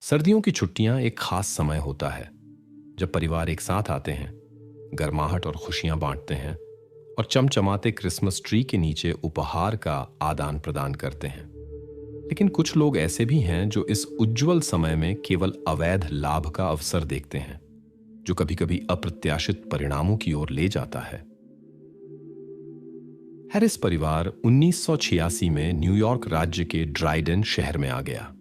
सर्दियों की छुट्टियां एक खास समय होता है जब परिवार एक साथ आते हैं, गर्माहट और खुशियां बांटते हैं और चमचमाते क्रिसमस ट्री के नीचे उपहार का आदान प्रदान करते हैं। लेकिन कुछ लोग ऐसे भी हैं जो इस उज्जवल समय में केवल अवैध लाभ का अवसर देखते हैं, जो कभी-कभी अप्रत्याशित परिणामों की ओर ले जाता है। हैरिस परिवार 1986 में न्यूयॉर्क राज्य के ड्राइडन शहर में आ गया।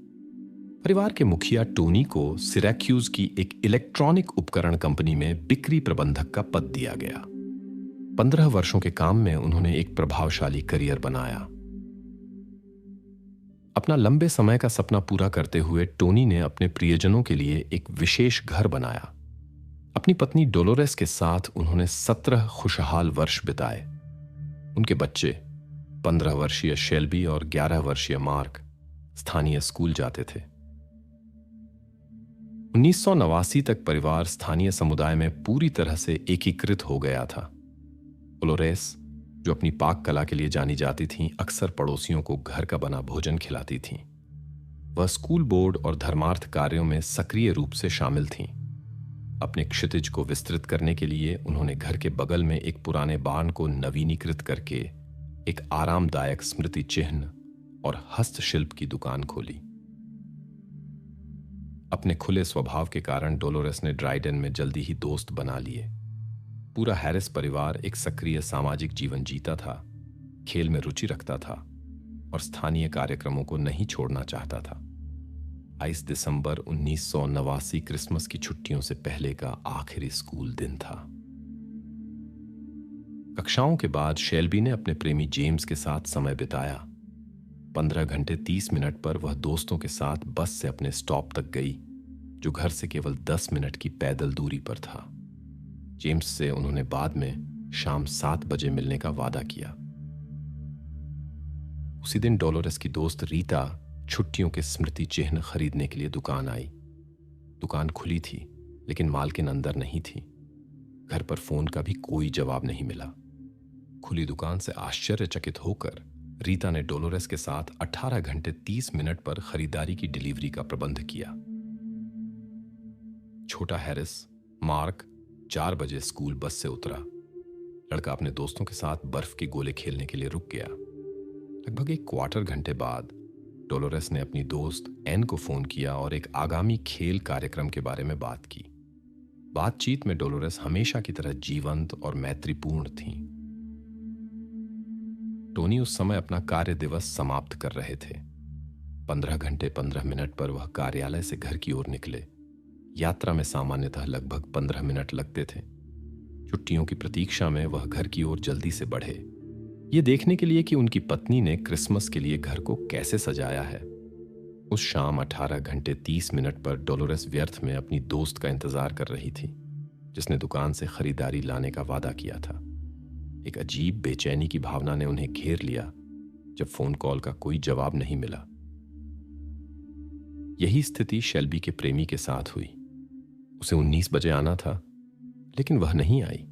परिवार के मुखिया टोनी को सिरैक्यूज की एक इलेक्ट्रॉनिक उपकरण कंपनी में बिक्री प्रबंधक का पद दिया गया। 15 वर्षों के काम में उन्होंने एक प्रभावशाली करियर बनाया। अपना लंबे समय का सपना पूरा करते हुए टोनी ने अपने प्रियजनों के लिए एक विशेष घर बनाया। अपनी पत्नी डोलोरेस के साथ उन्होंने 17 खुशहाल वर्ष बिताए। उनके बच्चे 15 वर्षीय शेल्बी और 11 वर्षीय मार्क स्थानीय स्कूल जाते थे। 1989 तक परिवार स्थानीय समुदाय में पूरी तरह से एकीकृत हो गया था। डोलोरेस, जो अपनी पाक कला के लिए जानी जाती थीं, अक्सर पड़ोसियों को घर का बना भोजन खिलाती थीं। वह स्कूल बोर्ड और धर्मार्थ कार्यों में सक्रिय रूप से शामिल थीं। अपने क्षितिज को विस्तृत करने के लिए उन्होंने घर के बगल में एक पुराने बार्न को नवीनीकृत करके एक आरामदायक स्मृति चिन्ह और हस्तशिल्प की दुकान खोली। अपने खुले स्वभाव के कारण डोलोरेस ने ड्राइडन में जल्दी ही दोस्त बना लिए। पूरा हैरिस परिवार एक सक्रिय सामाजिक जीवन जीता था, खेल में रुचि रखता था और स्थानीय कार्यक्रमों को नहीं छोड़ना चाहता था। 22 दिसंबर 1989 क्रिसमस की छुट्टियों से पहले का आखिरी स्कूल दिन था। कक्षाओं के बाद शेल्बी ने अपने प्रेमी जेम्स के साथ समय बिताया। 15 घंटे 30 मिनट पर वह दोस्तों के साथ बस से अपने स्टॉप तक गई, जो घर से केवल 10 मिनट की पैदल दूरी पर था। जेम्स से उन्होंने बाद में शाम 7 बजे मिलने का वादा किया। उसी दिन डोलोरेस की दोस्त रीता छुट्टियों के स्मृति चिन्ह खरीदने के लिए दुकान आई। दुकान खुली थी, लेकिन मालकिन अंदर नहीं थी। घर पर फोन का भी कोई जवाब नहीं मिला। खुली दुकान से आश्चर्यचकित होकर रीता ने डोलोरेस के साथ 18 घंटे 30 मिनट पर खरीदारी की डिलीवरी का प्रबंध किया। छोटा हैरिस, मार्क 4 बजे स्कूल बस से उतरा। लड़का अपने दोस्तों के साथ बर्फ के गोले खेलने के लिए रुक गया। लगभग एक क्वार्टर घंटे बाद डोलोरेस ने अपनी दोस्त एन को फोन किया और एक आगामी खेल कार्यक्रम के बारे में बात की। बातचीत में डोलोरेस हमेशा की तरह जीवंत और मैत्रीपूर्ण थीं। टोनी उस समय अपना कार्य दिवस समाप्त कर रहे थे। 15 घंटे 15 मिनट पर वह कार्यालय से घर की ओर निकले। यात्रा में सामान्यतः लगभग 15 मिनट लगते थे। छुट्टियों की प्रतीक्षा में वह घर की ओर जल्दी से बढ़े, ये देखने के लिए कि उनकी पत्नी ने क्रिसमस के लिए घर को कैसे सजाया है। उस शाम 18 घंटे 30 मिनट पर डोलोरेस व्यर्थ में अपनी दोस्त का इंतजार कर रही थी, जिसने दुकान से खरीदारी लाने का वादा किया था। एक अजीब बेचैनी की भावना ने उन्हें घेर लिया जब फोन कॉल का कोई जवाब नहीं मिला। यही स्थिति शेल्बी के प्रेमी के साथ हुई। उसे 19 बजे आना था, लेकिन वह नहीं आई।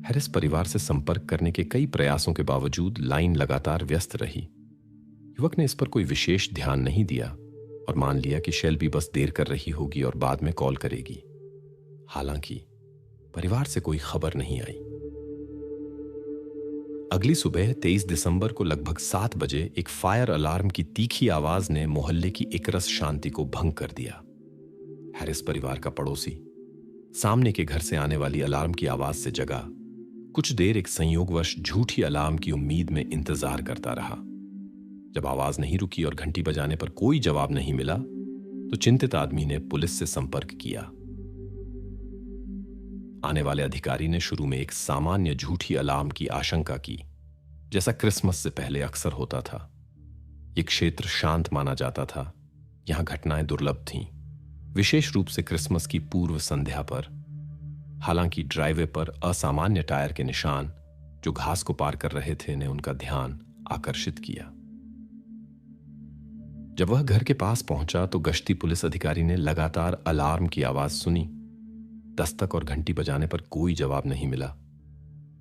हैरिस परिवार से संपर्क करने के कई प्रयासों के बावजूद लाइन लगातार व्यस्त रही। युवक ने इस पर कोई विशेष ध्यान नहीं दिया और मान लिया कि शेल्बी बस देर कर रही होगी और बाद में कॉल करेगी। हालांकि परिवार से कोई खबर नहीं आई। अगली सुबह 23 दिसंबर को लगभग 7 बजे एक फायर अलार्म की तीखी आवाज ने मोहल्ले की एकरस शांति को भंग कर दिया। हैरिस परिवार का पड़ोसी सामने के घर से आने वाली अलार्म की आवाज से जगा। कुछ देर एक संयोगवश झूठी अलार्म की उम्मीद में इंतजार करता रहा। जब आवाज नहीं रुकी और घंटी बजाने पर कोई जवाब नहीं मिला, तो चिंतित आदमी ने पुलिस से संपर्क किया। आने वाले अधिकारी ने शुरू में एक सामान्य झूठी अलार्म की आशंका की, जैसा क्रिसमस से पहले अक्सर होता था। ये क्षेत्र शांत माना जाता था, यहां घटनाएं दुर्लभ थीं, विशेष रूप से क्रिसमस की पूर्व संध्या पर। हालांकि ड्राइवे पर असामान्य टायर के निशान जो घास को पार कर रहे थे ने उनका ध्यान आकर्षित किया। जब वह घर के पास पहुंचा तो गश्ती पुलिस अधिकारी ने लगातार अलार्म की आवाज सुनी। दस्तक और घंटी बजाने पर कोई जवाब नहीं मिला।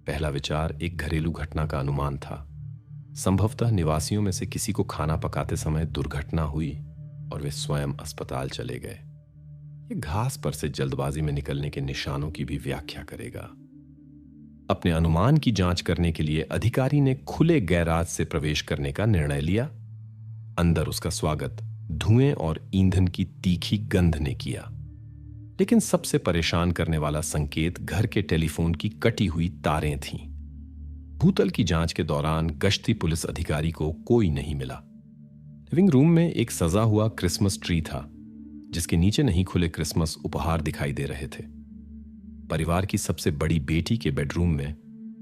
पहला विचार एक घरेलू घटना का अनुमान था। संभवतः निवासियों में से किसी को खाना पकाते समय दुर्घटना हुई और वे स्वयं अस्पताल चले गए। ये घास पर से जल्दबाजी में निकलने के निशानों की भी व्याख्या करेगा। अपने अनुमान की जांच करने के लिए अधिकारी ने खुले गैराज से प्रवेश करने का निर्णय लिया। अंदर उसका स्वागत धुएं और ईंधन की तीखी गंध ने किया। लेकिन सबसे परेशान करने वाला संकेत घर के टेलीफोन की कटी हुई तारें थीं। भूतल की जांच के दौरान गश्ती पुलिस अधिकारी को कोई नहीं मिला। लिविंग रूम में एक सजा हुआ क्रिसमस ट्री था, जिसके नीचे नहीं खुले क्रिसमस उपहार दिखाई दे रहे थे। परिवार की सबसे बड़ी बेटी के बेडरूम में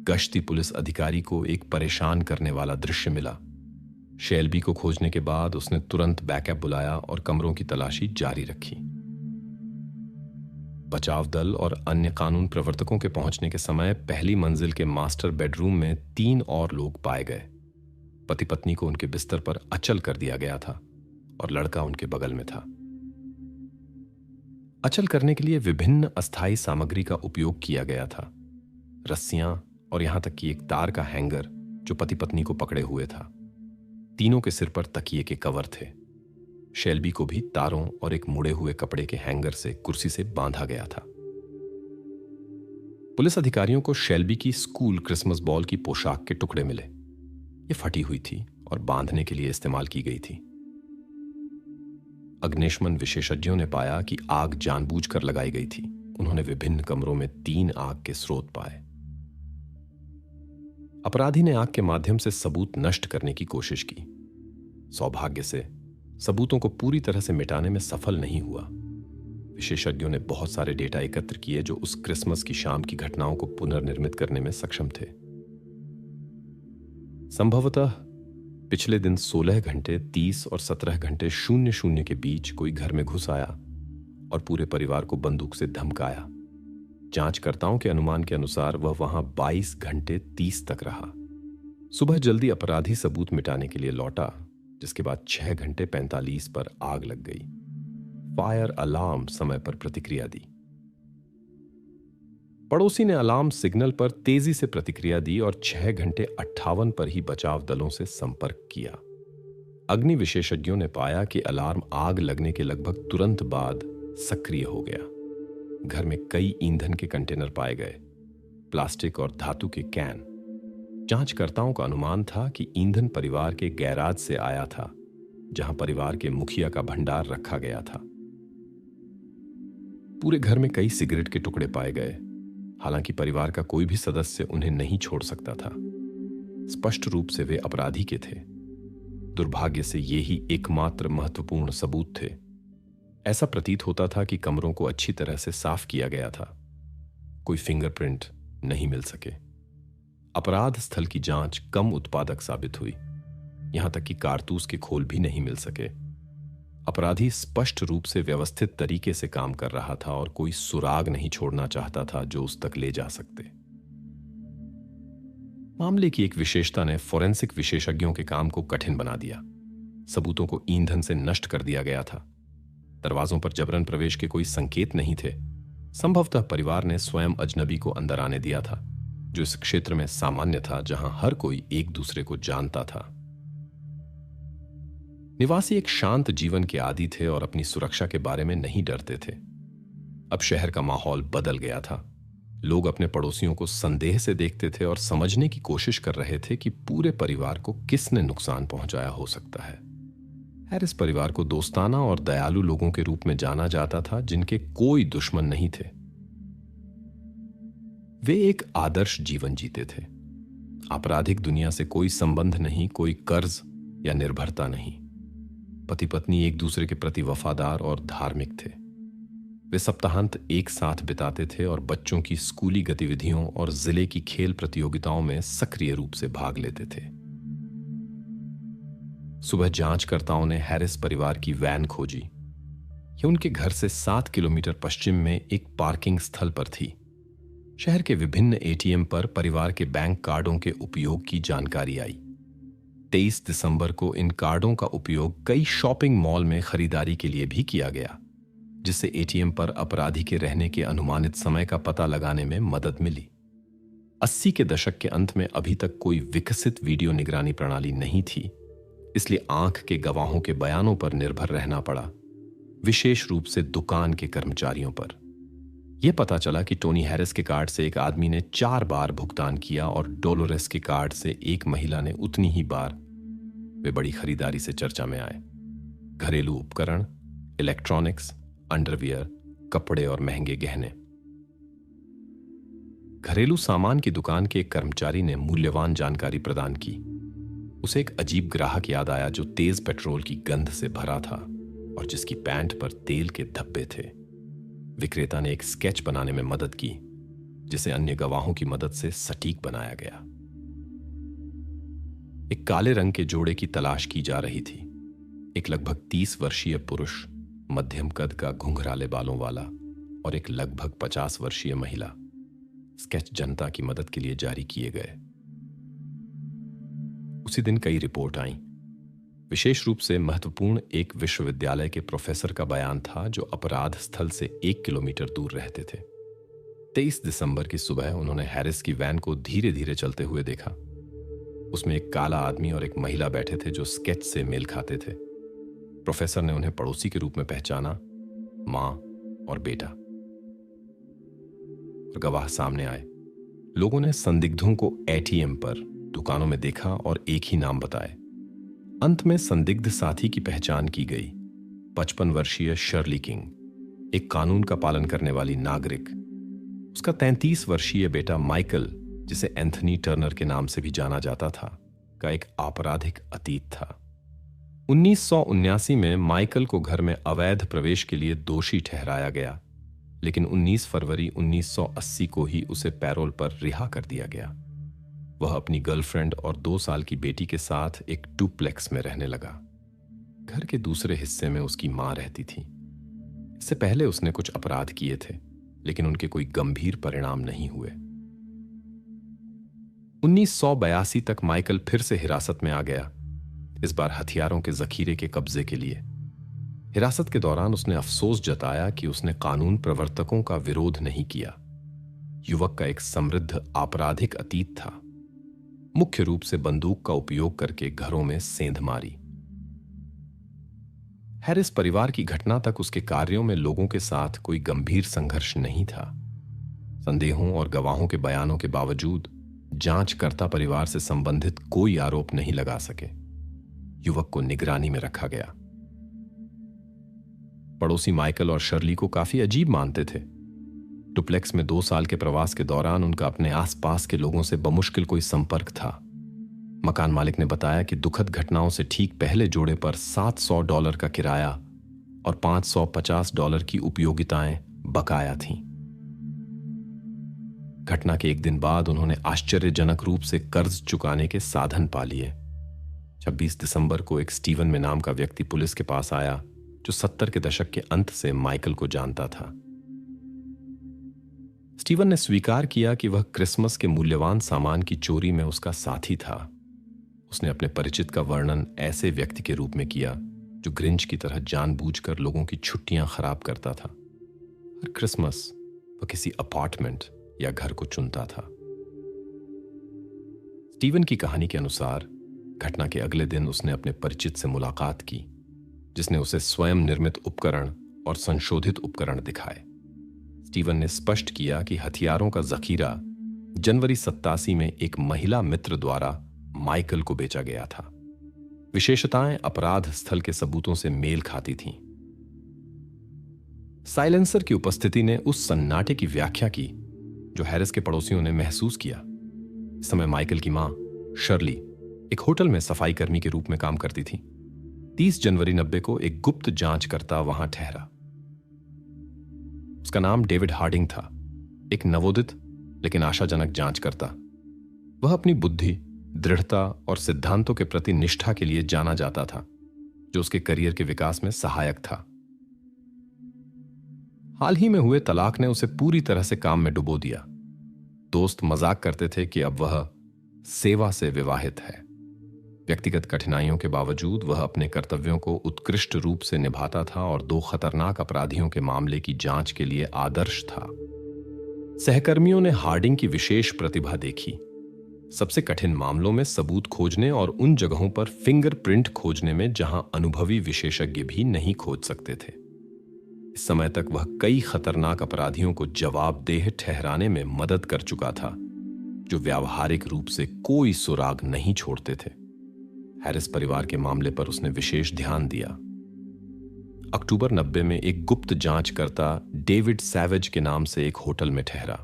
गश्ती पुलिस अधिकारी को एक परेशान करने वाला दृश्य मिला। शेल्बी को खोजने के बाद उसने तुरंत बैकअप बुलाया और कमरों की तलाशी जारी रखी। बचाव दल और अन्य कानून प्रवर्तकों के पहुंचने के समय पहली मंजिल के मास्टर बेडरूम में 3 और लोग पाए गए। पति पत्नी को उनके बिस्तर पर अचल कर दिया गया था और लड़का उनके बगल में था। अचल करने के लिए विभिन्न अस्थायी सामग्री का उपयोग किया गया था। रस्सियां और यहां तक कि एक तार का हैंगर जो पति पत्नी को पकड़े हुए था। तीनों के सिर पर तकिए के कवर थे। शेल्बी को भी तारों और एक मुड़े हुए कपड़े के हैंगर से कुर्सी से बांधा गया था। पुलिस अधिकारियों को शेल्बी की स्कूल क्रिसमस बॉल की पोशाक के टुकड़े मिले। ये फटी हुई थी और बांधने के लिए इस्तेमाल की गई थी। अग्निशमन विशेषज्ञों ने पाया कि आग जानबूझकर लगाई गई थी। उन्होंने विभिन्न कमरों में 3 आग के स्रोत पाए। अपराधी ने आग के माध्यम से सबूत नष्ट करने की कोशिश की। सौभाग्य से सबूतों को पूरी तरह से मिटाने में सफल नहीं हुआ। विशेषज्ञों ने बहुत सारे डेटा एकत्र किए जो उस क्रिसमस की शाम की घटनाओं को पुनर्निर्मित करने में सक्षम थे। संभवतः पिछले दिन 16 घंटे 30 और 17 घंटे 00 के बीच कोई घर में घुस आया और पूरे परिवार को बंदूक से धमकाया। जांचकर्ताओं के अनुमान के अनुसार वह वहां 22 घंटे 30 तक रहा। सुबह जल्दी अपराधी सबूत मिटाने के लिए लौटा, जिसके बाद 6 घंटे 45 पर आग लग गई। फायर अलार्म समय पर प्रतिक्रिया दी। पड़ोसी ने अलार्म सिग्नल पर तेजी से प्रतिक्रिया दी और 6 घंटे 58 पर ही बचाव दलों से संपर्क किया। अग्नि विशेषज्ञों ने पाया कि अलार्म आग लगने के लगभग तुरंत बाद सक्रिय हो गया। घर में कई ईंधन के कंटेनर पाए गए, प्लास्टिक और धातु के कैन। जांचकर्ताओं का अनुमान था कि ईंधन परिवार के गैराज से आया था, जहां परिवार के मुखिया का भंडार रखा गया था। पूरे घर में कई सिगरेट के टुकड़े पाए गए। हालांकि परिवार का कोई भी सदस्य उन्हें नहीं छोड़ सकता था। स्पष्ट रूप से वे अपराधी के थे। दुर्भाग्य से ये ही एकमात्र महत्वपूर्ण सबूत थे। ऐसा प्रतीत होता था कि कमरों को अच्छी तरह से साफ किया गया था। कोई फिंगरप्रिंट नहीं मिल सके। अपराध स्थल की जांच कम उत्पादक साबित हुई। यहां तक कि कारतूस के खोल भी नहीं मिल सके। अपराधी स्पष्ट रूप से व्यवस्थित तरीके से काम कर रहा था और कोई सुराग नहीं छोड़ना चाहता था जो उस तक ले जा सकते। मामले की एक विशेषता ने फोरेंसिक विशेषज्ञों के काम को कठिन बना दिया। सबूतों को ईंधन से नष्ट कर दिया गया था। दरवाजों पर जबरन प्रवेश के कोई संकेत नहीं थे। संभवतः परिवार ने स्वयं अजनबी को अंदर आने दिया था, जो इस क्षेत्र में सामान्य था, जहां हर कोई एक दूसरे को जानता था। निवासी एक शांत जीवन के आदी थे और अपनी सुरक्षा के बारे में नहीं डरते थे। अब शहर का माहौल बदल गया था। लोग अपने पड़ोसियों को संदेह से देखते थे और समझने की कोशिश कर रहे थे कि पूरे परिवार को किसने नुकसान पहुंचाया हो सकता है। हैरिस परिवार को दोस्ताना और दयालु लोगों के रूप में जाना जाता था, जिनके कोई दुश्मन नहीं थे। वे एक आदर्श जीवन जीते थे। आपराधिक दुनिया से कोई संबंध नहीं, कोई कर्ज या निर्भरता नहीं। पति पत्नी एक दूसरे के प्रति वफादार और धार्मिक थे। वे सप्ताहांत एक साथ बिताते थे और बच्चों की स्कूली गतिविधियों और जिले की खेल प्रतियोगिताओं में सक्रिय रूप से भाग लेते थे। सुबह जांचकर्ताओं ने हैरिस परिवार की वैन खोजी। यह उनके घर से 7 किलोमीटर पश्चिम में एक पार्किंग स्थल पर थी। शहर के विभिन्न एटीएम पर परिवार के बैंक कार्डों के उपयोग की जानकारी आई। 23 दिसंबर को इन कार्डों का उपयोग कई शॉपिंग मॉल में खरीदारी के लिए भी किया गया, जिससे एटीएम पर अपराधी के रहने के अनुमानित समय का पता लगाने में मदद मिली। 80 के दशक के अंत में अभी तक कोई विकसित वीडियो निगरानी प्रणाली नहीं थी, इसलिए आंख के गवाहों के बयानों पर निर्भर रहना पड़ा, विशेष रूप से दुकान के कर्मचारियों पर। यह पता चला कि टोनी हैरिस के कार्ड से एक आदमी ने 4 बार भुगतान किया और डोलोरेस के कार्ड से एक महिला ने उतनी ही बार। वे बड़ी खरीदारी से चर्चा में आए। घरेलू उपकरण, इलेक्ट्रॉनिक्स, अंडरवियर, कपड़े और महंगे गहने। घरेलू सामान की दुकान के एक कर्मचारी ने मूल्यवान जानकारी प्रदान की। उसे एक अजीब ग्राहक याद आया जो तेज पेट्रोल की गंध से भरा था और जिसकी पैंट पर तेल के धब्बे थे। विक्रेता ने एक स्केच बनाने में मदद की, जिसे अन्य गवाहों की मदद से सटीक बनाया गया। एक काले रंग के जोड़े की तलाश की जा रही थी। एक लगभग 30 वर्षीय पुरुष, मध्यम कद का, घुंघराले बालों वाला, और एक लगभग 50 वर्षीय महिला। स्केच जनता की मदद के लिए जारी किए गए। उसी दिन कई रिपोर्ट आईं। विशेष रूप से महत्वपूर्ण एक विश्वविद्यालय के प्रोफेसर का बयान था जो अपराध स्थल से 1 किलोमीटर दूर रहते थे। 23 दिसंबर की सुबह उन्होंने हैरिस की वैन को धीरे धीरे चलते हुए देखा। उसमें एक काला आदमी और एक महिला बैठे थे जो स्केच से मेल खाते थे। प्रोफेसर ने उन्हें पड़ोसी के रूप में पहचाना, मां और बेटा। और गवाह सामने आए। लोगों ने संदिग्धों को एटीएम पर, दुकानों में देखा और एक ही नाम बताए। अंत में संदिग्ध साथी की पहचान की गई। 55 वर्षीय शर्ली किंग, एक कानून का पालन करने वाली नागरिक। उसका 33 वर्षीय बेटा माइकल, जिसे एंथनी टर्नर के नाम से भी जाना जाता था, का एक आपराधिक अतीत था। 1979 में माइकल को घर में अवैध प्रवेश के लिए दोषी ठहराया गया, लेकिन 19 फरवरी 1980 को ही उसे पैरोल पर रिहा कर दिया गया। वह अपनी गर्लफ्रेंड और 2 साल की बेटी के साथ एक डुप्लेक्स में रहने लगा। घर के दूसरे हिस्से में उसकी मां रहती थी। इससे पहले उसने कुछ अपराध किए थे, लेकिन उनके कोई गंभीर परिणाम नहीं हुए। 1982 तक माइकल फिर से हिरासत में आ गया, इस बार हथियारों के जखीरे के कब्जे के लिए। हिरासत के दौरान उसने अफसोस जताया कि उसने कानून प्रवर्तकों का विरोध नहीं किया। युवक का एक समृद्ध आपराधिक अतीत था, मुख्य रूप से बंदूक का उपयोग करके घरों में सेंध मारी। हैरिस परिवार की घटना तक उसके कार्यों में लोगों के साथ कोई गंभीर संघर्ष नहीं था। संदेहों और गवाहों के बयानों के बावजूद जांचकर्ता परिवार से संबंधित कोई आरोप नहीं लगा सके। युवक को निगरानी में रखा गया। पड़ोसी माइकल और शर्ली को काफी अजीब मानते थे। डुप्लेक्स में 2 साल के प्रवास के दौरान उनका अपने आसपास के लोगों से बमुश्किल कोई संपर्क था। मकान मालिक ने बताया कि दुखद घटनाओं से ठीक पहले जोड़े पर $700 का किराया और $550 की उपयोगिताएं बकाया थीं। घटना के एक दिन बाद उन्होंने आश्चर्यजनक रूप से कर्ज चुकाने के साधन पा लिए। 26 दिसंबर को एक स्टीवन में नाम का व्यक्ति पुलिस के पास आया, जो 70 के दशक के अंत से माइकल को जानता था। स्टीवन ने स्वीकार किया कि वह क्रिसमस के मूल्यवान सामान की चोरी में उसका साथी था। उसने अपने परिचित का वर्णन ऐसे व्यक्ति के रूप में किया जो ग्रिंच की तरह जानबूझकर लोगों की छुट्टियां खराब करता था। हर क्रिसमस वह किसी अपार्टमेंट या घर को चुनता था। स्टीवन की कहानी के अनुसार घटना के अगले दिन उसने अपने परिचित से मुलाकात की, जिसने उसे स्वयं निर्मित उपकरण और संशोधित उपकरण दिखाए। स्टीवन ने स्पष्ट किया कि हथियारों का जखीरा जनवरी 87 में एक महिला मित्र द्वारा माइकल को बेचा गया था। विशेषताएं अपराध स्थल के सबूतों से मेल खाती थीं। साइलेंसर की उपस्थिति ने उस सन्नाटे की व्याख्या की जो हैरिस के पड़ोसियों ने महसूस किया। इस समय माइकल की मां शर्ली एक होटल में सफाई कर्मी के रूप में काम करती थी। 30 जनवरी 90 को एक गुप्त जांचकर्ता वहां ठहरा। उसका नाम डेविड हार्डिंग था, एक नवोदित लेकिन आशाजनक जांचकर्ता। वह अपनी बुद्धि, दृढ़ता और सिद्धांतों के प्रति निष्ठा के लिए जाना जाता था, जो उसके करियर के विकास में सहायक था। हाल ही में हुए तलाक ने उसे पूरी तरह से काम में डुबो दिया। दोस्त मजाक करते थे कि अब वह सेवा से विवाहित है। व्यक्तिगत कठिनाइयों के बावजूद वह अपने कर्तव्यों को उत्कृष्ट रूप से निभाता था और 2 खतरनाक अपराधियों के मामले की जांच के लिए आदर्श था। सहकर्मियों ने हार्डिंग की विशेष प्रतिभा देखी। सबसे कठिन मामलों में सबूत खोजने और उन जगहों पर फिंगरप्रिंट खोजने में जहां अनुभवी विशेषज्ञ भी नहीं खोज सकते थे। इस समय तक वह कई खतरनाक अपराधियों को जवाबदेह ठहराने में मदद कर चुका था, जो व्यावहारिक रूप से कोई सुराग नहीं छोड़ते थे। हैरिस परिवार के मामले पर उसने विशेष ध्यान दिया। अक्टूबर 90 में एक गुप्त जांचकर्ता डेविड सैवेज के नाम से एक होटल में ठहरा।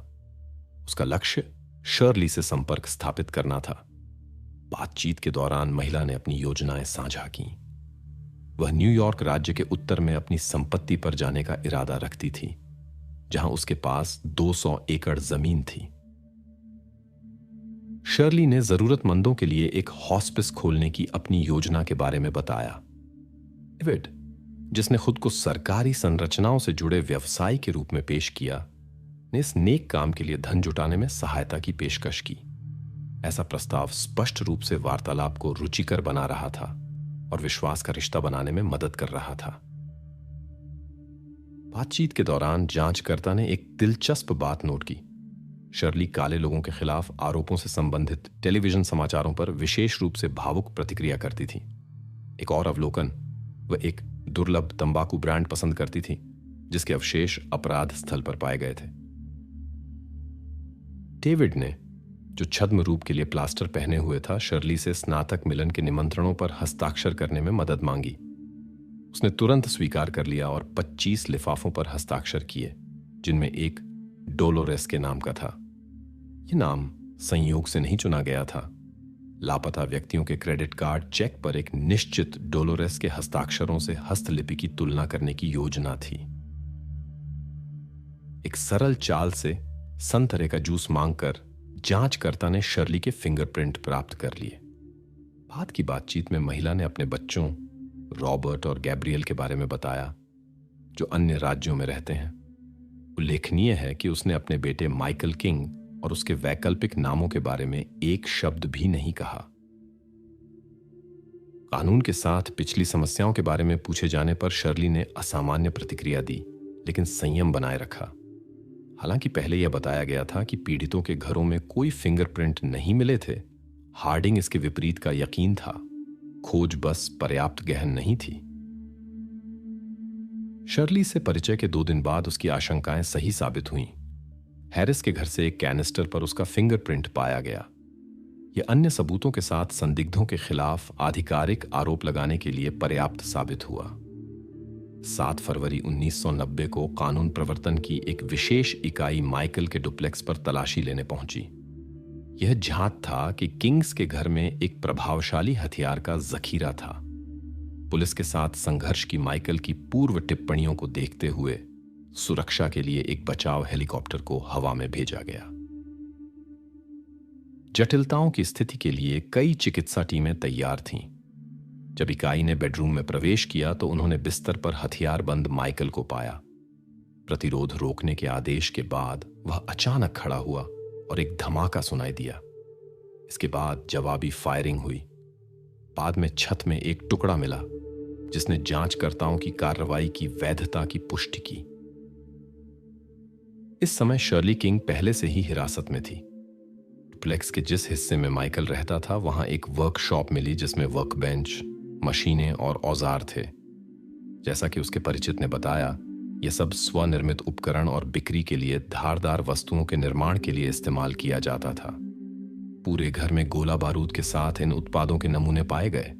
उसका लक्ष्य शर्ली से संपर्क स्थापित करना था। बातचीत के दौरान महिला ने अपनी योजनाएं साझा की। वह न्यूयॉर्क राज्य के उत्तर में अपनी संपत्ति पर जाने का इरादा रखती थी, जहां उसके पास 200 एकड़ जमीन थी। शर्ली ने जरूरतमंदों के लिए एक हॉस्पिस खोलने की अपनी योजना के बारे में बताया। डेविड, जिसने खुद को सरकारी संरचनाओं से जुड़े व्यवसाय के रूप में पेश किया, ने इस नेक काम के लिए धन जुटाने में सहायता की पेशकश की। ऐसा प्रस्ताव स्पष्ट रूप से वार्तालाप को रुचिकर बना रहा था और विश्वास का रिश्ता बनाने में मदद कर रहा था। बातचीत के दौरान जांचकर्ता ने एक दिलचस्प बात नोट की। शर्ली काले लोगों के खिलाफ आरोपों से संबंधित टेलीविजन समाचारों पर विशेष रूप से भावुक प्रतिक्रिया करती थी। एक और अवलोकन, वह एक दुर्लभ तंबाकू ब्रांड पसंद करती थी, जिसके अवशेष अपराध स्थल पर पाए गए थे। डेविड ने, जो छद्म रूप के लिए प्लास्टर पहने हुए था, शर्ली से स्नातक मिलन के निमंत्रणों पर हस्ताक्षर करने में मदद मांगी। उसने तुरंत स्वीकार कर लिया और 25 लिफाफों पर हस्ताक्षर किए, जिनमें एक डोलोरेस के नाम का था। यह नाम संयोग से नहीं चुना गया था। लापता व्यक्तियों के क्रेडिट कार्ड चेक पर एक निश्चित डोलोरेस के हस्ताक्षरों से हस्तलिपि की तुलना करने की योजना थी। एक सरल चाल से संतरे का जूस मांगकर जांचकर्ता ने शर्ली के फिंगरप्रिंट प्राप्त कर लिए। बाद की बातचीत में महिला ने अपने बच्चों रॉबर्ट और गैब्रियल के बारे में बताया, जो अन्य राज्यों में रहते हैं। उल्लेखनीय है कि उसने अपने बेटे माइकल किंग और उसके वैकल्पिक नामों के बारे में एक शब्द भी नहीं कहा। कानून के साथ पिछली समस्याओं के बारे में पूछे जाने पर शर्ली ने असामान्य प्रतिक्रिया दी, लेकिन संयम बनाए रखा। हालांकि पहले यह बताया गया था कि पीड़ितों के घरों में कोई फिंगरप्रिंट नहीं मिले थे, हार्डिंग इसके विपरीत का यकीन था। खोज बस पर्याप्त गहन नहीं थी। शर्ली से परिचय के 2 दिन बाद उसकी आशंकाएं सही साबित हुईं। हैरिस के घर से एक कैनिस्टर पर उसका फिंगरप्रिंट पाया गया। यह अन्य सबूतों के साथ संदिग्धों के खिलाफ आधिकारिक आरोप लगाने के लिए पर्याप्त साबित हुआ। 7 फरवरी 1990 को कानून प्रवर्तन की एक विशेष इकाई माइकल के डुप्लेक्स पर तलाशी लेने पहुंची। यह झांक था कि किंग्स के घर में एक प्रभावशाली हथियार का जखीरा था। पुलिस के साथ संघर्ष की माइकल की पूर्व टिप्पणियों को देखते हुए सुरक्षा के लिए एक बचाव हेलीकॉप्टर को हवा में भेजा गया। जटिलताओं की स्थिति के लिए कई चिकित्सा टीमें तैयार थीं। जब इकाई ने बेडरूम में प्रवेश किया तो उन्होंने बिस्तर पर हथियारबंद माइकल को पाया। प्रतिरोध रोकने के आदेश के बाद वह अचानक खड़ा हुआ और एक धमाका सुनाई दिया। इसके बाद जवाबी फायरिंग हुई। बाद में छत में एक टुकड़ा मिला, जिसने जांचकर्ताओं की कार्रवाई की वैधता की पुष्टि की। इस समय शर्ली किंग पहले से ही हिरासत में थी। डुप्लेक्स के जिस हिस्से में माइकल रहता था, वहां एक वर्कशॉप मिली जिसमें वर्कबेंच, मशीनें और औजार थे। जैसा कि उसके परिचित ने बताया, यह सब स्वनिर्मित उपकरण और बिक्री के लिए धारदार वस्तुओं के निर्माण के लिए इस्तेमाल किया जाता था। पूरे घर में गोला बारूद के साथ इन उत्पादों के नमूने पाए गए।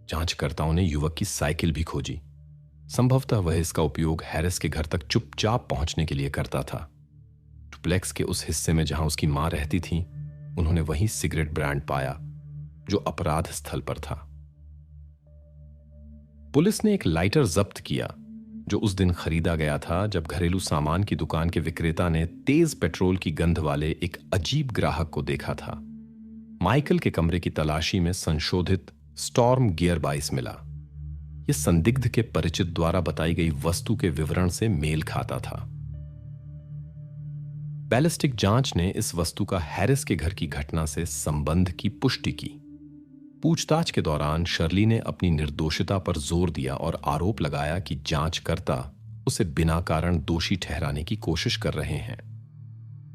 जांचकर्ताओं ने युवक की साइकिल भी खोजी। संभवतः वह इसका उपयोग हैरिस के घर तक चुपचाप पहुंचने के लिए करता था। डुप्लेक्स के उस हिस्से में जहां उसकी मां रहती थी, उन्होंने वही सिगरेट ब्रांड पाया जो अपराध स्थल पर था। पुलिस ने एक लाइटर जब्त किया जो उस दिन खरीदा गया था जब घरेलू सामान की दुकान के विक्रेता ने तेज पेट्रोल की गंध वाले एक अजीब ग्राहक को देखा था। माइकल के कमरे की तलाशी में संशोधित स्टॉर्म गियर 22 मिला। यह संदिग्ध के परिचित द्वारा बताई गई वस्तु के विवरण से मेल खाता था। बैलिस्टिक जांच ने इस वस्तु का हैरिस के घर की घटना से संबंध की पुष्टि की। पूछताछ के दौरान शर्ली ने अपनी निर्दोषिता पर जोर दिया और आरोप लगाया कि जांचकर्ता उसे बिना कारण दोषी ठहराने की कोशिश कर रहे हैं।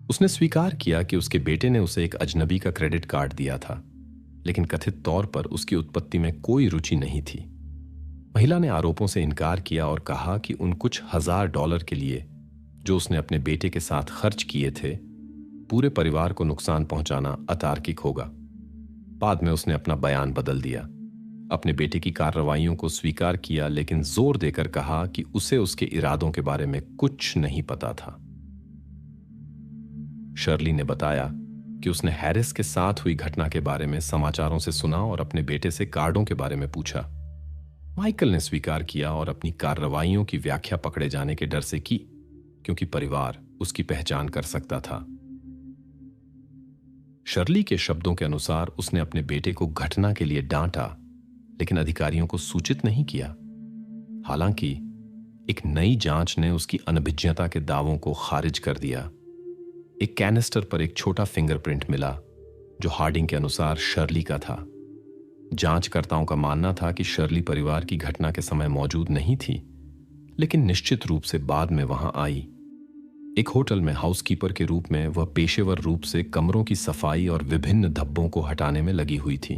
उसने स्वीकार किया कि उसके बेटे ने उसे एक अजनबी का क्रेडिट कार्ड दिया था, लेकिन कथित तौर पर उसकी उत्पत्ति में कोई रुचि नहीं थी। महिला ने आरोपों से इनकार किया और कहा कि उन कुछ $1000 के लिए जो उसने अपने बेटे के साथ खर्च किए थे, पूरे परिवार को नुकसान पहुंचाना अतार्किक होगा। बाद में उसने अपना बयान बदल दिया, अपने बेटे की कार्रवाइयों को स्वीकार किया, लेकिन जोर देकर कहा कि उसे उसके इरादों के बारे में कुछ नहीं पता था। शर्ली ने बताया कि उसने हैरिस के साथ हुई घटना के बारे में समाचारों से सुना और अपने बेटे से कार्डों के बारे में पूछा। माइकल ने स्वीकार किया और अपनी कार्रवाइयों की व्याख्या पकड़े जाने के डर से की, क्योंकि परिवार उसकी पहचान कर सकता था। शर्ली के शब्दों के अनुसार उसने अपने बेटे को घटना के लिए डांटा, लेकिन अधिकारियों को सूचित नहीं किया। हालांकि एक नई जांच ने उसकी अनभिज्ञता के दावों को खारिज कर दिया। एक कैनिस्टर पर एक छोटा फिंगरप्रिंट मिला, जो हार्डिंग के अनुसार शर्ली का था। जांचकर्ताओं का मानना था कि शर्ली परिवार की घटना के समय मौजूद नहीं थी, लेकिन निश्चित रूप से बाद में वहां आई। एक होटल में हाउसकीपर के रूप में वह पेशेवर रूप से कमरों की सफाई और विभिन्न धब्बों को हटाने में लगी हुई थी।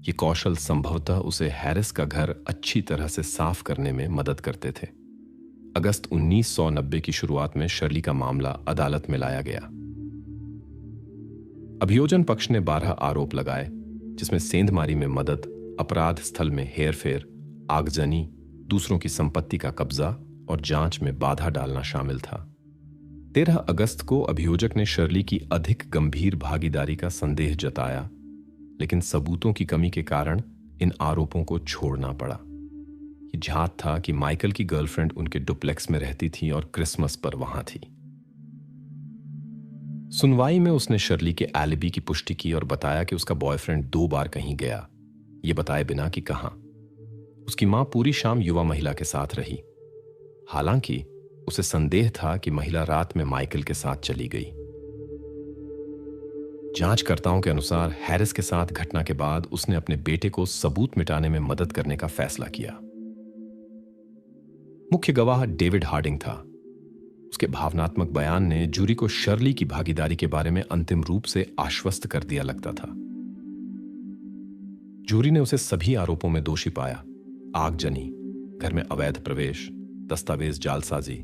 ये कौशल संभवतः उसे हैरिस का घर अच्छी तरह से साफ करने में मदद करते थे। अगस्त 1990 की शुरुआत में शर्ली का मामला अदालत में लाया गया। अभियोजन पक्ष ने 12 आरोप लगाए, जिसमें सेंधमारी में मदद, अपराध स्थल में हेरफेर, आगजनी, दूसरों की संपत्ति का कब्जा और जांच में बाधा डालना शामिल था। 13 अगस्त को अभियोजक ने शर्ली की अधिक गंभीर भागीदारी का संदेह जताया, लेकिन सबूतों की कमी के कारण इन आरोपों को छोड़ना पड़ा। ये झात था कि माइकल की गर्लफ्रेंड उनके डुप्लेक्स में रहती थी और क्रिसमस पर वहां थी। सुनवाई में उसने शर्ली के एलिबी की पुष्टि की और बताया कि उसका बॉयफ्रेंड 2 बार कहीं गया, ये बताए बिना कि कहां। उसकी मां पूरी शाम युवा महिला के साथ रही। हालांकि उसे संदेह था कि महिला रात में माइकल के साथ चली गई। जांचकर्ताओं के अनुसार हैरिस के साथ घटना के बाद उसने अपने बेटे को सबूत मिटाने में मदद करने का फैसला किया। मुख्य गवाह डेविड हार्डिंग था। उसके भावनात्मक बयान ने जूरी को शर्ली की भागीदारी के बारे में अंतिम रूप से आश्वस्त कर दिया लगता था। जूरी ने उसे सभी आरोपों में दोषी पाया: आगजनी, घर में अवैध प्रवेश, दस्तावेज जालसाजी,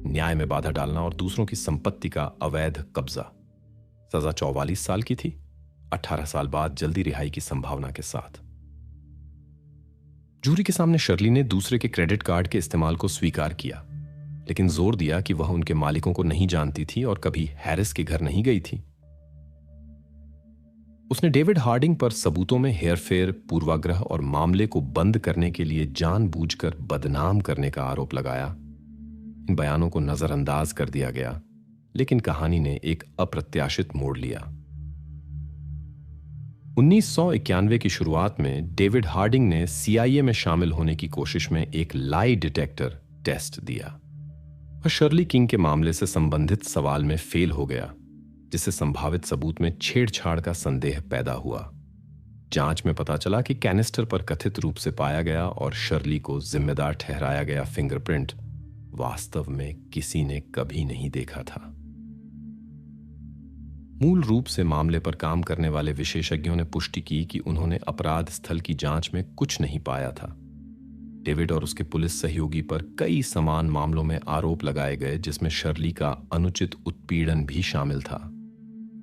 न्याय में बाधा डालना और दूसरों की संपत्ति का अवैध कब्जा। सजा 44 साल की थी, 18 साल बाद जल्दी रिहाई की संभावना के साथ। जूरी के सामने शर्ली ने दूसरे के क्रेडिट कार्ड के इस्तेमाल को स्वीकार किया, लेकिन जोर दिया कि वह उनके मालिकों को नहीं जानती थी और कभी हैरिस के घर नहीं गई थी। उसने डेविड हार्डिंग पर सबूतों में हेरफेर, पूर्वाग्रह और मामले को बंद करने के लिए जानबूझकर बदनाम करने का आरोप लगाया। इन बयानों को नजरअंदाज कर दिया गया, लेकिन कहानी ने एक अप्रत्याशित मोड़ लिया। 1991 की शुरुआत में डेविड हार्डिंग ने CIA में शामिल होने की कोशिश में एक लाई डिटेक्टर टेस्ट दिया। वह शर्ली किंग के मामले से संबंधित सवाल में फेल हो गया, जिससे संभावित सबूत में छेड़छाड़ का संदेह पैदा हुआ। जांच में पता चला कि कैनिस्टर पर कथित रूप से पाया गया और शर्ली को जिम्मेदार ठहराया गया फिंगरप्रिंट वास्तव में किसी ने कभी नहीं देखा था। मूल रूप से मामले पर काम करने वाले विशेषज्ञों ने पुष्टि की कि उन्होंने अपराध स्थल की जांच में कुछ नहीं पाया था। डेविड और उसके पुलिस सहयोगी पर कई समान मामलों में आरोप लगाए गए, जिसमें शर्ली का अनुचित उत्पीड़न भी शामिल था।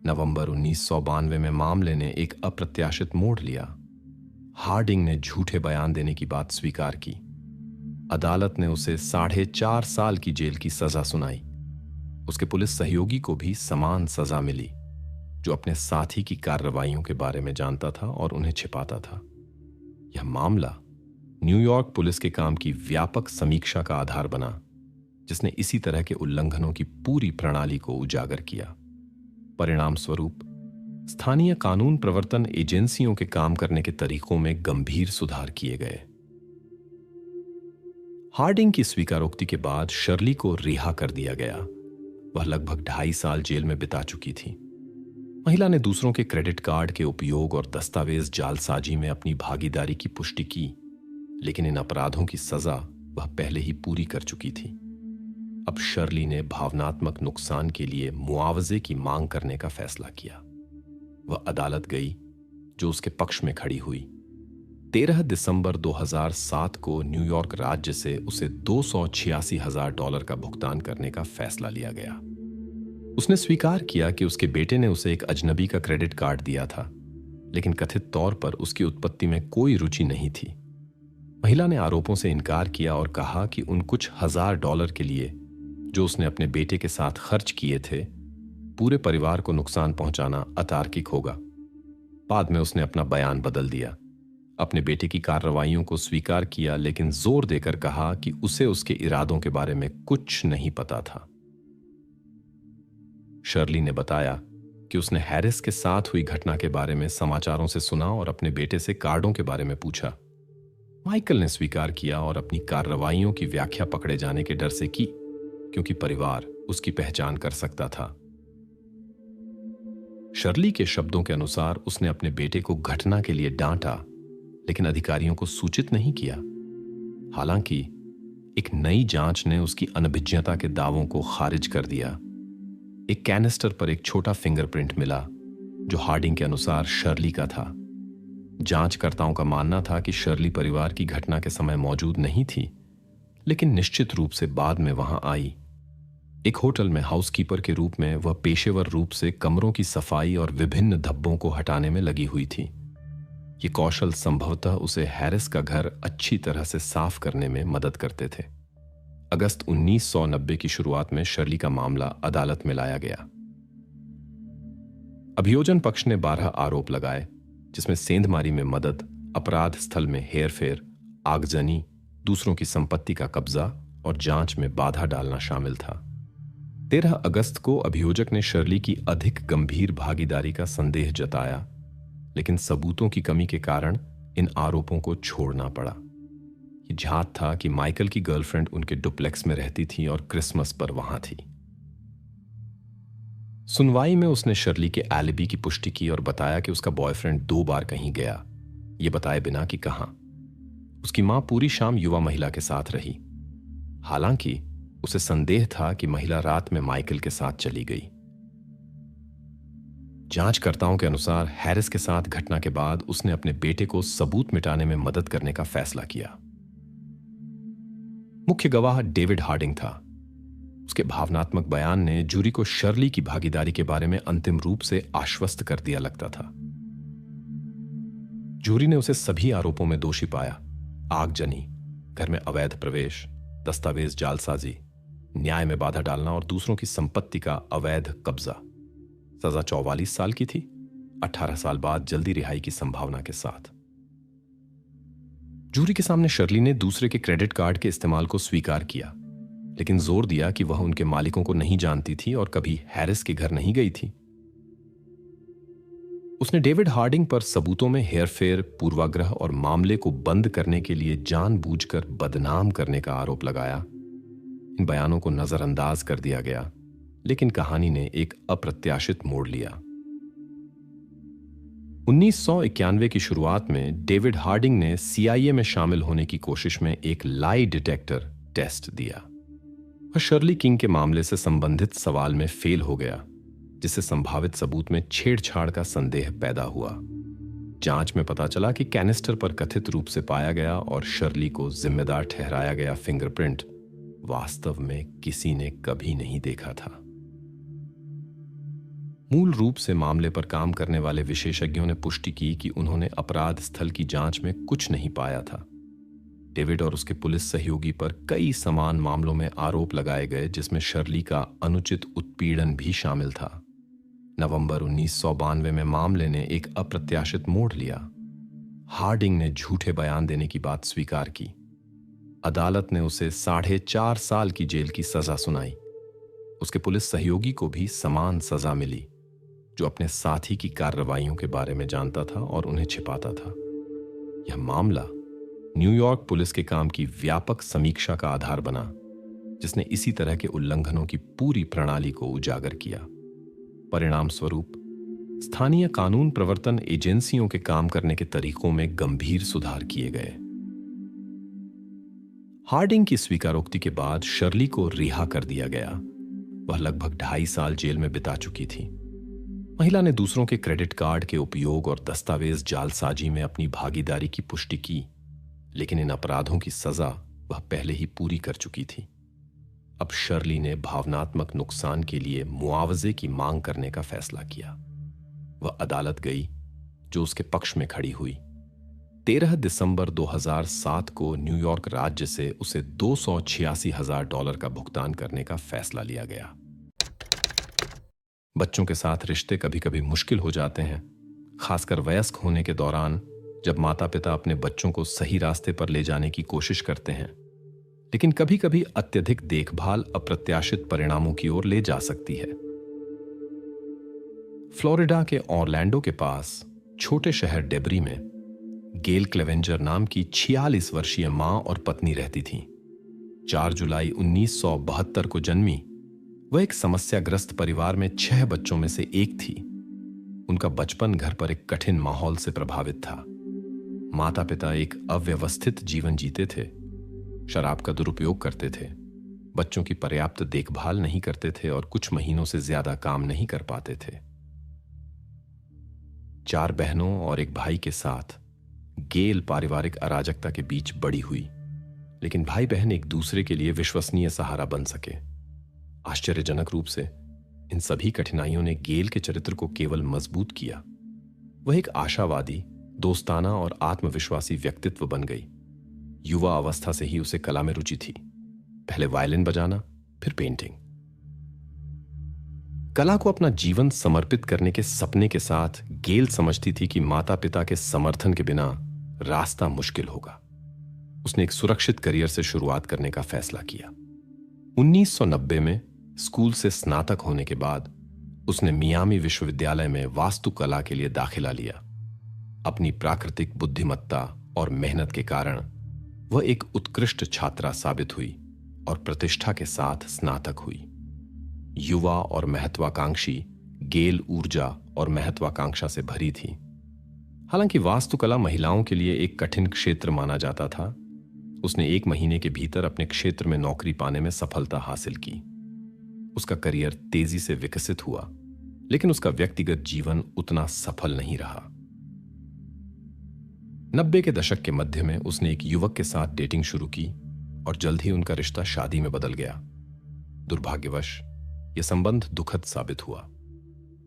नवंबर 1992 में मामले ने एक अप्रत्याशित मोड़ लिया। हार्डिंग ने झूठे बयान देने की बात स्वीकार की। अदालत ने उसे 4.5 साल की जेल की सजा सुनाई। उसके पुलिस सहयोगी को भी समान सजा मिली, जो अपने साथी की कार्रवाइयों के बारे में जानता था और उन्हें छिपाता था। यह मामला न्यूयॉर्क पुलिस के काम की व्यापक समीक्षा का आधार बना, जिसने इसी तरह के उल्लंघनों की पूरी प्रणाली को उजागर किया। परिणाम स्वरूप स्थानीय कानून प्रवर्तन एजेंसियों के काम करने के तरीकों में गंभीर सुधार किए गए। हार्डिंग की स्वीकारोक्ति के बाद शर्ली को रिहा कर दिया गया। वह लगभग 2.5 साल जेल में बिता चुकी थी। महिला ने दूसरों के क्रेडिट कार्ड के उपयोग और दस्तावेज जालसाजी में अपनी भागीदारी की पुष्टि की, लेकिन इन अपराधों की सजा वह पहले ही पूरी कर चुकी थी। अब शर्ली ने भावनात्मक नुकसान के लिए मुआवजे की मांग करने का फैसला किया। वह अदालत गई, जो उसके पक्ष में खड़ी हुई। 13 दिसंबर 2007 को न्यूयॉर्क राज्य से उसे $286,000 का भुगतान करने का फैसला लिया गया। उसने स्वीकार किया कि उसके बेटे ने उसे एक अजनबी का क्रेडिट कार्ड दिया था, लेकिन कथित तौर पर उसकी उत्पत्ति में कोई रुचि नहीं थी। महिला ने आरोपों से इनकार किया और कहा कि उन कुछ $1,000 के लिए जो उसने अपने बेटे के साथ खर्च किए थे, पूरे परिवार को नुकसान पहुंचाना अतार्किक होगा। बाद में उसने अपना बयान बदल दिया, अपने बेटे की कार्रवाइयों को स्वीकार किया, लेकिन जोर देकर कहा कि उसे उसके इरादों के बारे में कुछ नहीं पता था। शर्ली ने बताया कि उसने हैरिस के साथ हुई घटना के बारे में समाचारों से सुना और अपने बेटे से कार्डों के बारे में पूछा। माइकल ने स्वीकार किया और अपनी कार्रवाइयों की व्याख्या पकड़े जाने के डर से की, क्योंकि परिवार उसकी पहचान कर सकता था। शर्ली के शब्दों के अनुसार उसने अपने बेटे को घटना के लिए डांटा, लेकिन अधिकारियों को सूचित नहीं किया। हालांकि एक नई जांच ने उसकी अनभिज्ञता के दावों को खारिज कर दिया। एक कैनिस्टर पर एक छोटा फिंगरप्रिंट मिला, जो हार्डिंग के अनुसार शर्ली का था। जांचकर्ताओं का मानना था कि शर्ली परिवार की घटना के समय मौजूद नहीं थी, लेकिन निश्चित रूप से बाद में वहां आई। एक होटल में हाउसकीपर के रूप में वह पेशेवर रूप से कमरों की सफाई और विभिन्न धब्बों को हटाने में लगी हुई थी। ये कौशल संभवतः उसे हैरिस का घर अच्छी तरह से साफ करने में मदद करते थे। अगस्त 1990 की शुरुआत में शर्ली का मामला अदालत में लाया गया। अभियोजन पक्ष ने 12 आरोप लगाए, जिसमें सेंधमारी में मदद, अपराध स्थल में हेरफेर, आगजनी, दूसरों की संपत्ति का कब्जा और जांच में बाधा डालना शामिल था। 13 अगस्त को अभियोजक ने शर्ली की अधिक गंभीर भागीदारी का संदेह जताया, लेकिन सबूतों की कमी के कारण इन आरोपों को छोड़ना पड़ा। ये झात था कि माइकल की गर्लफ्रेंड उनके डुप्लेक्स में रहती थी और क्रिसमस पर वहां थी। सुनवाई में उसने शर्ली के एलिबी की पुष्टि की और बताया कि उसका बॉयफ्रेंड 2 बार कहीं गया, ये बताए बिना कि कहां। उसकी मां पूरी शाम युवा महिला के साथ रही। हालांकि उसे संदेह था कि महिला रात में माइकल के साथ चली गई। जांचकर्ताओं के अनुसार हैरिस के साथ घटना के बाद उसने अपने बेटे को सबूत मिटाने में मदद करने का फैसला किया। मुख्य गवाह डेविड हार्डिंग था। उसके भावनात्मक बयान ने जूरी को शर्ली की भागीदारी के बारे में अंतिम रूप से आश्वस्त कर दिया लगता था। जूरी ने उसे सभी आरोपों में दोषी पाया: आगजनी, घर में अवैध प्रवेश, दस्तावेज जालसाजी, न्याय में बाधा डालना और दूसरों की संपत्ति का अवैध कब्जा। सजा 44 साल की थी, 18 साल बाद जल्दी रिहाई की संभावना के साथ। जूरी के सामने शर्ली ने दूसरे के क्रेडिट कार्ड के इस्तेमाल को स्वीकार किया, लेकिन जोर दिया कि वह उनके मालिकों को नहीं जानती थी और कभी हैरिस के घर नहीं गई थी। उसने डेविड हार्डिंग पर सबूतों में हेरफेर, पूर्वाग्रह और मामले को बंद करने के लिए जानबूझकर बदनाम करने का आरोप लगाया। इन बयानों को नजरअंदाज कर दिया गया, लेकिन कहानी ने एक अप्रत्याशित मोड़ लिया। 1991 की शुरुआत में डेविड हार्डिंग ने CIA में शामिल होने की कोशिश में एक लाई डिटेक्टर टेस्ट दिया। वह शर्ली किंग के मामले से संबंधित सवाल में फेल हो गया, जिससे संभावित सबूत में छेड़छाड़ का संदेह पैदा हुआ। जांच में पता चला कि कैनिस्टर पर कथित रूप से पाया गया और शर्ली को जिम्मेदार ठहराया गया फिंगरप्रिंट वास्तव में किसी ने कभी नहीं देखा था। मूल रूप से मामले पर काम करने वाले विशेषज्ञों ने पुष्टि की कि उन्होंने अपराध स्थल की जांच में कुछ नहीं पाया था। डेविड और उसके पुलिस सहयोगी पर कई समान मामलों में आरोप लगाए गए, जिसमें शर्ली का अनुचित उत्पीड़न भी शामिल था। नवंबर 1992 में मामले ने एक अप्रत्याशित मोड़ लिया। हार्डिंग ने झूठे बयान देने की बात स्वीकार की। अदालत ने उसे 4.5 साल की जेल की सजा सुनाई। उसके पुलिस सहयोगी को भी समान सजा मिली, जो अपने साथी की कार्रवाइयों के बारे में जानता था और उन्हें छिपाता था। यह मामला न्यूयॉर्क पुलिस के काम की व्यापक समीक्षा का आधार बना, जिसने इसी तरह के उल्लंघनों की पूरी प्रणाली को उजागर किया। परिणाम स्वरूप स्थानीय कानून प्रवर्तन एजेंसियों के काम करने के तरीकों में गंभीर सुधार किए गए। हार्डिंग की स्वीकारोक्ति के बाद शर्ली को रिहा कर दिया गया। वह लगभग 2.5 साल जेल में बिता चुकी थी। महिला ने दूसरों के क्रेडिट कार्ड के उपयोग और दस्तावेज जालसाजी में अपनी भागीदारी की पुष्टि की, लेकिन इन अपराधों की सजा वह पहले ही पूरी कर चुकी थी। अब शर्ली ने भावनात्मक नुकसान के लिए मुआवजे की मांग करने का फैसला किया। वह अदालत गई, जो उसके पक्ष में खड़ी हुई। 13 दिसंबर 2007 को न्यूयॉर्क राज्य से उसे $286,000 का भुगतान करने का फैसला लिया गया। बच्चों के साथ रिश्ते कभी कभी मुश्किल हो जाते हैं, खासकर वयस्क होने के दौरान, जब माता पिता अपने बच्चों को सही रास्ते पर ले जाने की कोशिश करते हैं। लेकिन कभी कभी अत्यधिक देखभाल अप्रत्याशित परिणामों की ओर ले जा सकती है। फ्लोरिडा के ऑरलैंडो के पास छोटे शहर डेबरी में गेल क्लेवेंजर नाम की 46 वर्षीय मां और पत्नी रहती थीं। 4 जुलाई 1972 को जन्मी वह एक समस्याग्रस्त परिवार में 6 बच्चों में से एक थी। उनका बचपन घर पर एक कठिन माहौल से प्रभावित था। माता पिता एक अव्यवस्थित जीवन जीते थे, शराब का दुरुपयोग करते थे, बच्चों की पर्याप्त देखभाल नहीं करते थे और कुछ महीनों से ज्यादा काम नहीं कर पाते थे। 4 बहनों और एक भाई के साथ गेल पारिवारिक अराजकता के बीच बड़ी हुई, लेकिन भाई बहन एक दूसरे के लिए विश्वसनीय सहारा बन सके। आश्चर्यजनक रूप से इन सभी कठिनाइयों ने गेल के चरित्र को केवल मजबूत किया। वह एक आशावादी, दोस्ताना और आत्मविश्वासी व्यक्तित्व बन गई। युवा अवस्था से ही उसे कला में रुचि थी, पहले वायलिन बजाना, फिर पेंटिंग। कला को अपना जीवन समर्पित करने के सपने के साथ गेल समझती थी कि माता पिता के समर्थन के बिना रास्ता मुश्किल होगा। उसने एक सुरक्षित करियर से शुरुआत करने का फैसला किया। 1990 में स्कूल से स्नातक होने के बाद उसने मियामी विश्वविद्यालय में वास्तुकला के लिए दाखिला लिया। अपनी प्राकृतिक बुद्धिमत्ता और मेहनत के कारण वह एक उत्कृष्ट छात्रा साबित हुई और प्रतिष्ठा के साथ स्नातक हुई। युवा और महत्वाकांक्षी गेल ऊर्जा और महत्वाकांक्षा से भरी थी। हालांकि वास्तुकला महिलाओं के लिए एक कठिन क्षेत्र माना जाता था, उसने 1 महीने के भीतर अपने क्षेत्र में नौकरी पाने में सफलता हासिल की। उसका करियर तेजी से विकसित हुआ, लेकिन उसका व्यक्तिगत जीवन उतना सफल नहीं रहा। 90 के दशक के मध्य में उसने एक युवक के साथ डेटिंग शुरू की और जल्द ही उनका रिश्ता शादी में बदल गया। दुर्भाग्यवश यह संबंध दुखद साबित हुआ।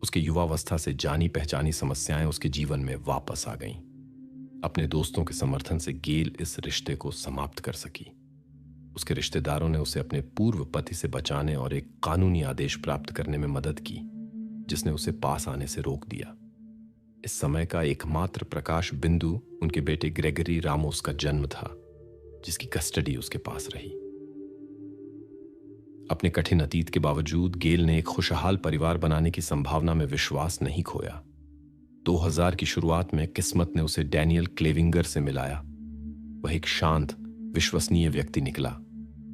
उसके युवावस्था से जानी पहचानी समस्याएं उसके जीवन में वापस आ गईं। अपने दोस्तों के समर्थन से गेल इस रिश्ते को समाप्त कर सकी। उसके रिश्तेदारों ने उसे अपने पूर्व पति से बचाने और एक कानूनी आदेश प्राप्त करने में मदद की, जिसने उसे पास आने से रोक दिया। इस समय का एकमात्र प्रकाश बिंदु उनके बेटे ग्रेगरी रामोस का जन्म था, जिसकी कस्टडी उसके पास रही। अपने कठिन अतीत के बावजूद गेल ने एक खुशहाल परिवार बनाने की संभावना में विश्वास नहीं खोया। 2000 की शुरुआत में किस्मत ने उसे डैनियल क्लेविंगर से मिलाया। वह एक शांत, विश्वसनीय व्यक्ति निकला,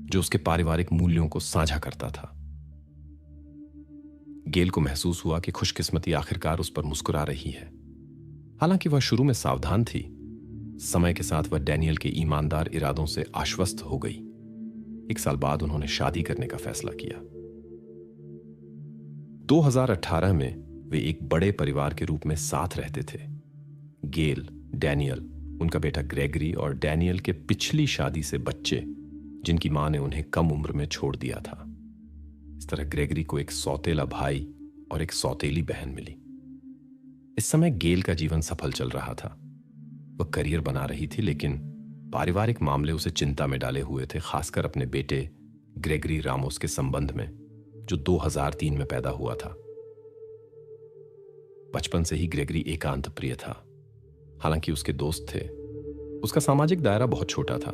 जो उसके पारिवारिक मूल्यों को साझा करता था। गेल को महसूस हुआ कि खुशकिस्मती आखिरकार उस पर मुस्कुरा रही है। हालांकि वह शुरू में सावधान थी, समय के साथ वह डैनियल के ईमानदार इरादों से आश्वस्त हो गई। 1 साल बाद उन्होंने शादी करने का फैसला किया। 2018 में वे एक बड़े परिवार के रूप में साथ रहते थे। गेल, डैनियल, उनका बेटा ग्रेगरी और डैनियल के पिछली शादी से बच्चे, जिनकी मां ने उन्हें कम उम्र में छोड़ दिया था। इस तरह ग्रेगरी को एक सौतेला भाई और एक सौतेली बहन मिली। इस समय गेल का जीवन सफल चल रहा था। वह करियर बना रही थी, लेकिन पारिवारिक मामले उसे चिंता में डाले हुए थे, खासकर अपने बेटे ग्रेगरी रामोस के संबंध में, जो 2003 में पैदा हुआ था। बचपन से ही ग्रेगरी एकांत प्रिय था। हालांकि उसके दोस्त थे, उसका सामाजिक दायरा बहुत छोटा था।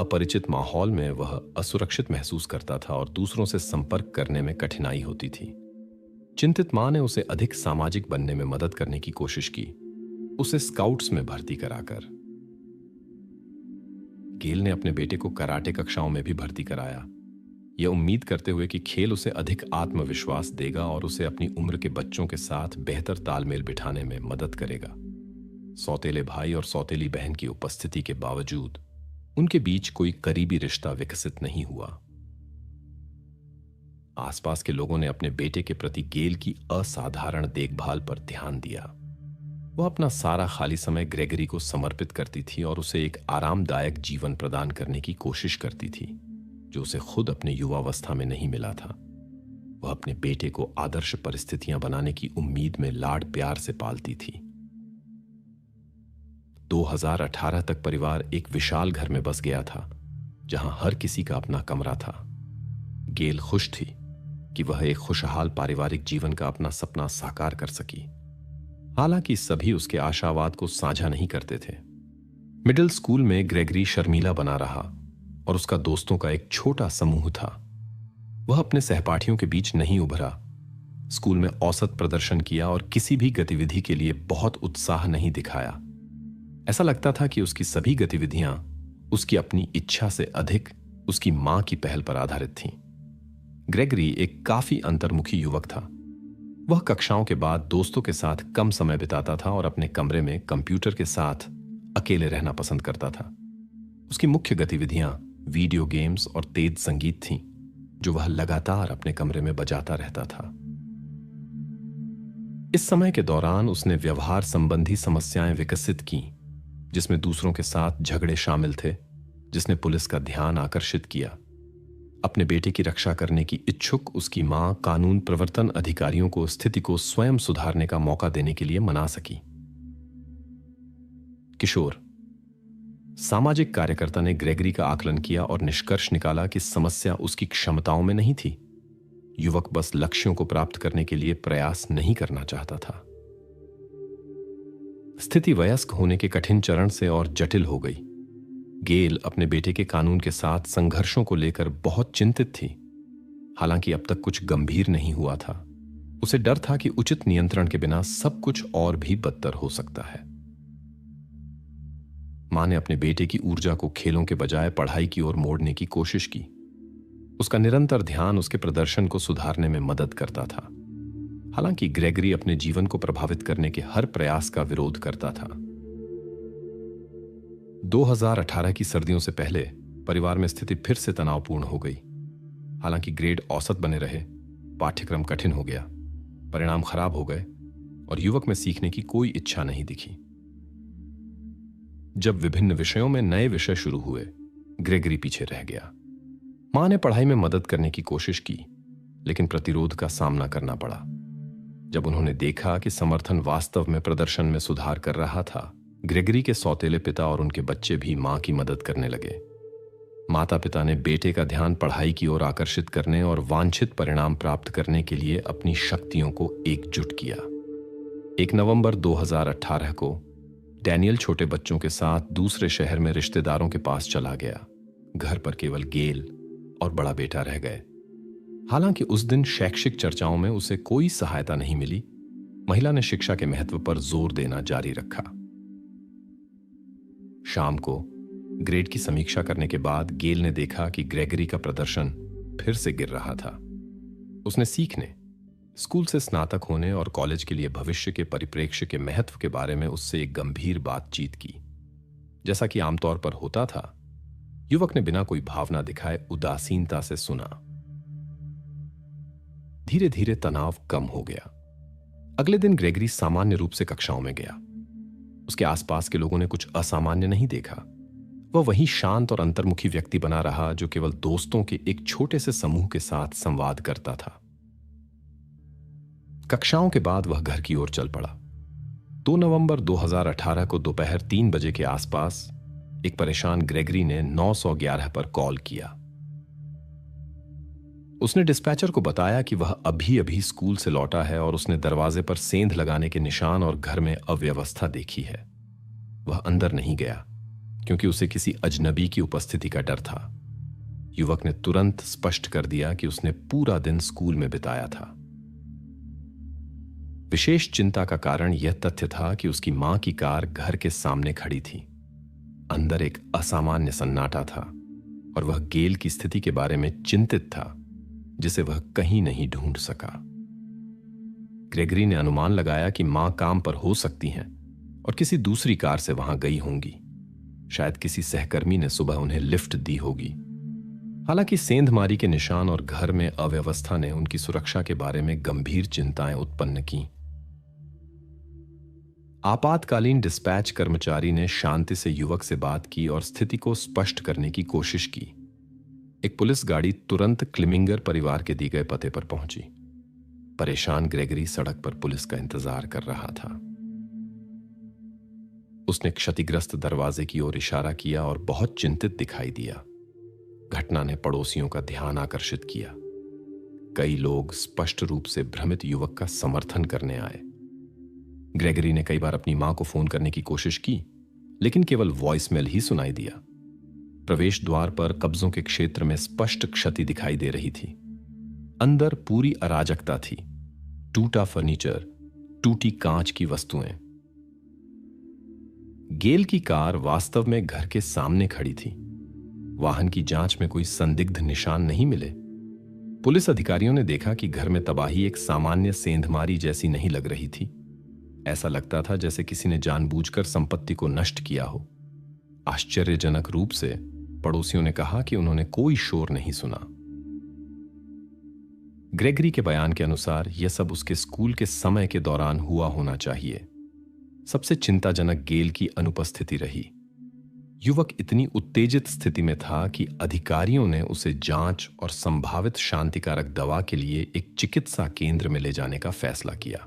अपरिचित माहौल में वह असुरक्षित महसूस करता था और दूसरों से संपर्क करने में कठिनाई होती थी। चिंतित मां ने उसे अधिक सामाजिक बनने में मदद करने की कोशिश की, उसे स्काउट्स में भर्ती कराकर। गेल ने अपने बेटे को कराटे कक्षाओं में भी भर्ती कराया, यह उम्मीद करते हुए कि खेल उसे अधिक आत्मविश्वास देगा और उसे अपनी उम्र के बच्चों के साथ बेहतर तालमेल बिठाने में मदद करेगा। सौतेले भाई और सौतेली बहन की उपस्थिति के बावजूद उनके बीच कोई करीबी रिश्ता विकसित नहीं हुआ। आसपास के लोगों ने अपने बेटे के प्रति गेल की असाधारण देखभाल पर ध्यान दिया। वह अपना सारा खाली समय ग्रेगरी को समर्पित करती थी और उसे एक आरामदायक जीवन प्रदान करने की कोशिश करती थी, जो उसे खुद अपने युवावस्था में नहीं मिला था। वह अपने बेटे को आदर्श परिस्थितियां बनाने की उम्मीद में लाड प्यार से पालती थी। 2018 तक परिवार एक विशाल घर में बस गया था, जहां हर किसी का अपना कमरा था। गेल खुश थी कि वह एक खुशहाल पारिवारिक जीवन का अपना सपना साकार कर सकी। हालांकि सभी उसके आशावाद को साझा नहीं करते थे। मिडिल स्कूल में ग्रेगरी शर्मीला बना रहा और उसका दोस्तों का एक छोटा समूह था। वह अपने सहपाठियों के बीच नहीं उभरा, स्कूल में औसत प्रदर्शन किया और किसी भी गतिविधि के लिए बहुत उत्साह नहीं दिखाया। ऐसा लगता था कि उसकी सभी गतिविधियां उसकी अपनी इच्छा से अधिक उसकी मां की पहल पर आधारित थीं। ग्रेगरी एक काफी अंतर्मुखी युवक था। वह कक्षाओं के बाद दोस्तों के साथ कम समय बिताता था और अपने कमरे में कंप्यूटर के साथ अकेले रहना पसंद करता था। उसकी मुख्य गतिविधियां वीडियो गेम्स और तेज संगीत थीं, जो वह लगातार अपने कमरे में बजाता रहता था। इस समय के दौरान उसने व्यवहार संबंधी समस्याएं विकसित की, जिसमें दूसरों के साथ झगड़े शामिल थे, जिसने पुलिस का ध्यान आकर्षित किया। अपने बेटे की रक्षा करने की इच्छुक उसकी मां कानून प्रवर्तन अधिकारियों को स्थिति को स्वयं सुधारने का मौका देने के लिए मना सकी। किशोर सामाजिक कार्यकर्ता ने ग्रेगरी का आकलन किया और निष्कर्ष निकाला कि समस्या उसकी क्षमताओं में नहीं थी। युवक बस लक्ष्यों को प्राप्त करने के लिए प्रयास नहीं करना चाहता था। स्थिति वयस्क होने के कठिन चरण से और जटिल हो गई। गेल अपने बेटे के कानून के साथ संघर्षों को लेकर बहुत चिंतित थी। हालांकि अब तक कुछ गंभीर नहीं हुआ था। उसे डर था कि उचित नियंत्रण के बिना सब कुछ और भी बदतर हो सकता है। मां ने अपने बेटे की ऊर्जा को खेलों के बजाय पढ़ाई की ओर मोड़ने की कोशिश की। उसका निरंतर ध्यान उसके प्रदर्शन को सुधारने में मदद करता था। हालांकि ग्रेगरी अपने जीवन को प्रभावित करने के हर प्रयास का विरोध करता था। 2018 की सर्दियों से पहले परिवार में स्थिति फिर से तनावपूर्ण हो गई। हालांकि ग्रेड औसत बने रहे, पाठ्यक्रम कठिन हो गया, परिणाम खराब हो गए और युवक में सीखने की कोई इच्छा नहीं दिखी। जब विभिन्न विषयों में नए विषय शुरू हुए, ग्रेगरी पीछे रह गया। मां ने पढ़ाई में मदद करने की कोशिश की, लेकिन प्रतिरोध का सामना करना पड़ा। जब उन्होंने देखा कि समर्थन वास्तव में प्रदर्शन में सुधार कर रहा था, ग्रेगरी के सौतेले पिता और उनके बच्चे भी मां की मदद करने लगे। माता पिता ने बेटे का ध्यान पढ़ाई की ओर आकर्षित करने और वांछित परिणाम प्राप्त करने के लिए अपनी शक्तियों को एकजुट किया। 1 नवंबर 2018 को डैनियल छोटे बच्चों के साथ दूसरे शहर में रिश्तेदारों के पास चला गया। घर पर केवल गेल और बड़ा बेटा रह गए। हालांकि उस दिन शैक्षिक चर्चाओं में उसे कोई सहायता नहीं मिली, महिला ने शिक्षा के महत्व पर जोर देना जारी रखा। शाम को ग्रेड की समीक्षा करने के बाद गेल ने देखा कि ग्रेगरी का प्रदर्शन फिर से गिर रहा था। उसने सीखने, स्कूल से स्नातक होने और कॉलेज के लिए भविष्य के परिप्रेक्ष्य के महत्व के बारे में उससे एक गंभीर बातचीत की। जैसा कि आमतौर पर होता था, युवक ने बिना कोई भावना दिखाए उदासीनता से सुना। धीरे धीरे तनाव कम हो गया। अगले दिन ग्रेगरी सामान्य रूप से कक्षाओं में गया। उसके आसपास के लोगों ने कुछ असामान्य नहीं देखा। वह वही शांत और अंतर्मुखी व्यक्ति बना रहा, जो केवल दोस्तों के एक छोटे से समूह के साथ संवाद करता था। कक्षाओं के बाद वह घर की ओर चल पड़ा। 2 नवंबर 2018 को दोपहर 3 बजे के आसपास एक परेशान ग्रेगरी ने 911 पर कॉल किया। उसने डिस्पैचर को बताया कि वह अभी अभी स्कूल से लौटा है और उसने दरवाजे पर सेंध लगाने के निशान और घर में अव्यवस्था देखी है। वह अंदर नहीं गया क्योंकि उसे किसी अजनबी की उपस्थिति का डर था। युवक ने तुरंत स्पष्ट कर दिया कि उसने पूरा दिन स्कूल में बिताया था। विशेष चिंता का कारण यह तथ्य था कि उसकी मां की कार घर के सामने खड़ी थी। अंदर एक असामान्य सन्नाटा था और वह गेल की स्थिति के बारे में चिंतित था, जिसे वह कहीं नहीं ढूंढ सका। ग्रेगरी ने अनुमान लगाया कि मां काम पर हो सकती हैं और किसी दूसरी कार से वहां गई होंगी। शायद किसी सहकर्मी ने सुबह उन्हें लिफ्ट दी होगी। हालांकि सेंधमारी के निशान और घर में अव्यवस्था ने उनकी सुरक्षा के बारे में गंभीर चिंताएं उत्पन्न की। आपातकालीन डिस्पैच कर्मचारी ने शांति से युवक से बात की और स्थिति को स्पष्ट करने की कोशिश की। एक पुलिस गाड़ी तुरंत क्लिमिंगर परिवार के दिए गए पते पर पहुंची। परेशान ग्रेगरी सड़क पर पुलिस का इंतजार कर रहा था। उसने क्षतिग्रस्त दरवाजे की ओर इशारा किया और बहुत चिंतित दिखाई दिया। घटना ने पड़ोसियों का ध्यान आकर्षित किया। कई लोग स्पष्ट रूप से भ्रमित युवक का समर्थन करने आए। ग्रेगरी ने कई बार अपनी मां को फोन करने की कोशिश की, लेकिन केवल वॉइसमेल ही सुनाई दिया। प्रवेश द्वार पर कब्जों के क्षेत्र में स्पष्ट क्षति दिखाई दे रही थी। अंदर पूरी अराजकता थी। टूटा फर्नीचर, टूटी कांच की वस्तुएं। गेल की कार वास्तव में घर के सामने खड़ी थी। वाहन की जांच में कोई संदिग्ध निशान नहीं मिले। पुलिस अधिकारियों ने देखा कि घर में तबाही एक सामान्य सेंधमारी जैसी नहीं लग रही थी। ऐसा लगता था जैसे किसी ने जानबूझकर संपत्ति को नष्ट किया हो। आश्चर्यजनक रूप से पड़ोसियों ने कहा कि उन्होंने कोई शोर नहीं सुना। ग्रेगरी के बयान के अनुसार यह सब उसके स्कूल के समय के दौरान हुआ होना चाहिए। सबसे चिंताजनक गेल की अनुपस्थिति रही। युवक इतनी उत्तेजित स्थिति में था कि अधिकारियों ने उसे जांच और संभावित शांतिकारक दवा के लिए एक चिकित्सा केंद्र में ले जाने का फैसला किया।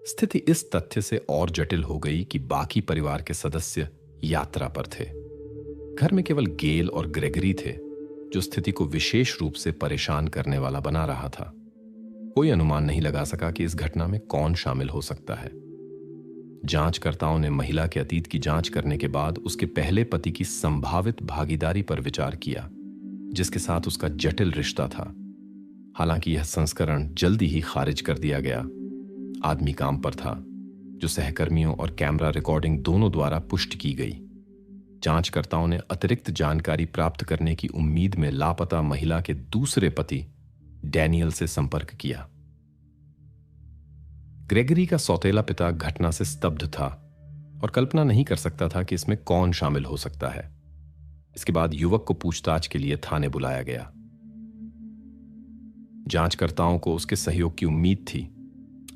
स्थिति इस तथ्य से और जटिल हो गई कि बाकी परिवार के सदस्य यात्रा पर थे। घर में केवल गेल और ग्रेगरी थे, जो स्थिति को विशेष रूप से परेशान करने वाला बना रहा था। कोई अनुमान नहीं लगा सका कि इस घटना में कौन शामिल हो सकता है। जांचकर्ताओं ने महिला के अतीत की जांच करने के बाद उसके पहले पति की संभावित भागीदारी पर विचार किया, जिसके साथ उसका जटिल रिश्ता था। हालांकि यह संस्करण जल्दी ही खारिज कर दिया गया। आदमी काम पर था, जो सहकर्मियों और कैमरा रिकॉर्डिंग दोनों द्वारा पुष्टि की गई। जांचकर्ताओं ने अतिरिक्त जानकारी प्राप्त करने की उम्मीद में लापता महिला के दूसरे पति डैनियल से संपर्क किया। ग्रेगरी का सौतेला पिता घटना से स्तब्ध था और कल्पना नहीं कर सकता था कि इसमें कौन शामिल हो सकता है। इसके बाद युवक को पूछताछ के लिए थाने बुलाया गया। जांचकर्ताओं को उसके सहयोग की उम्मीद थी।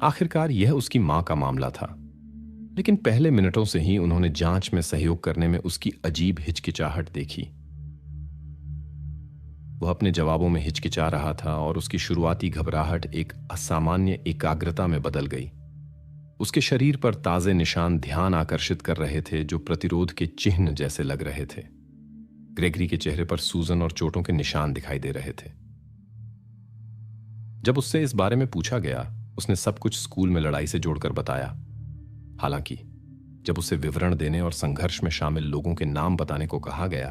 आखिरकार यह उसकी मां का मामला था, लेकिन पहले मिनटों से ही उन्होंने जांच में सहयोग करने में उसकी अजीब हिचकिचाहट देखी। वह अपने जवाबों में हिचकिचा रहा था और उसकी शुरुआती घबराहट एक असामान्य एकाग्रता में बदल गई। उसके शरीर पर ताजे निशान ध्यान आकर्षित कर रहे थे, जो प्रतिरोध के चिन्ह जैसे लग रहे थे। ग्रेगरी के चेहरे पर सूजन और चोटों के निशान दिखाई दे रहे थे। जब उससे इस बारे में पूछा गया, उसने सब कुछ स्कूल में लड़ाई से जोड़कर बताया। हालांकि जब उसे विवरण देने और संघर्ष में शामिल लोगों के नाम बताने को कहा गया,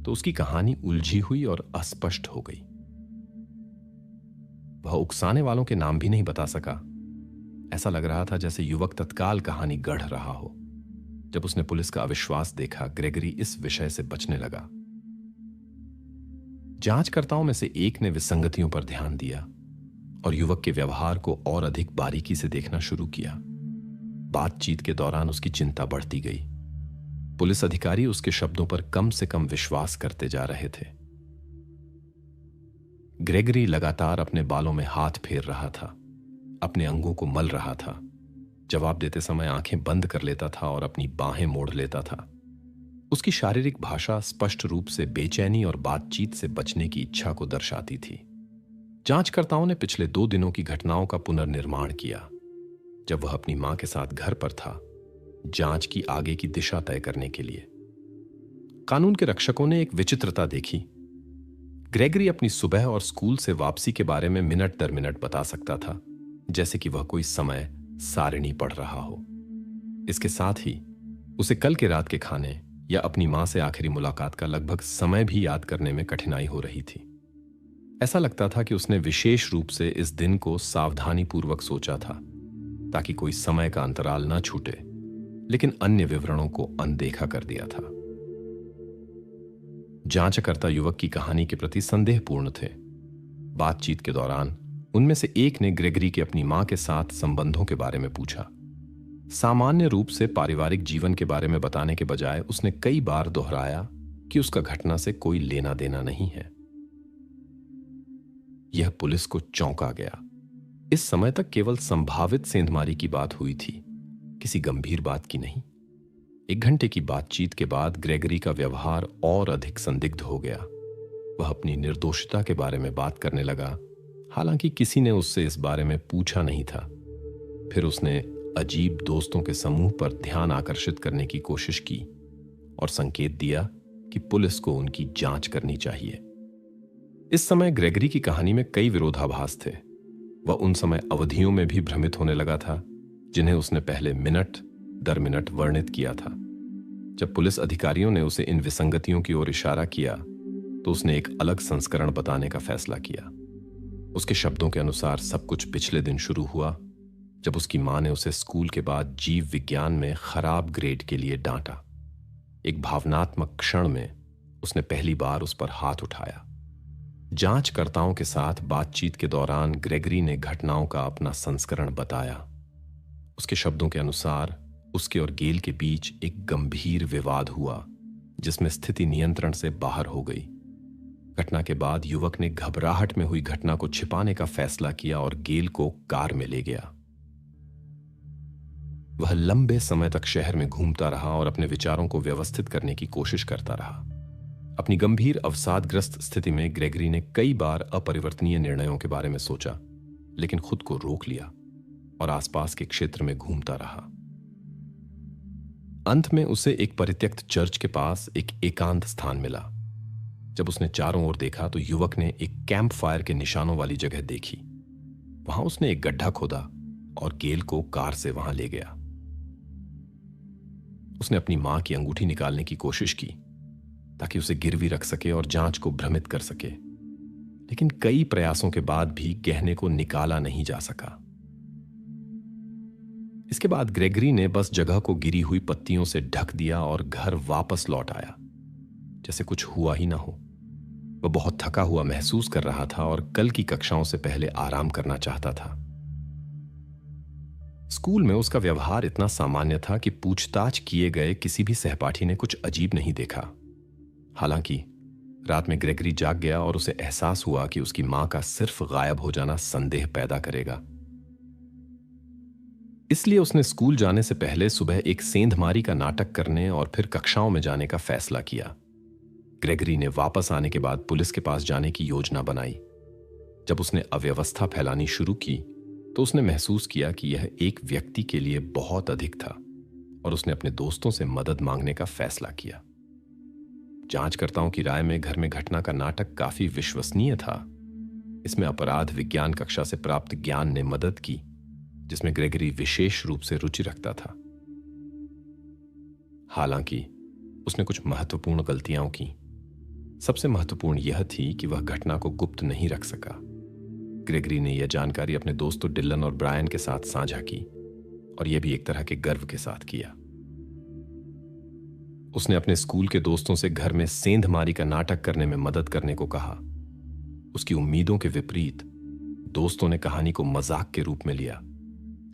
तो उसकी कहानी उलझी हुई और अस्पष्ट हो गई। वह उकसाने वालों के नाम भी नहीं बता सका। ऐसा लग रहा था जैसे युवक तत्काल कहानी गढ़ रहा हो। जब उसने पुलिस का अविश्वास देखा, ग्रेगरी इस विषय से बचने लगा। जांचकर्ताओं में से एक ने विसंगतियों पर ध्यान दिया और युवक के व्यवहार को और अधिक बारीकी से देखना शुरू किया। बातचीत के दौरान उसकी चिंता बढ़ती गई। पुलिस अधिकारी उसके शब्दों पर कम से कम विश्वास करते जा रहे थे। ग्रेगरी लगातार अपने बालों में हाथ फेर रहा था, अपने अंगों को मल रहा था। जवाब देते समय आंखें बंद कर लेता था और अपनी बाहें मोड़ लेता था। उसकी शारीरिक भाषा स्पष्ट रूप से बेचैनी और बातचीत से बचने की इच्छा को दर्शाती थी। जांचकर्ताओं ने पिछले 2 दिनों की घटनाओं का पुनर्निर्माण किया, जब वह अपनी मां के साथ घर पर था, जांच की आगे की दिशा तय करने के लिए। कानून के रक्षकों ने एक विचित्रता देखी। ग्रेगरी अपनी सुबह और स्कूल से वापसी के बारे में मिनट दर मिनट बता सकता था, जैसे कि वह कोई समय सारिणी पढ़ रहा हो। इसके साथ ही उसे कल के रात के खाने या अपनी मां से आखिरी मुलाकात का लगभग समय भी याद करने में कठिनाई हो रही थी। ऐसा लगता था कि उसने विशेष रूप से इस दिन को सावधानीपूर्वक सोचा था, ताकि कोई समय का अंतराल न छूटे, लेकिन अन्य विवरणों को अनदेखा कर दिया था। जांचकर्ता युवक की कहानी के प्रति संदेहपूर्ण थे। बातचीत के दौरान उनमें से एक ने ग्रेगरी के अपनी मां के साथ संबंधों के बारे में पूछा। सामान्य रूप से पारिवारिक जीवन के बारे में बताने के बजाय उसने कई बार दोहराया कि उसका घटना से कोई लेना देना नहीं है। यह पुलिस को चौंका गया। इस समय तक केवल संभावित सेंधमारी की बात हुई थी, किसी गंभीर बात की नहीं। 1 घंटे की बातचीत के बाद ग्रेगरी का व्यवहार और अधिक संदिग्ध हो गया। वह अपनी निर्दोषता के बारे में बात करने लगा, हालांकि किसी ने उससे इस बारे में पूछा नहीं था। फिर उसने अजीब दोस्तों के समूह पर ध्यान आकर्षित करने की कोशिश की और संकेत दिया कि पुलिस को उनकी जांच करनी चाहिए। इस समय ग्रेगरी की कहानी में कई विरोधाभास थे। वह उन समय अवधियों में भी भ्रमित होने लगा था जिन्हें उसने पहले मिनट दर मिनट वर्णित किया था। जब पुलिस अधिकारियों ने उसे इन विसंगतियों की ओर इशारा किया तो उसने एक अलग संस्करण बताने का फैसला किया। उसके शब्दों के अनुसार सब कुछ पिछले दिन शुरू हुआ जब उसकी मां ने उसे स्कूल के बाद जीव विज्ञान में खराब ग्रेड के लिए डांटा। एक भावनात्मक क्षण में उसने पहली बार उस पर हाथ उठाया। जांचकर्ताओं के साथ बातचीत के दौरान ग्रेगरी ने घटनाओं का अपना संस्करण बताया। उसके शब्दों के अनुसार उसके और गेल के बीच एक गंभीर विवाद हुआ जिसमें स्थिति नियंत्रण से बाहर हो गई। घटना के बाद युवक ने घबराहट में हुई घटना को छिपाने का फैसला किया और गेल को कार में ले गया। वह लंबे समय तक शहर में घूमता रहा और अपने विचारों को व्यवस्थित करने की कोशिश करता रहा। अपनी गंभीर अवसादग्रस्त स्थिति में ग्रेगरी ने कई बार अपरिवर्तनीय निर्णयों के बारे में सोचा, लेकिन खुद को रोक लिया और आसपास के क्षेत्र में घूमता रहा। अंत में उसे एक परित्यक्त चर्च के पास एक एकांत स्थान मिला। जब उसने चारों ओर देखा तो युवक ने एक कैंप फायर के निशानों वाली जगह देखी। वहां उसने एक गड्ढा खोदा और गेल को कार से वहां ले गया। उसने अपनी मां की अंगूठी निकालने की कोशिश की ताकि उसे गिरवी रख सके और जांच को भ्रमित कर सके, लेकिन कई प्रयासों के बाद भी गहने को निकाला नहीं जा सका। इसके बाद ग्रेगरी ने बस जगह को गिरी हुई पत्तियों से ढक दिया और घर वापस लौट आया जैसे कुछ हुआ ही ना हो। वह बहुत थका हुआ महसूस कर रहा था और कल की कक्षाओं से पहले आराम करना चाहता था। स्कूल में उसका व्यवहार इतना सामान्य था कि पूछताछ किए गए किसी भी सहपाठी ने कुछ अजीब नहीं देखा। हालांकि रात में ग्रेगरी जाग गया और उसे एहसास हुआ कि उसकी मां का सिर्फ गायब हो जाना संदेह पैदा करेगा। इसलिए उसने स्कूल जाने से पहले सुबह एक सेंधमारी का नाटक करने और फिर कक्षाओं में जाने का फैसला किया। ग्रेगरी ने वापस आने के बाद पुलिस के पास जाने की योजना बनाई। जब उसने अव्यवस्था फैलानी शुरू की तो उसने महसूस किया कि यह एक व्यक्ति के लिए बहुत अधिक था और उसने अपने दोस्तों से मदद मांगने का फैसला किया। जांचकर्ताओं की राय में घर में घटना का नाटक काफी विश्वसनीय था। इसमें अपराध विज्ञान कक्षा से प्राप्त ज्ञान ने मदद की, जिसमें ग्रेगरी विशेष रूप से रुचि रखता था। हालांकि उसने कुछ महत्वपूर्ण गलतियां की। सबसे महत्वपूर्ण यह थी कि वह घटना को गुप्त नहीं रख सका। ग्रेगरी ने यह जानकारी अपने दोस्तों डिलन और ब्रायन के साथ साझा की और यह भी एक तरह के गर्व के साथ किया। उसने अपने स्कूल के दोस्तों से घर में सेंधमारी का नाटक करने में मदद करने को कहा। उसकी उम्मीदों के विपरीत दोस्तों ने कहानी को मजाक के रूप में लिया,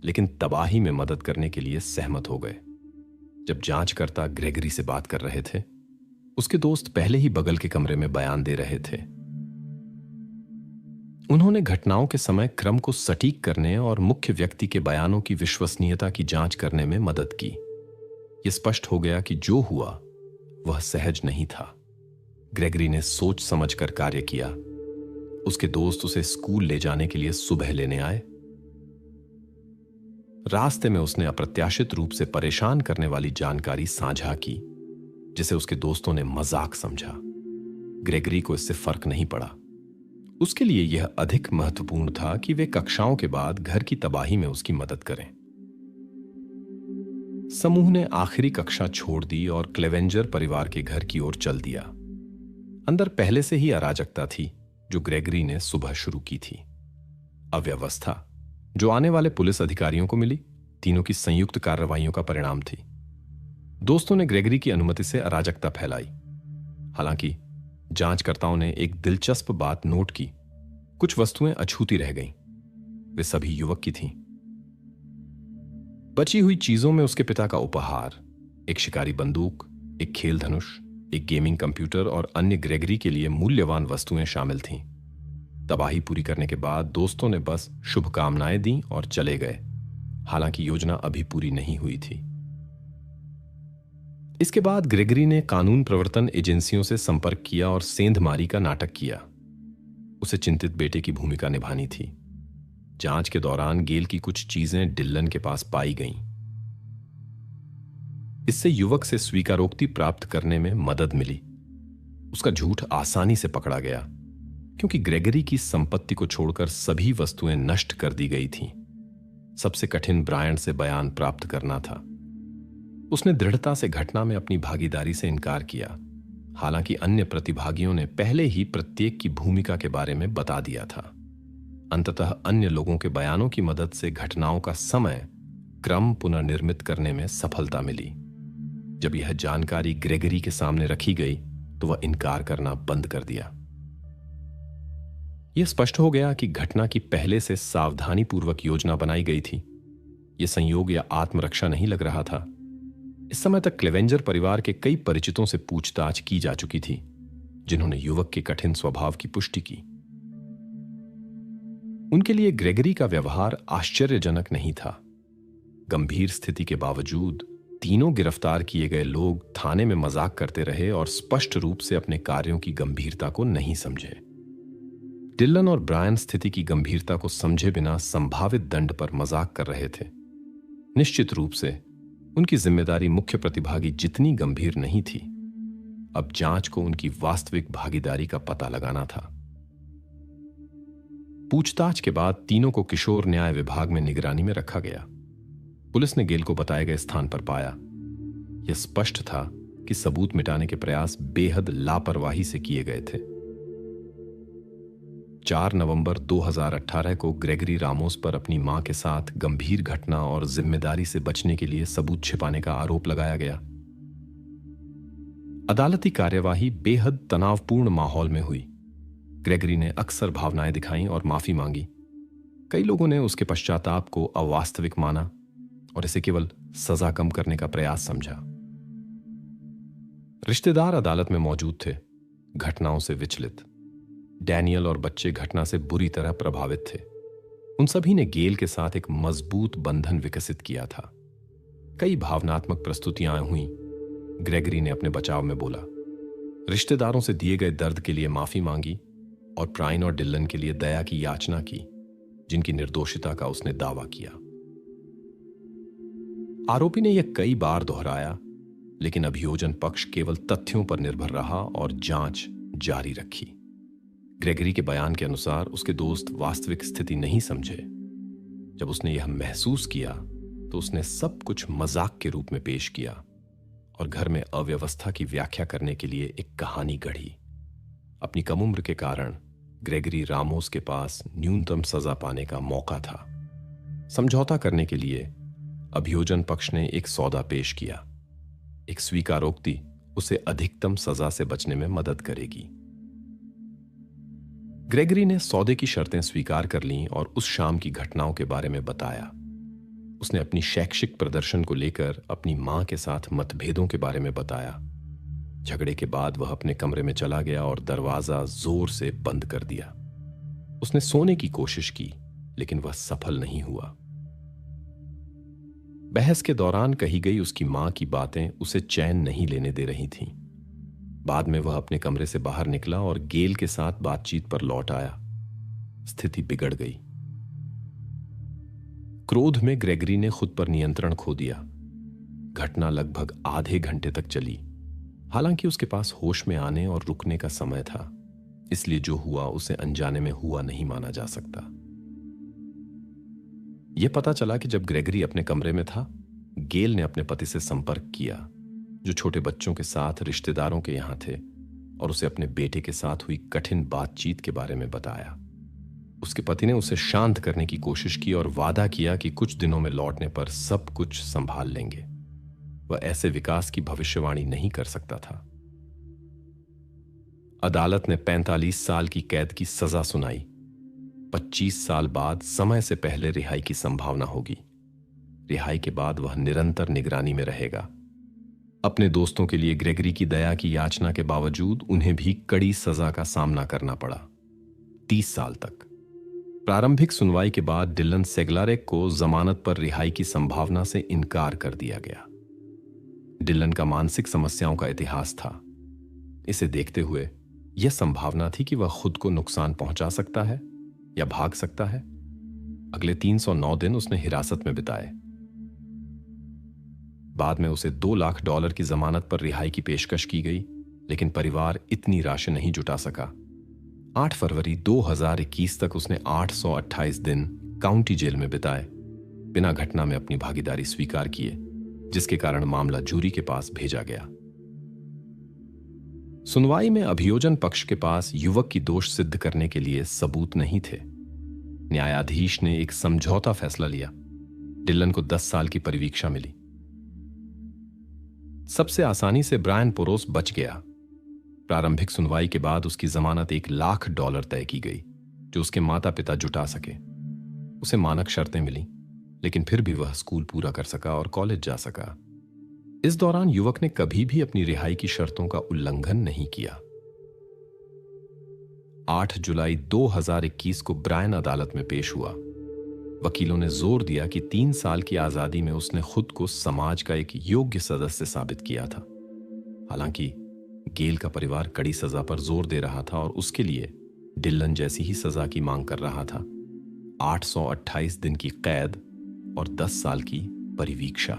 लेकिन तबाही में मदद करने के लिए सहमत हो गए। जब जांचकर्ता ग्रेगरी से बात कर रहे थे, उसके दोस्त पहले ही बगल के कमरे में बयान दे रहे थे। उन्होंने घटनाओं के समय क्रम को सटीक करने और मुख्य व्यक्ति के बयानों की विश्वसनीयता की जांच करने में मदद की। यह स्पष्ट हो गया कि जो हुआ वह सहज नहीं था। ग्रेगरी ने सोच समझकर कार्य किया। उसके दोस्त उसे स्कूल ले जाने के लिए सुबह लेने आए। रास्ते में उसने अप्रत्याशित रूप से परेशान करने वाली जानकारी साझा की, जिसे उसके दोस्तों ने मजाक समझा। ग्रेगरी को इससे फर्क नहीं पड़ा। उसके लिए यह अधिक महत्वपूर्ण था कि वे कक्षाओं के बाद घर की तबाही में उसकी मदद करें। समूह ने आखिरी कक्षा छोड़ दी और क्लेवेंजर परिवार के घर की ओर चल दिया। अंदर पहले से ही अराजकता थी जो ग्रेगरी ने सुबह शुरू की थी। अव्यवस्था जो आने वाले पुलिस अधिकारियों को मिली, तीनों की संयुक्त कार्रवाइयों का परिणाम थी। दोस्तों ने ग्रेगरी की अनुमति से अराजकता फैलाई। हालांकि जांचकर्ताओं ने एक दिलचस्प बात नोट की। कुछ वस्तुएं अछूती रह गईं। वे सभी युवक की थीं। बची हुई चीजों में उसके पिता का उपहार, एक शिकारी बंदूक, एक खेल धनुष, एक गेमिंग कंप्यूटर और अन्य ग्रेगरी के लिए मूल्यवान वस्तुएं शामिल थीं। तबाही पूरी करने के बाद दोस्तों ने बस शुभकामनाएं दी और चले गए, हालांकि योजना अभी पूरी नहीं हुई थी। इसके बाद ग्रेगरी ने कानून प्रवर्तन एजेंसियों से संपर्क किया और सेंधमारी का नाटक किया। उसे चिंतित बेटे की भूमिका निभानी थी। जांच के दौरान गेल की कुछ चीजें डिल्लन के पास पाई गईं। इससे युवक से स्वीकारोक्ति प्राप्त करने में मदद मिली। उसका झूठ आसानी से पकड़ा गया, क्योंकि ग्रेगरी की संपत्ति को छोड़कर सभी वस्तुएं नष्ट कर दी गई थीं। सबसे कठिन ब्रायन से बयान प्राप्त करना था। उसने दृढ़ता से घटना में अपनी भागीदारी से इनकार किया, हालांकि अन्य प्रतिभागियों ने पहले ही प्रत्येक की भूमिका के बारे में बता दिया था। अंततः अन्य लोगों के बयानों की मदद से घटनाओं का समय क्रम पुनर्निर्मित करने में सफलता मिली। जब यह जानकारी ग्रेगरी के सामने रखी गई तो वह इनकार करना बंद कर दिया। यह स्पष्ट हो गया कि घटना की पहले से सावधानीपूर्वक योजना बनाई गई थी। यह संयोग या आत्मरक्षा नहीं लग रहा था। इस समय तक क्लेवेंजर परिवार के कई परिचितों से पूछताछ की जा चुकी थी, जिन्होंने युवक के कठिन स्वभाव की पुष्टि की। उनके लिए ग्रेगरी का व्यवहार आश्चर्यजनक नहीं था। गंभीर स्थिति के बावजूद तीनों गिरफ्तार किए गए लोग थाने में मजाक करते रहे और स्पष्ट रूप से अपने कार्यों की गंभीरता को नहीं समझे। डिल्लन और ब्रायन स्थिति की गंभीरता को समझे बिना संभावित दंड पर मजाक कर रहे थे। निश्चित रूप से उनकी जिम्मेदारी मुख्य प्रतिभागी जितनी गंभीर नहीं थी। अब जांच को उनकी वास्तविक भागीदारी का पता लगाना था। पूछताछ के बाद तीनों को किशोर न्याय विभाग में निगरानी में रखा गया। पुलिस ने गेल को बताए गए स्थान पर पाया। यह स्पष्ट था कि सबूत मिटाने के प्रयास बेहद लापरवाही से किए गए थे। 4 नवंबर 2018 को ग्रेगरी रामोस पर अपनी मां के साथ गंभीर घटना और जिम्मेदारी से बचने के लिए सबूत छिपाने का आरोप लगाया गया। अदालती कार्यवाही बेहद तनावपूर्ण माहौल में हुई। ग्रेगरी ने अक्सर भावनाएं दिखाई और माफी मांगी। कई लोगों ने उसके पश्चाताप को अवास्तविक माना और इसे केवल सजा कम करने का प्रयास समझा। रिश्तेदार अदालत में मौजूद थे, घटनाओं से विचलित। डैनियल और बच्चे घटना से बुरी तरह प्रभावित थे। उन सभी ने गेल के साथ एक मजबूत बंधन विकसित किया था। कई भावनात्मक प्रस्तुतियां हुईं। ग्रेगरी ने अपने बचाव में बोला, रिश्तेदारों से दिए गए दर्द के लिए माफी मांगी और ब्रायन और डिल्लन के लिए दया की याचना की, जिनकी निर्दोषिता का उसने दावा किया। आरोपी ने यह कई बार दोहराया, लेकिन अभियोजन पक्ष केवल तथ्यों पर निर्भर रहा और जांच जारी रखी। ग्रेगरी के बयान के अनुसार उसके दोस्त वास्तविक स्थिति नहीं समझे। जब उसने यह महसूस किया तो उसने सब कुछ मजाक के रूप में पेश किया और घर में अव्यवस्था की व्याख्या करने के लिए एक कहानी गढ़ी। अपनी कम उम्र के कारण ग्रेगरी रामोस के पास न्यूनतम सजा पाने का मौका था। समझौता करने के लिए अभियोजन पक्ष ने एक सौदा पेश किया। एक स्वीकारोक्ति उसे अधिकतम सजा से बचने में मदद करेगी। ग्रेगरी ने सौदे की शर्तें स्वीकार कर लीं और उस शाम की घटनाओं के बारे में बताया। उसने अपनी शैक्षिक प्रदर्शन को लेकर अपनी मां के साथ मतभेदों के बारे में बताया। झगड़े के बाद वह अपने कमरे में चला गया और दरवाजा जोर से बंद कर दिया। उसने सोने की कोशिश की, लेकिन वह सफल नहीं हुआ। बहस के दौरान कही गई उसकी मां की बातें उसे चैन नहीं लेने दे रही थीं। बाद में वह अपने कमरे से बाहर निकला और गेल के साथ बातचीत पर लौट आया। स्थिति बिगड़ गई। क्रोध में ग्रेगरी ने खुद पर नियंत्रण खो दिया। घटना लगभग आधे घंटे तक चली। हालांकि उसके पास होश में आने और रुकने का समय था, इसलिए जो हुआ उसे अनजाने में हुआ नहीं माना जा सकता। यह पता चला कि जब ग्रेगरी अपने कमरे में था, गेल ने अपने पति से संपर्क किया, जो छोटे बच्चों के साथ रिश्तेदारों के यहां थे, और उसे अपने बेटे के साथ हुई कठिन बातचीत के बारे में बताया। उसके पति ने उसे शांत करने की कोशिश की और वादा किया कि कुछ दिनों में लौटने पर सब कुछ संभाल लेंगे। वह ऐसे विकास की भविष्यवाणी नहीं कर सकता था। अदालत ने 45 साल की कैद की सजा सुनाई। 25 साल बाद समय से पहले रिहाई की संभावना होगी। रिहाई के बाद वह निरंतर निगरानी में रहेगा। अपने दोस्तों के लिए ग्रेगरी की दया की याचना के बावजूद उन्हें भी कड़ी सजा का सामना करना पड़ा, 30 साल तक। प्रारंभिक सुनवाई के बाद डिलन सेगलारेक को जमानत पर रिहाई की संभावना से इनकार कर दिया गया। डिलन का मानसिक समस्याओं का इतिहास था। इसे देखते हुए यह संभावना थी कि वह खुद को नुकसान पहुंचा सकता है या भाग सकता है। अगले 309 दिन उसने हिरासत में बिताए। बाद में उसे $2 लाख की जमानत पर रिहाई की पेशकश की गई, लेकिन परिवार इतनी राशि नहीं जुटा सका। 8 फरवरी 2021 तक उसने 828 दिन काउंटी जेल में बिताए, बिना घटना में अपनी भागीदारी स्वीकार किए, जिसके कारण मामला जूरी के पास भेजा गया। सुनवाई में अभियोजन पक्ष के पास युवक की दोष सिद्ध करने के लिए सबूत नहीं थे। न्यायाधीश ने एक समझौता फैसला लिया। डिलन को 10 साल की परिवीक्षा मिली। सबसे आसानी से ब्रायन पोरोस बच गया। प्रारंभिक सुनवाई के बाद उसकी जमानत $1 लाख तय की गई, जो उसके माता पिता जुटा सके। उसे मानक शर्तें मिली, लेकिन फिर भी वह स्कूल पूरा कर सका और कॉलेज जा सका। इस दौरान युवक ने कभी भी अपनी रिहाई की शर्तों का उल्लंघन नहीं किया। 8 जुलाई 2021 को ब्रायन अदालत में पेश हुआ। वकीलों ने जोर दिया कि 3 साल की आजादी में उसने खुद को समाज का एक योग्य सदस्य साबित किया था। हालांकि गेल का परिवार कड़ी सजा पर जोर दे रहा था और उसके लिए डिलन जैसी ही सजा की मांग कर रहा था, 828 दिन की कैद और 10 साल की परिवीक्षा।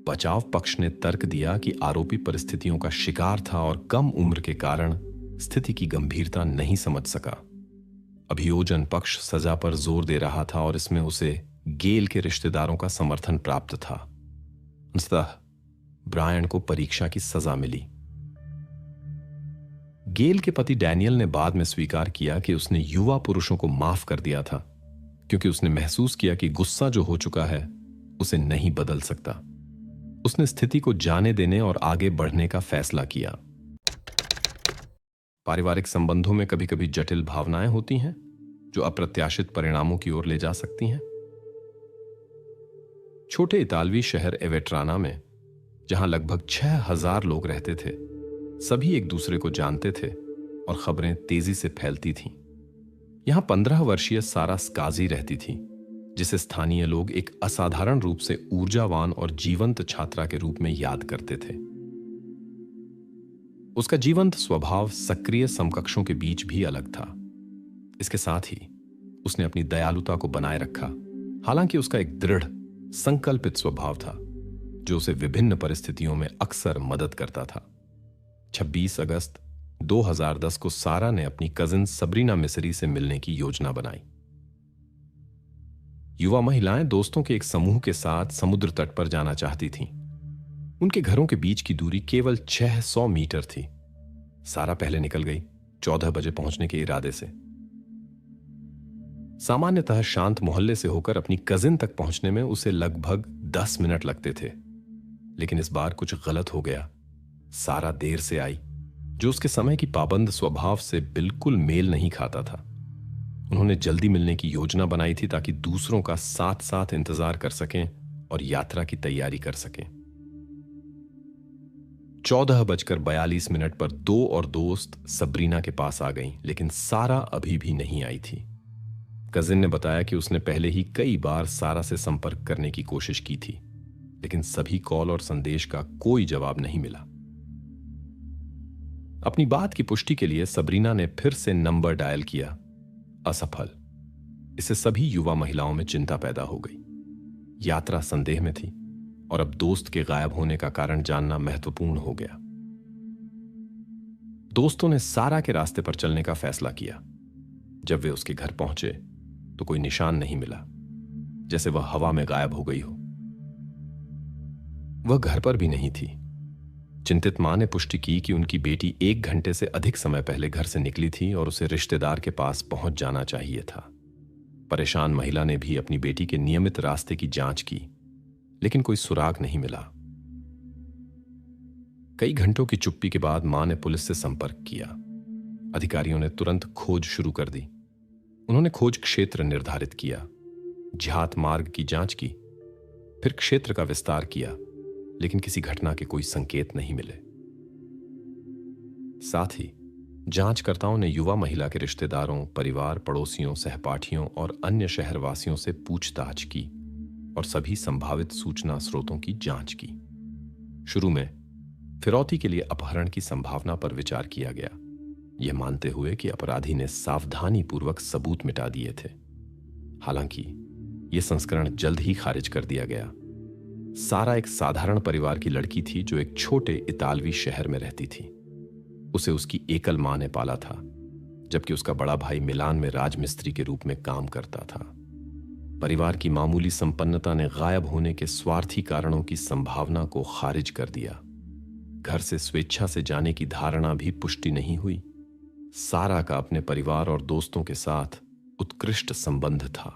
बचाव पक्ष ने तर्क दिया कि आरोपी परिस्थितियों का शिकार था और कम उम्र के कारण स्थिति की गंभीरता नहीं समझ सका। अभियोजन पक्ष सजा पर जोर दे रहा था और इसमें उसे गेल के रिश्तेदारों का समर्थन प्राप्त था। अंततः ब्रायन को परीक्षा की सजा मिली। गेल के पति डैनियल ने बाद में स्वीकार किया कि उसने युवा पुरुषों को माफ कर दिया था, क्योंकि उसने महसूस किया कि गुस्सा जो हो चुका है उसे नहीं बदल सकता। उसने स्थिति को जाने देने और आगे बढ़ने का फैसला किया। पारिवारिक संबंधों में कभी कभी जटिल भावनाएं होती हैं, जो अप्रत्याशित परिणामों की ओर ले जा सकती हैं। छोटे इतालवी शहर एवेट्राना में, जहां लगभग 6000 लोग रहते थे, सभी एक दूसरे को जानते थे और खबरें तेजी से फैलती थीं। यहां 15 वर्षीय सारा स्काजी रहती थी, जिसे स्थानीय लोग एक असाधारण रूप से ऊर्जावान और जीवंत छात्रा के रूप में याद करते थे। उसका जीवंत स्वभाव सक्रिय समकक्षों के बीच भी अलग था। इसके साथ ही उसने अपनी दयालुता को बनाए रखा, हालांकि उसका एक दृढ़ संकल्पित स्वभाव था, जो उसे विभिन्न परिस्थितियों में अक्सर मदद करता था। 26 अगस्त 2010 को सारा ने अपनी कजिन सबरीना मिसरी से मिलने की योजना बनाई। युवा महिलाएं दोस्तों के एक समूह के साथ समुद्र तट पर जाना चाहती थीं। उनके घरों के बीच की दूरी केवल 600 मीटर थी। सारा पहले निकल गई, 14 बजे पहुंचने के इरादे से। सामान्यतः शांत मोहल्ले से होकर अपनी कजिन तक पहुंचने में उसे लगभग 10 मिनट लगते थे, लेकिन इस बार कुछ गलत हो गया। सारा देर से आई, जो उसके समय की पाबंद स्वभाव से बिल्कुल मेल नहीं खाता था। उन्होंने जल्दी मिलने की योजना बनाई थी ताकि दूसरों का साथ साथ इंतजार कर सकें और यात्रा की तैयारी कर सकें। 14:42 पर 2 और दोस्त सबरीना के पास आ गईं, लेकिन सारा अभी भी नहीं आई थी। कजिन ने बताया कि उसने पहले ही कई बार सारा से संपर्क करने की कोशिश की थी, लेकिन सभी कॉल और संदेश का कोई जवाब नहीं मिला। अपनी बात की पुष्टि के लिए सबरीना ने फिर से नंबर डायल किया, असफल। इससे सभी युवा महिलाओं में चिंता पैदा हो गई। यात्रा संदेह में थी और अब दोस्त के गायब होने का कारण जानना महत्वपूर्ण हो गया। दोस्तों ने सारा के रास्ते पर चलने का फैसला किया। जब वे उसके घर पहुंचे तो कोई निशान नहीं मिला, जैसे वह हवा में गायब हो गई हो। वह घर पर भी नहीं थी। चिंतित मां ने पुष्टि की कि उनकी बेटी 1 घंटे से अधिक समय पहले घर से निकली थी और उसे रिश्तेदार के पास पहुंच जाना चाहिए था। परेशान महिला ने भी अपनी बेटी के नियमित रास्ते की जांच की, लेकिन कोई सुराग नहीं मिला। कई घंटों की चुप्पी के बाद मां ने पुलिस से संपर्क किया। अधिकारियों ने तुरंत खोज शुरू कर दी। उन्होंने खोज क्षेत्र निर्धारित किया। झात मार्ग की जांच की, फिर क्षेत्र का विस्तार किया, लेकिन किसी घटना के कोई संकेत नहीं मिले। साथ ही जांचकर्ताओं ने युवा महिला के रिश्तेदारों, परिवार, पड़ोसियों, सहपाठियों और अन्य शहरवासियों से पूछताछ की और सभी संभावित सूचना स्रोतों की जांच की। शुरू में फिरौती के लिए अपहरण की संभावना पर विचार किया गया, यह मानते हुए कि अपराधी ने सावधानीपूर्वक सबूत मिटा दिए थे। हालांकि यह संस्करण जल्द ही खारिज कर दिया गया। सारा एक साधारण परिवार की लड़की थी जो एक छोटे इतालवी शहर में रहती थी। उसे उसकी एकल मां ने पाला था, जबकि उसका बड़ा भाई मिलान में राजमिस्त्री के रूप में काम करता था। परिवार की मामूली संपन्नता ने गायब होने के स्वार्थी कारणों की संभावना को खारिज कर दिया। घर से स्वेच्छा से जाने की धारणा भी पुष्टि नहीं हुई। सारा का अपने परिवार और दोस्तों के साथ उत्कृष्ट संबंध था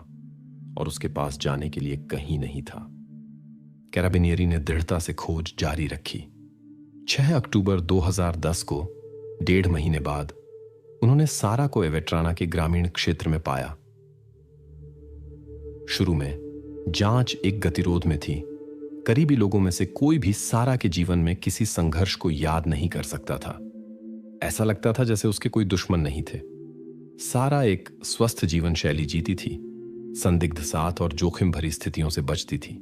और उसके पास जाने के लिए कहीं नहीं था। कैराबिनियरी ने दृढ़ता से खोज जारी रखी। 6 अक्टूबर 2010 को, 1.5 महीने बाद, उन्होंने सारा को एवेट्राना के ग्रामीण क्षेत्र में पाया। शुरू में जांच एक गतिरोध में थी। करीबी लोगों में से कोई भी सारा के जीवन में किसी संघर्ष को याद नहीं कर सकता था। ऐसा लगता था जैसे उसके कोई दुश्मन नहीं थे। सारा एक स्वस्थ जीवन शैली जीती थी, संदिग्ध साथ और जोखिम भरी स्थितियों से बचती थी।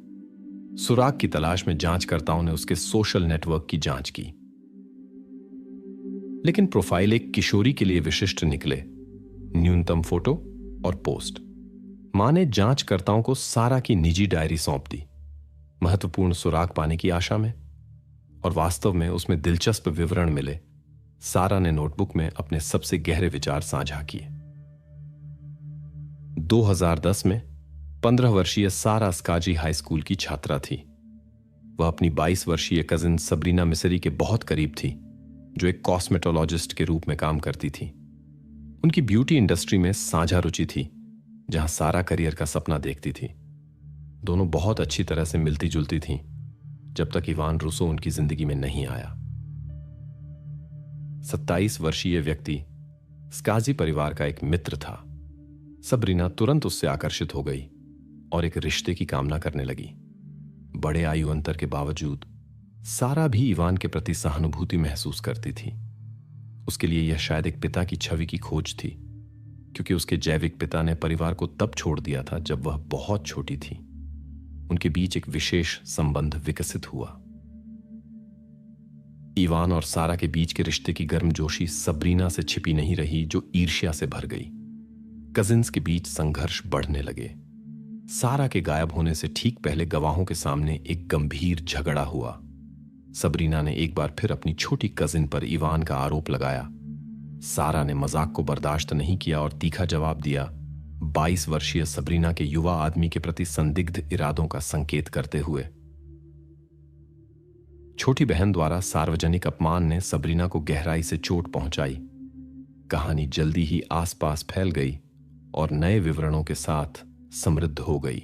सुराग की तलाश में जांचकर्ताओं ने उसके सोशल नेटवर्क की जांच की, लेकिन प्रोफाइल एक किशोरी के लिए विशिष्ट निकले। न्यूनतम फोटो और पोस्ट। मां ने जांचकर्ताओं को सारा की निजी डायरी सौंप दी, महत्वपूर्ण सुराग पाने की आशा में, और वास्तव में उसमें दिलचस्प विवरण मिले। सारा ने नोटबुक में अपने सबसे गहरे विचार साझा किए। 2010 में 15 वर्षीय सारा स्काजी हाई स्कूल की छात्रा थी। वह अपनी 22 वर्षीय कजिन सबरीना मिसरी के बहुत करीब थी, जो एक कॉस्मेटोलॉजिस्ट के रूप में काम करती थी। उनकी ब्यूटी इंडस्ट्री में साझा रुचि थी, जहां सारा करियर का सपना देखती थी। दोनों बहुत अच्छी तरह से मिलती जुलती थीं, जब तक इवान रूसो उनकी जिंदगी में नहीं आया। 27 वर्षीय व्यक्ति स्काजी परिवार का एक मित्र था। सबरीना तुरंत उससे आकर्षित हो गई और एक रिश्ते की कामना करने लगी। बड़े आयु अंतर के बावजूद सारा भी इवान के प्रति सहानुभूति महसूस करती थी। उसके लिए यह शायद एक पिता की छवि की खोज थी, क्योंकि उसके जैविक पिता ने परिवार को तब छोड़ दिया था जब वह बहुत छोटी थी। उनके बीच एक विशेष संबंध विकसित हुआ। इवान और सारा के बीच के रिश्ते की गर्मजोशी सबरीना से छिपी नहीं रही, जो ईर्ष्या से भर गई। कजिन्स के बीच संघर्ष बढ़ने लगे। सारा के गायब होने से ठीक पहले गवाहों के सामने एक गंभीर झगड़ा हुआ। सबरीना ने एक बार फिर अपनी छोटी कजिन पर इवान का आरोप लगाया। सारा ने मजाक को बर्दाश्त नहीं किया और तीखा जवाब दिया, 22 वर्षीय सबरीना के युवा आदमी के प्रति संदिग्ध इरादों का संकेत करते हुए। छोटी बहन द्वारा सार्वजनिक अपमान ने सबरीना को गहराई से चोट पहुंचाई। कहानी जल्दी ही आसपास फैल गई और नए विवरणों के साथ समृद्ध हो गई।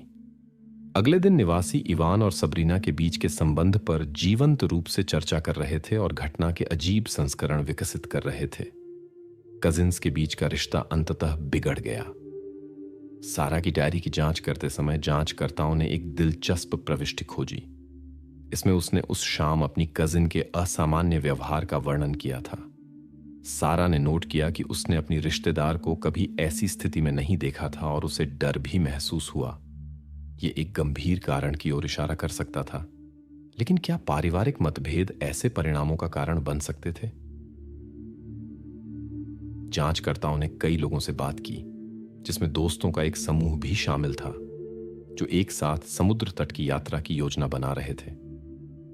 अगले दिन निवासी इवान और सबरीना के बीच के संबंध पर जीवंत रूप से चर्चा कर रहे थे और घटना के अजीब संस्करण विकसित कर रहे थे। कजिन्स के बीच का रिश्ता अंततः बिगड़ गया। सारा की डायरी की जांच करते समय जांचकर्ताओं ने एक दिलचस्प प्रविष्टि खोजी। इसमें उसने उस शाम अपनी कजिन के असामान्य व्यवहार का वर्णन किया था। सारा ने नोट किया कि उसने अपनी रिश्तेदार को कभी ऐसी स्थिति में नहीं देखा था और उसे डर भी महसूस हुआ। यह एक गंभीर कारण की ओर इशारा कर सकता था। लेकिन क्या पारिवारिक मतभेद ऐसे परिणामों का कारण बन सकते थे? जांचकर्ताओं ने कई लोगों से बात की, जिसमें दोस्तों का एक समूह भी शामिल था, जो एक साथ समुद्र तट की यात्रा की योजना बना रहे थे।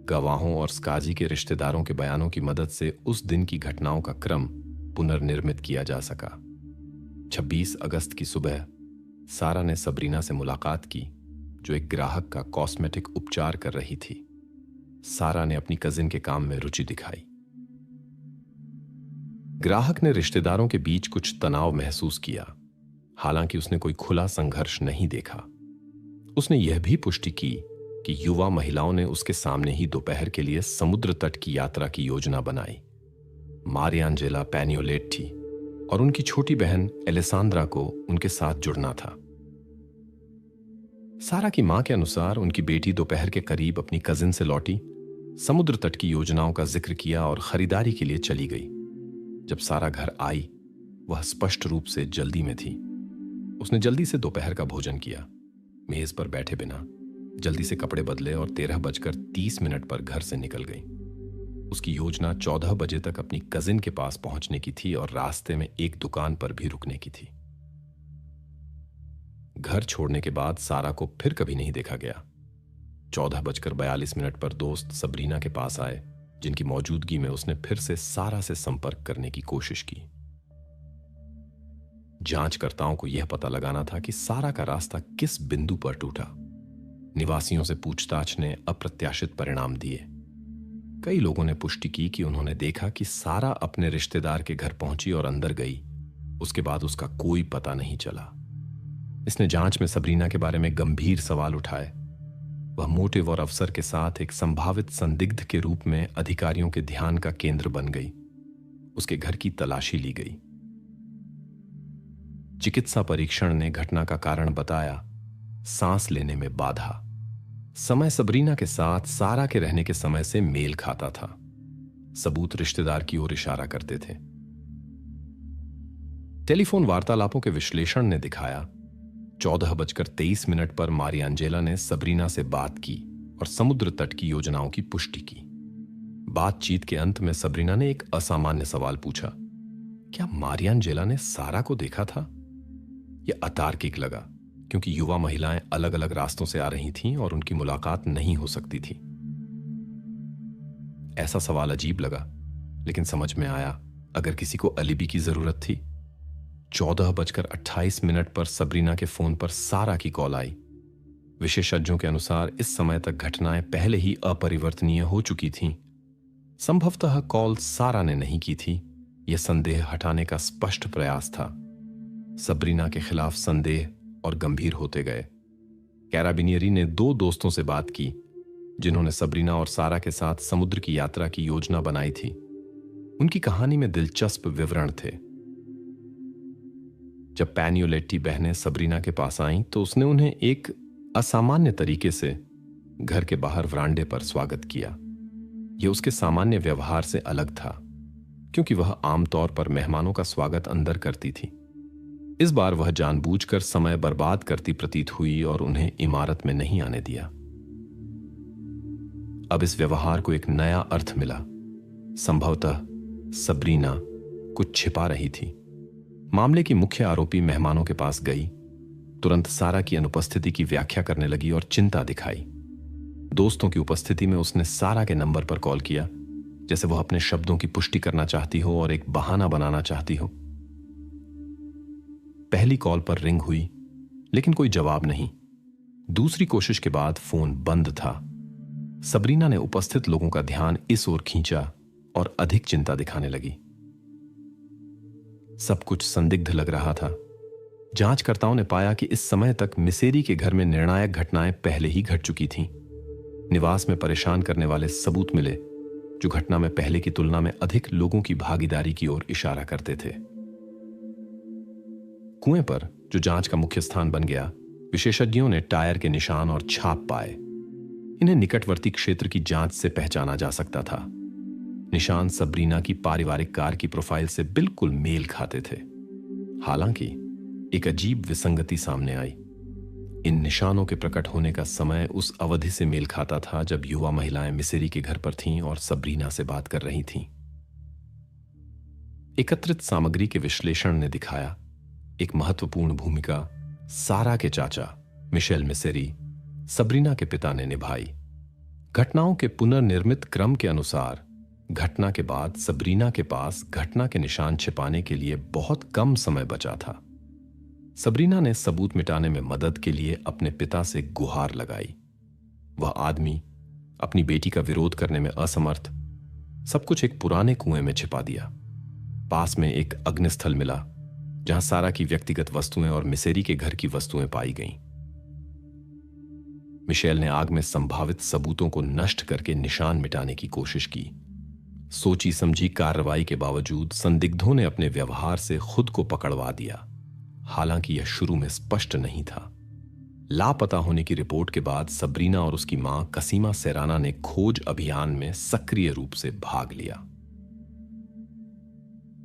गवाहों और स्काजी के रिश्तेदारों के बयानों की मदद से उस दिन की घटनाओं का क्रम पुनर्निर्मित किया जा सका। 26 अगस्त की सुबह सारा ने सबरीना से मुलाकात की, जो एक ग्राहक का कॉस्मेटिक उपचार कर रही थी। सारा ने अपनी कजिन के काम में रुचि दिखाई। ग्राहक ने रिश्तेदारों के बीच कुछ तनाव महसूस किया, हालांकि उसने कोई खुला संघर्ष नहीं देखा। उसने यह भी पुष्टि की कि युवा महिलाओं ने उसके सामने ही दोपहर के लिए समुद्र तट की यात्रा की योजना बनाई। मारियांजेला पैनियोलेट थी और उनकी छोटी बहन एलेसांद्रा को उनके साथ जुड़ना था। सारा की मां के अनुसार उनकी बेटी दोपहर के करीब अपनी कजिन से लौटी, समुद्र तट की योजनाओं का जिक्र किया और खरीदारी के लिए चली गई। जब सारा घर आई, वह स्पष्ट रूप से जल्दी में थी। उसने जल्दी से दोपहर का भोजन किया, मेज पर बैठे बिना जल्दी से कपड़े बदले और 13:30 पर घर से निकल गई। उसकी योजना 14 बजे तक अपनी कजिन के पास पहुंचने की थी और रास्ते में एक दुकान पर भी रुकने की थी। घर छोड़ने के बाद सारा को फिर कभी नहीं देखा गया। 14:42 पर दोस्त सबरीना के पास आए, जिनकी मौजूदगी में उसने फिर से सारा से संपर्क करने की कोशिश की। जांचकर्ताओं को यह पता लगाना था कि सारा का रास्ता किस बिंदु पर टूटा। निवासियों से पूछताछ ने अप्रत्याशित परिणाम दिए। कई लोगों ने पुष्टि की कि उन्होंने देखा कि सारा अपने रिश्तेदार के घर पहुंची और अंदर गई। उसके बाद उसका कोई पता नहीं चला। इसने जांच में सबरीना के बारे में गंभीर सवाल उठाए। वह मोटिव और अफसर के साथ एक संभावित संदिग्ध के रूप में अधिकारियों के ध्यान का केंद्र बन गई। उसके घर की तलाशी ली गई। चिकित्सा परीक्षण ने घटना का कारण बताया, सांस लेने में बाधा। समय सबरीना के साथ सारा के रहने के समय से मेल खाता था। सबूत रिश्तेदार की ओर इशारा करते थे। टेलीफोन वार्तालापों के विश्लेषण ने दिखाया 14:23 पर मारियांजेला ने सबरीना से बात की और समुद्र तट की योजनाओं की पुष्टि की। बातचीत के अंत में सबरीना ने एक असामान्य सवाल पूछा, क्या मारियांजेला ने सारा को देखा था? यह अतार्किक लगा, क्योंकि युवा महिलाएं अलग अलग रास्तों से आ रही थीं और उनकी मुलाकात नहीं हो सकती थी। ऐसा सवाल अजीब लगा, लेकिन समझ में आया अगर किसी को अलिबी की जरूरत थी। 14:28 पर सबरीना के फोन पर सारा की कॉल आई। विशेषज्ञों के अनुसार इस समय तक घटनाएं पहले ही अपरिवर्तनीय हो चुकी थीं। संभवतः कॉल सारा ने नहीं की थी। यह संदेह हटाने का स्पष्ट प्रयास था। सबरीना के खिलाफ संदेह और गंभीर होते गए। कैराबिनियरी ने 2 दोस्तों से बात की, जिन्होंने सबरीना और सारा के साथ समुद्र की यात्रा की योजना बनाई थी। उनकी कहानी में दिलचस्प विवरण थे। जब पैनियोलेट्टी बहनें सबरीना के पास आईं, तो उसने उन्हें एक असामान्य तरीके से घर के बाहर वरांडे पर स्वागत किया। यह उसके सामान्य व्यवहार से अलग था, क्योंकि वह आमतौर पर मेहमानों का स्वागत अंदर करती थी। इस बार वह जानबूझकर समय बर्बाद करती प्रतीत हुई और उन्हें इमारत में नहीं आने दिया। अब इस व्यवहार को एक नया अर्थ मिला। संभवतः सबरीना कुछ छिपा रही थी। मामले की मुख्य आरोपी मेहमानों के पास गई, तुरंत सारा की अनुपस्थिति की व्याख्या करने लगी और चिंता दिखाई। दोस्तों की उपस्थिति में उसने सारा के नंबर पर कॉल किया, जैसे वह अपने शब्दों की पुष्टि करना चाहती हो और एक बहाना बनाना चाहती हो। पहली कॉल पर रिंग हुई, लेकिन कोई जवाब नहीं। दूसरी कोशिश के बाद फोन बंद था। सबरीना ने उपस्थित लोगों का ध्यान इस ओर खींचा और अधिक चिंता दिखाने लगी। सब कुछ संदिग्ध लग रहा था। जांचकर्ताओं ने पाया कि इस समय तक मिसेरी के घर में निर्णायक घटनाएं पहले ही घट चुकी थीं। निवास में परेशान करने वाले सबूत मिले, जो घटना में पहले की तुलना में अधिक लोगों की भागीदारी की ओर इशारा करते थे। कुएं पर, जो जांच का मुख्य स्थान बन गया, विशेषज्ञों ने टायर के निशान और छाप पाए। इन्हें निकटवर्ती क्षेत्र की जांच से पहचाना जा सकता था। निशान सबरीना की पारिवारिक कार की प्रोफाइल से बिल्कुल मेल खाते थे। हालांकि एक अजीब विसंगति सामने आई। इन निशानों के प्रकट होने का समय उस अवधि से मेल खाता था जब युवा महिलाएं मिसेरी के घर पर थीं और सबरीना से बात कर रही थीं। एकत्रित सामग्री के विश्लेषण ने दिखाया एक महत्वपूर्ण भूमिका सारा के चाचा मिशेल मिसेरी, सबरीना के पिता ने निभाई। घटनाओं के पुनर्निर्मित क्रम के अनुसार घटना के बाद सबरीना के पास घटना के निशान छिपाने के लिए बहुत कम समय बचा था। सबरीना ने सबूत मिटाने में मदद के लिए अपने पिता से गुहार लगाई। वह आदमी अपनी बेटी का विरोध करने में असमर्थ, सब कुछ एक पुराने कुएं में छिपा दिया। पास में एक अग्निस्थल मिला, जहां सारा की व्यक्तिगत वस्तुएं और मिसेरी के घर की वस्तुएं पाई गईं। मिशेल ने आग में संभावित सबूतों को नष्ट करके निशान मिटाने की कोशिश की। सोची समझी कार्रवाई के बावजूद संदिग्धों ने अपने व्यवहार से खुद को पकड़वा दिया। हालांकि यह शुरू में स्पष्ट नहीं था, लापता होने की रिपोर्ट के बाद सबरीना और उसकी मां कसीमा सेराना ने खोज अभियान में सक्रिय रूप से भाग लिया।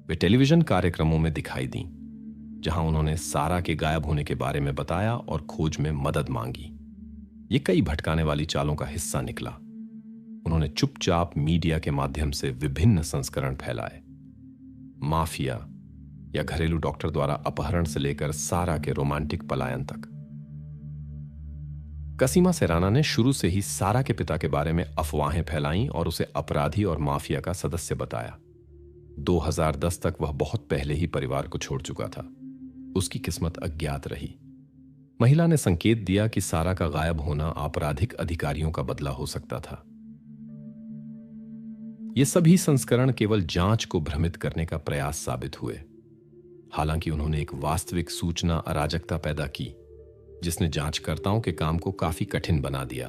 वे टेलीविजन कार्यक्रमों में दिखाई दी, जहां उन्होंने सारा के गायब होने के बारे में बताया और खोज में मदद मांगी। ये कई भटकाने वाली चालों का हिस्सा निकला। उन्होंने चुपचाप मीडिया के माध्यम से विभिन्न संस्करण फैलाए। माफिया या घरेलू डॉक्टर द्वारा अपहरण से लेकर सारा के रोमांटिक पलायन तक। कसीमा सेराना ने शुरू से ही सारा के पिता के बारे में अफवाहें फैलाईं और उसे अपराधी और माफिया का सदस्य बताया। 2010 तक वह बहुत पहले ही परिवार को छोड़ चुका था। उसकी किस्मत अज्ञात रही। महिला ने संकेत दिया कि सारा का गायब होना आपराधिक अधिकारियों का बदला हो सकता था। ये सभी संस्करण केवल जांच को भ्रमित करने का प्रयास साबित हुए। हालांकि उन्होंने एक वास्तविक सूचना अराजकता पैदा की, जिसने जांचकर्ताओं के काम को काफी कठिन बना दिया।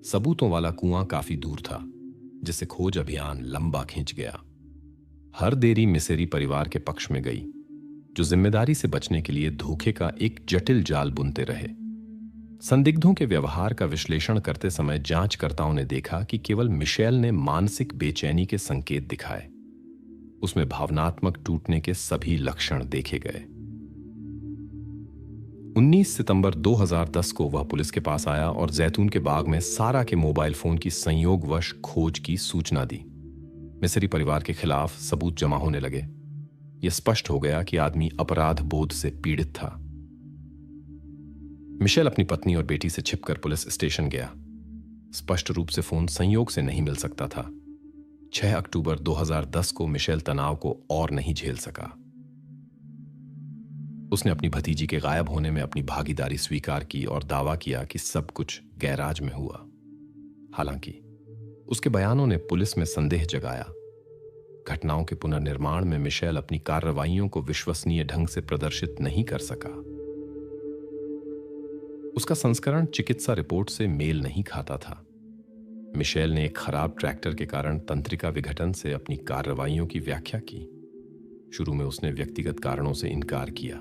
सबूतों वाला कुआं काफी दूर था, जिससे खोज अभियान लंबा खींच गया। हर देरी मिसेरी परिवार के पक्ष में गई, जो जिम्मेदारी से बचने के लिए धोखे का एक जटिल जाल बुनते रहे। संदिग्धों के व्यवहार का विश्लेषण करते समय जांचकर्ताओं ने देखा कि केवल मिशेल ने मानसिक बेचैनी के संकेत दिखाए। उसमें भावनात्मक टूटने के सभी लक्षण देखे गए। 19 सितंबर 2010 को वह पुलिस के पास आया और जैतून के बाग में सारा के मोबाइल फोन की संयोगवश खोज की सूचना दी। मिस्री परिवार के खिलाफ सबूत जमा होने लगे। यह स्पष्ट हो गया कि आदमी अपराध बोध से पीड़ित था। मिशेल अपनी पत्नी और बेटी से छिपकर पुलिस स्टेशन गया। स्पष्ट रूप से फोन संयोग से नहीं मिल सकता था। 6 अक्टूबर 2010 को मिशेल तनाव को और नहीं झेल सका। उसने अपनी भतीजी के गायब होने में अपनी भागीदारी स्वीकार की और दावा किया कि सब कुछ गैराज में हुआ। हालांकि उसके बयानों ने पुलिस में संदेह जगाया। घटनाओं के पुनर्निर्माण में मिशेल अपनी कार्रवाइयों को विश्वसनीय ढंग से प्रदर्शित नहीं कर सका। उसका संस्करण चिकित्सा रिपोर्ट से मेल नहीं खाता था। मिशेल ने एक खराब ट्रैक्टर के कारण तंत्रिका विघटन से अपनी कार्रवाइयों की व्याख्या की। शुरू में उसने व्यक्तिगत कारणों से इनकार किया।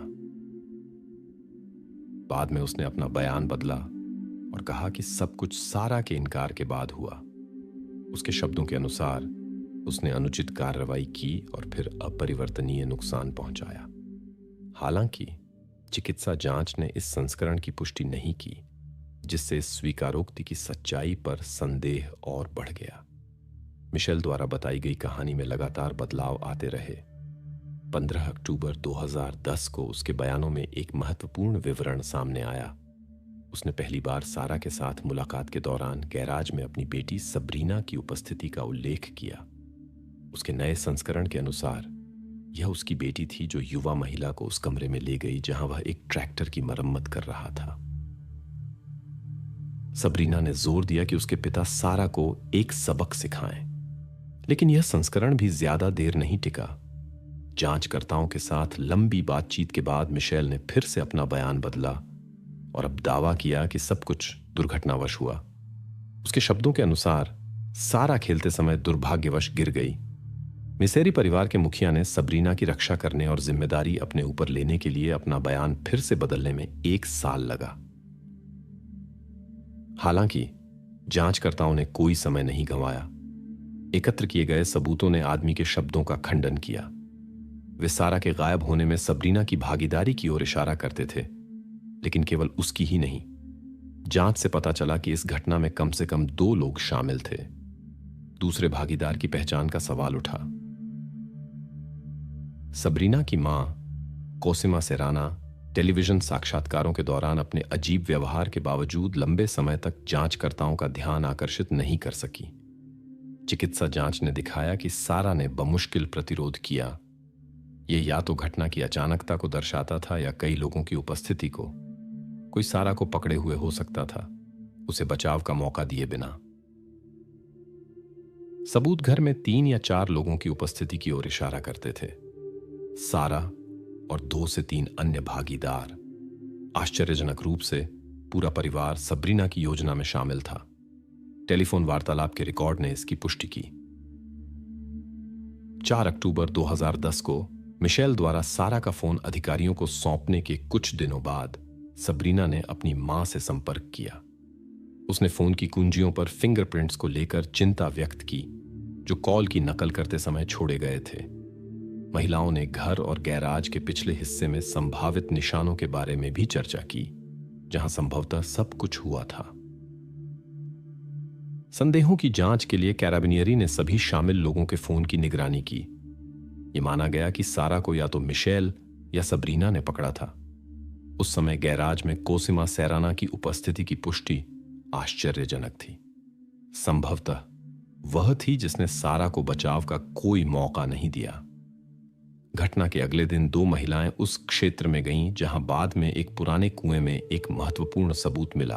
बाद में उसने अपना बयान बदला और कहा कि सब कुछ सारा के इनकार के बाद हुआ। उसके शब्दों के अनुसार उसने अनुचित कार्रवाई की और फिर अपरिवर्तनीय नुकसान पहुंचाया। हालांकि चिकित्सा जांच ने इस संस्करण की पुष्टि नहीं की, जिससे इस स्वीकारोक्ति की सच्चाई पर संदेह और बढ़ गया। मिशेल द्वारा बताई गई कहानी में लगातार बदलाव आते रहे। 15 अक्टूबर 2010 को उसके बयानों में एक महत्वपूर्ण विवरण सामने आया। उसने पहली बार सारा के साथ मुलाकात के दौरान गैराज में अपनी बेटी सबरीना की उपस्थिति का उल्लेख किया। उसके नए संस्करण के अनुसार यह उसकी बेटी थी जो युवा महिला को उस कमरे में ले गई जहां वह एक ट्रैक्टर की मरम्मत कर रहा था। सबरीना ने जोर दिया कि उसके पिता सारा को एक सबक सिखाएं, लेकिन यह संस्करण भी ज्यादा देर नहीं टिका। जांचकर्ताओं के साथ लंबी बातचीत के बाद मिशेल ने फिर से अपना बयान बदला और अब दावा किया कि सब कुछ दुर्घटनावश हुआ। उसके शब्दों के अनुसार सारा खेलते समय दुर्भाग्यवश गिर गई। मिसेरी परिवार के मुखिया ने सबरीना की रक्षा करने और जिम्मेदारी अपने ऊपर लेने के लिए अपना बयान फिर से बदलने में 1 साल लगा। हालांकि जांचकर्ताओं ने कोई समय नहीं गंवाया। एकत्र किए गए सबूतों ने आदमी के शब्दों का खंडन किया। वे सारा के गायब होने में सबरीना की भागीदारी की ओर इशारा करते थे, लेकिन केवल उसकी ही नहीं। जांच से पता चला कि इस घटना में कम से कम 2 लोग शामिल थे। दूसरे भागीदार की पहचान का सवाल उठा। सबरीना की मां कोसिमा सेराना टेलीविजन साक्षात्कारों के दौरान अपने अजीब व्यवहार के बावजूद लंबे समय तक जांचकर्ताओं का ध्यान आकर्षित नहीं कर सकी। चिकित्सा जांच ने दिखाया कि सारा ने बमुश्किल प्रतिरोध किया। यह या तो घटना की अचानकता को दर्शाता था या कई लोगों की उपस्थिति को। कोई सारा को पकड़े हुए हो सकता था, उसे बचाव का मौका दिए बिना। सबूत घर में 3 या 4 लोगों की उपस्थिति की ओर इशारा करते थे। सारा और 2 से 3 अन्य भागीदार। आश्चर्यजनक रूप से पूरा परिवार सबरीना की योजना में शामिल था। टेलीफोन वार्तालाप के रिकॉर्ड ने इसकी पुष्टि की। 4 अक्टूबर 2010 को मिशेल द्वारा सारा का फोन अधिकारियों को सौंपने के कुछ दिनों बाद सबरीना ने अपनी मां से संपर्क किया। उसने फोन की कुंजियों पर फिंगरप्रिंट्स को लेकर चिंता व्यक्त की, जो कॉल की नकल करते समय छोड़े गए थे। महिलाओं ने घर और गैराज के पिछले हिस्से में संभावित निशानों के बारे में भी चर्चा की, जहां संभवतः सब कुछ हुआ था। संदेहों की जांच के लिए कैराबिनियरी ने सभी शामिल लोगों के फोन की निगरानी की। यह माना गया कि सारा को या तो मिशेल या सबरीना ने पकड़ा था। उस समय गैराज में कोसिमा सेराना की उपस्थिति की पुष्टि आश्चर्यजनक थी। संभवतः वह थी जिसने सारा को बचाव का कोई मौका नहीं दिया। घटना के अगले दिन 2 महिलाएं उस क्षेत्र में गईं जहां बाद में एक पुराने कुएं में एक महत्वपूर्ण सबूत मिला।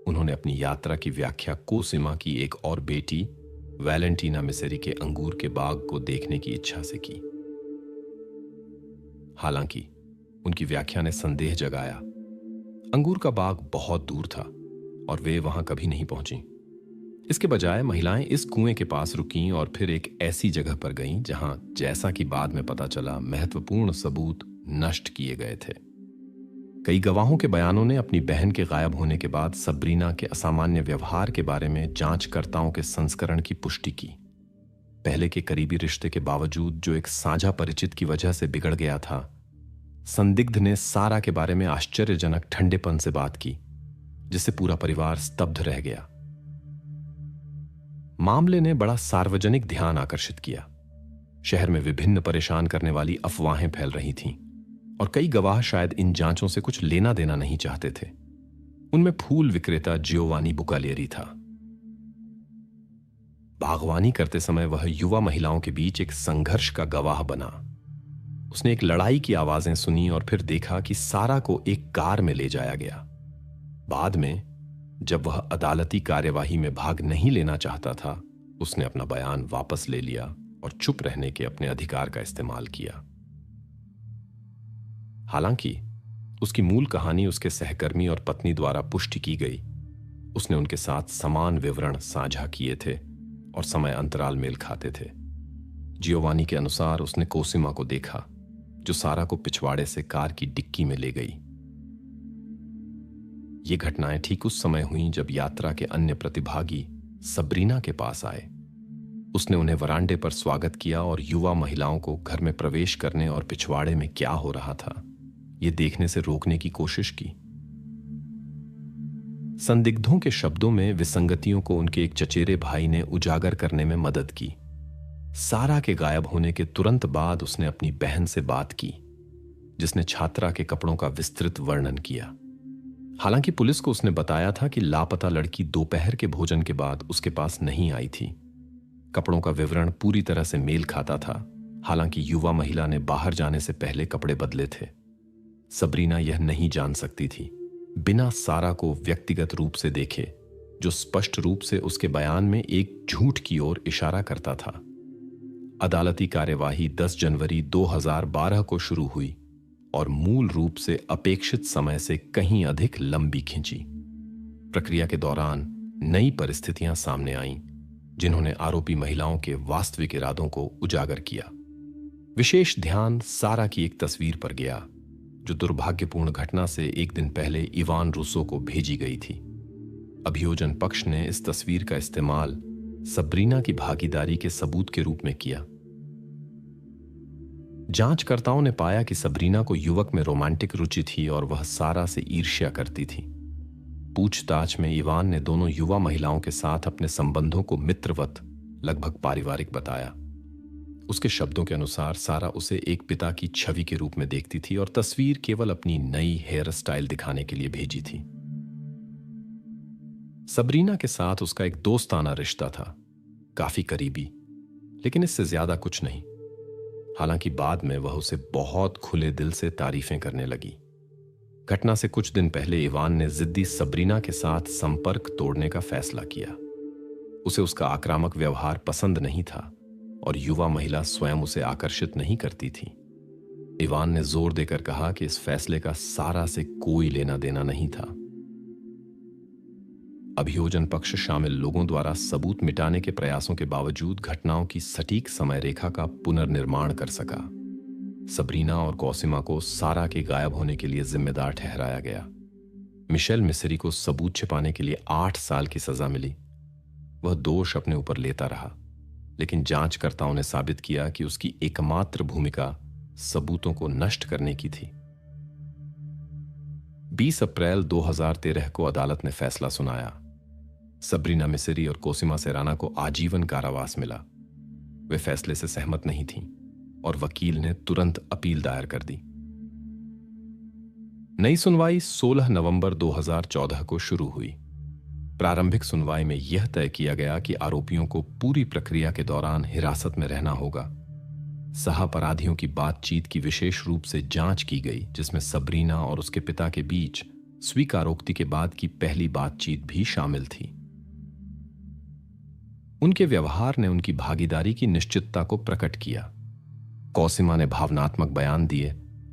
उन्होंने अपनी यात्रा की व्याख्या कोसिमा की एक और बेटी वैलेंटीना मिसेरी के अंगूर के बाग को देखने की इच्छा से की। हालांकि उनकी व्याख्या ने संदेह जगाया। अंगूर का बाग बहुत दूर था और वे वहां कभी नहीं पहुंची। इसके बजाय महिलाएं इस कुएं के पास रुकीं और फिर एक ऐसी जगह पर गईं जहां, जैसा कि बाद में पता चला, महत्वपूर्ण सबूत नष्ट किए गए थे। कई गवाहों के बयानों ने अपनी बहन के गायब होने के बाद सबरीना के असामान्य व्यवहार के बारे में जांचकर्ताओं के संस्करण की पुष्टि की। पहले के करीबी रिश्ते के बावजूद, जो एक साझा परिचित की वजह से बिगड़ गया था, संदिग्ध ने सारा के बारे में आश्चर्यजनक ठंडेपन से बात की, जिससे पूरा परिवार स्तब्ध रह गया। मामले ने बड़ा सार्वजनिक ध्यान आकर्षित किया। शहर में विभिन्न परेशान करने वाली अफवाहें फैल रही थीं और कई गवाह शायद इन जांचों से कुछ लेना देना नहीं चाहते थे। उनमें फूल विक्रेता जियोवानी बुकालियरी था। बागवानी करते समय वह युवा महिलाओं के बीच एक संघर्ष का गवाह बना। उसने एक लड़ाई की आवाजें सुनी और फिर देखा कि सारा को एक कार में ले जाया गया। बाद में जब वह अदालती कार्यवाही में भाग नहीं लेना चाहता था, उसने अपना बयान वापस ले लिया और चुप रहने के अपने अधिकार का इस्तेमाल किया। हालांकि उसकी मूल कहानी उसके सहकर्मी और पत्नी द्वारा पुष्टि की गई। उसने उनके साथ समान विवरण साझा किए थे और समय अंतराल मेल खाते थे। जियोवानी के अनुसार उसने कोसिमा को देखा, जो सारा को पिछवाड़े से कार की डिक्की में ले गई। ये घटनाएं ठीक उस समय हुईं जब यात्रा के अन्य प्रतिभागी सबरीना के पास आए। उसने उन्हें वरांडे पर स्वागत किया और युवा महिलाओं को घर में प्रवेश करने और पिछवाड़े में क्या हो रहा था, ये देखने से रोकने की कोशिश की। संदिग्धों के शब्दों में विसंगतियों को उनके एक चचेरे भाई ने उजागर करने में मदद की। सारा के गायब होने के तुरंत बाद उसने अपनी बहन से बात की, जिसने छात्रा के कपड़ों का विस्तृत वर्णन किया। हालांकि पुलिस को उसने बताया था कि लापता लड़की दोपहर के भोजन के बाद उसके पास नहीं आई थी। कपड़ों का विवरण पूरी तरह से मेल खाता था, हालांकि युवा महिला ने बाहर जाने से पहले कपड़े बदले थे। सबरीना यह नहीं जान सकती थी, बिना सारा को व्यक्तिगत रूप से देखे, जो स्पष्ट रूप से उसके बयान में एक झूठ की ओर इशारा करता था। अदालती कार्यवाही 10 जनवरी 2012 को शुरू हुई और मूल रूप से अपेक्षित समय से कहीं अधिक लंबी खिंची। प्रक्रिया के दौरान नई परिस्थितियां सामने आईं, जिन्होंने आरोपी महिलाओं के वास्तविक इरादों को उजागर किया। विशेष ध्यान सारा की एक तस्वीर पर गया, जो दुर्भाग्यपूर्ण घटना से एक दिन पहले इवान रूसो को भेजी गई थी। अभियोजन पक्ष ने इस तस्वीर का इस्तेमाल सबरीना की भागीदारी के सबूत के रूप में किया। जांचकर्ताओं ने पाया कि सबरीना को युवक में रोमांटिक रुचि थी और वह सारा से ईर्ष्या करती थी। पूछताछ में इवान ने दोनों युवा महिलाओं के साथ अपने संबंधों को मित्रवत, लगभग पारिवारिक बताया। उसके शब्दों के अनुसार सारा उसे एक पिता की छवि के रूप में देखती थी और तस्वीर केवल अपनी नई हेयर स्टाइल दिखाने के लिए भेजी थी। सबरीना के साथ उसका एक दोस्ताना रिश्ता था, काफी करीबी, लेकिन इससे ज्यादा कुछ नहीं। हालांकि बाद में वह उसे बहुत खुले दिल से तारीफें करने लगी। घटना से कुछ दिन पहले इवान ने जिद्दी सबरीना के साथ संपर्क तोड़ने का फैसला किया। उसे उसका आक्रामक व्यवहार पसंद नहीं था और युवा महिला स्वयं उसे आकर्षित नहीं करती थी। इवान ने जोर देकर कहा कि इस फैसले का सारा से कोई लेना देना नहीं था। अभियोजन पक्ष शामिल लोगों द्वारा सबूत मिटाने के प्रयासों के बावजूद घटनाओं की सटीक समय रेखा का पुनर्निर्माण कर सका। सबरीना और कौसिमा को सारा के गायब होने के लिए जिम्मेदार ठहराया गया। मिशेल मिस्री को सबूत छिपाने के लिए 8 साल की सजा मिली। वह दोष अपने ऊपर लेता रहा, लेकिन जांचकर्ताओं ने साबित किया कि उसकी एकमात्र भूमिका सबूतों को नष्ट करने की थी। 20 अप्रैल 2013 को अदालत ने फैसला सुनाया। सबरीना मिस्री और कौसिमा सेराना को आजीवन कारावास मिला। वे फैसले से सहमत नहीं थीं और वकील ने तुरंत अपील दायर कर दी। नई सुनवाई 16 नवंबर 2014 को शुरू हुई। प्रारंभिक सुनवाई में यह तय किया गया कि आरोपियों को पूरी प्रक्रिया के दौरान हिरासत में रहना होगा। सहअपराधियों की बातचीत की विशेष रूप से जांच की गई, जिसमें सबरीना और उसके पिता के बीच स्वीकारोक्ति के बाद की पहली बातचीत भी शामिल थी। उनके व्यवहार ने उनकी भागीदारी की निश्चितता को प्रकट किया। कौसिमा ने भावनात्मक बयान दिए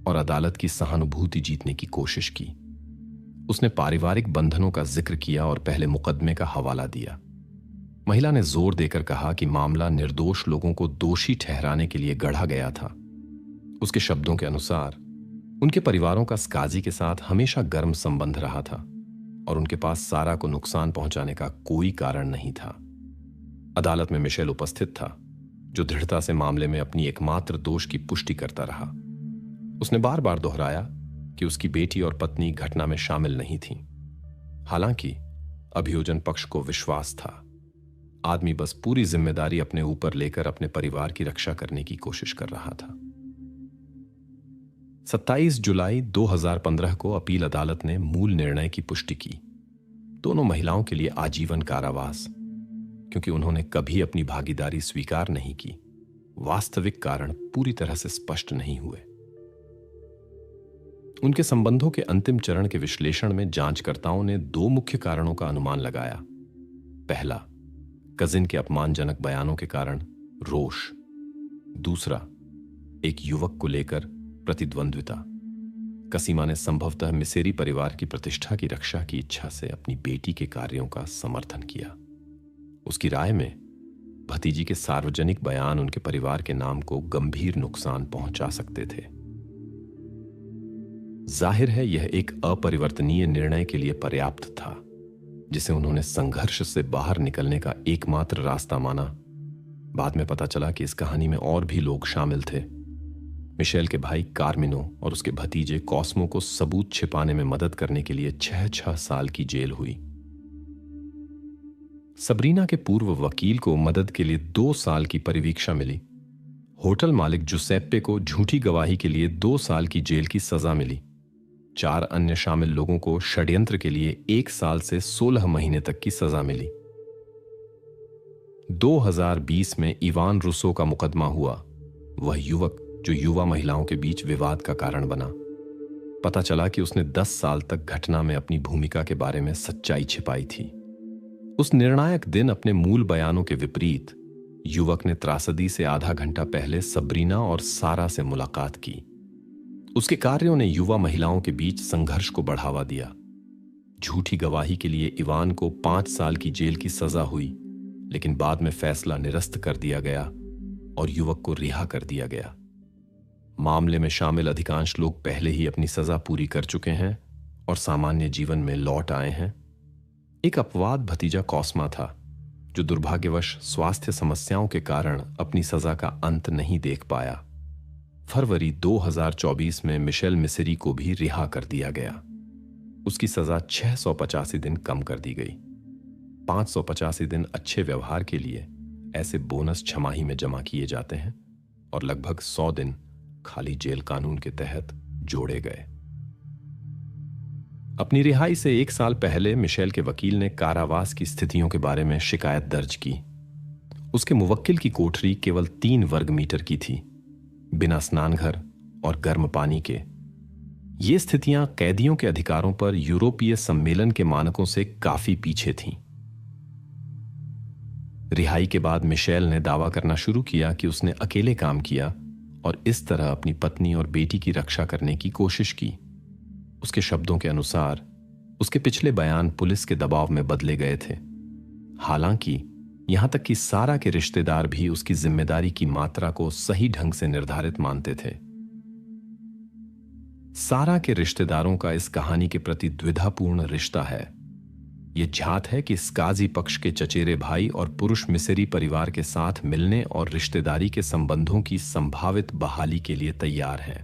और अदालत की सहानुभूति जीतने की कोशिश की। उसने पारिवारिक बंधनों का जिक्र किया और पहले मुकदमे का हवाला दिया। महिला ने जोर देकर कहा कि मामला निर्दोष लोगों को दोषी ठहराने के लिए गढ़ा गया था। उसके शब्दों के अनुसार उनके परिवारों का स्काजी के साथ हमेशा गर्म संबंध रहा था और उनके पास सारा को नुकसान पहुंचाने का कोई कारण नहीं था। अदालत में मिशेल उपस्थित था, जो दृढ़ता से मामले में अपनी एकमात्र दोष की पुष्टि करता रहा। उसने बार बार दोहराया कि उसकी बेटी और पत्नी घटना में शामिल नहीं थीं। हालांकि अभियोजन पक्ष को विश्वास था, आदमी बस पूरी जिम्मेदारी अपने ऊपर लेकर अपने परिवार की रक्षा करने की कोशिश कर रहा था। 27 जुलाई 2015 को अपील अदालत ने मूल निर्णय की पुष्टि की। दोनों महिलाओं के लिए आजीवन कारावास, क्योंकि उन्होंने कभी अपनी भागीदारी स्वीकार नहीं की। वास्तविक कारण पूरी तरह से स्पष्ट नहीं हुए। उनके संबंधों के अंतिम चरण के विश्लेषण में जांचकर्ताओं ने 2 मुख्य कारणों का अनुमान लगाया। पहला, कजिन के अपमानजनक बयानों के कारण रोष। दूसरा, एक युवक को लेकर प्रतिद्वंद्विता। कसीमा ने संभवतः मिसेरी परिवार की प्रतिष्ठा की रक्षा की इच्छा से अपनी बेटी के कार्यों का समर्थन किया। उसकी राय में भतीजी के सार्वजनिक बयान उनके परिवार के नाम को गंभीर नुकसान पहुंचा सकते थे। जाहिर है यह एक अपरिवर्तनीय निर्णय के लिए पर्याप्त था, जिसे उन्होंने संघर्ष से बाहर निकलने का एकमात्र रास्ता माना। बाद में पता चला कि इस कहानी में और भी लोग शामिल थे। मिशेल के भाई कार्मिनो और उसके भतीजे कॉस्मो को सबूत छिपाने में मदद करने के लिए 6 साल की जेल हुई। सबरीना के पूर्व वकील को मदद के लिए 2 साल की परिवीक्षा मिली। होटल मालिक जुसेप्पे को झूठी गवाही के लिए 2 साल की जेल की सजा मिली। 4 अन्य शामिल लोगों को षड्यंत्र के लिए 1 साल से 16 महीने तक की सजा मिली। 2020 में इवान रूसो का मुकदमा हुआ, वह युवक जो युवा महिलाओं के बीच विवाद का कारण बना। पता चला कि उसने 10 साल तक घटना में अपनी भूमिका के बारे में सच्चाई छिपाई थी। उस निर्णायक दिन अपने मूल बयानों के विपरीत युवक ने त्रासदी से आधा घंटा पहले सबरीना और सारा से मुलाकात की। उसके कार्यों ने युवा महिलाओं के बीच संघर्ष को बढ़ावा दिया। झूठी गवाही के लिए इवान को 5 साल की जेल की सजा हुई, लेकिन बाद में फैसला निरस्त कर दिया गया और युवक को रिहा कर दिया गया। मामले में शामिल अधिकांश लोग पहले ही अपनी सजा पूरी कर चुके हैं और सामान्य जीवन में लौट आए हैं। एक अपवाद भतीजा कॉस्मा था, जो दुर्भाग्यवश स्वास्थ्य समस्याओं के कारण अपनी सजा का अंत नहीं देख पाया। फरवरी 2024 में मिशेल मिस्री को भी रिहा कर दिया गया। उसकी सजा 685 दिन कम कर दी गई। 585 दिन अच्छे व्यवहार के लिए ऐसे बोनस छमाही में जमा किए जाते हैं और लगभग 100 दिन खाली जेल कानून के तहत जोड़े गए। अपनी रिहाई से 1 साल पहले मिशेल के वकील ने कारावास की स्थितियों के बारे में शिकायत दर्ज की। उसके मुवक्किल की कोठरी केवल 3 वर्ग मीटर की थी, बिना स्नानघर और गर्म पानी के। ये स्थितियां कैदियों के अधिकारों पर यूरोपीय सम्मेलन के मानकों से काफी पीछे थीं। रिहाई के बाद मिशेल ने दावा करना शुरू किया कि उसने अकेले काम किया और इस तरह अपनी पत्नी और बेटी की रक्षा करने की कोशिश की। उसके शब्दों के अनुसार उसके पिछले बयान पुलिस के दबाव में बदले गए थे। हालांकि यहां तक कि सारा के रिश्तेदार भी उसकी जिम्मेदारी की मात्रा को सही ढंग से निर्धारित मानते थे। सारा के रिश्तेदारों का इस कहानी के प्रति द्विधापूर्ण रिश्ता है। ये झात है कि स्काजी पक्ष के चचेरे भाई और पुरुष मिसेरी परिवार के साथ मिलने और रिश्तेदारी के संबंधों की संभावित बहाली के लिए तैयार हैं।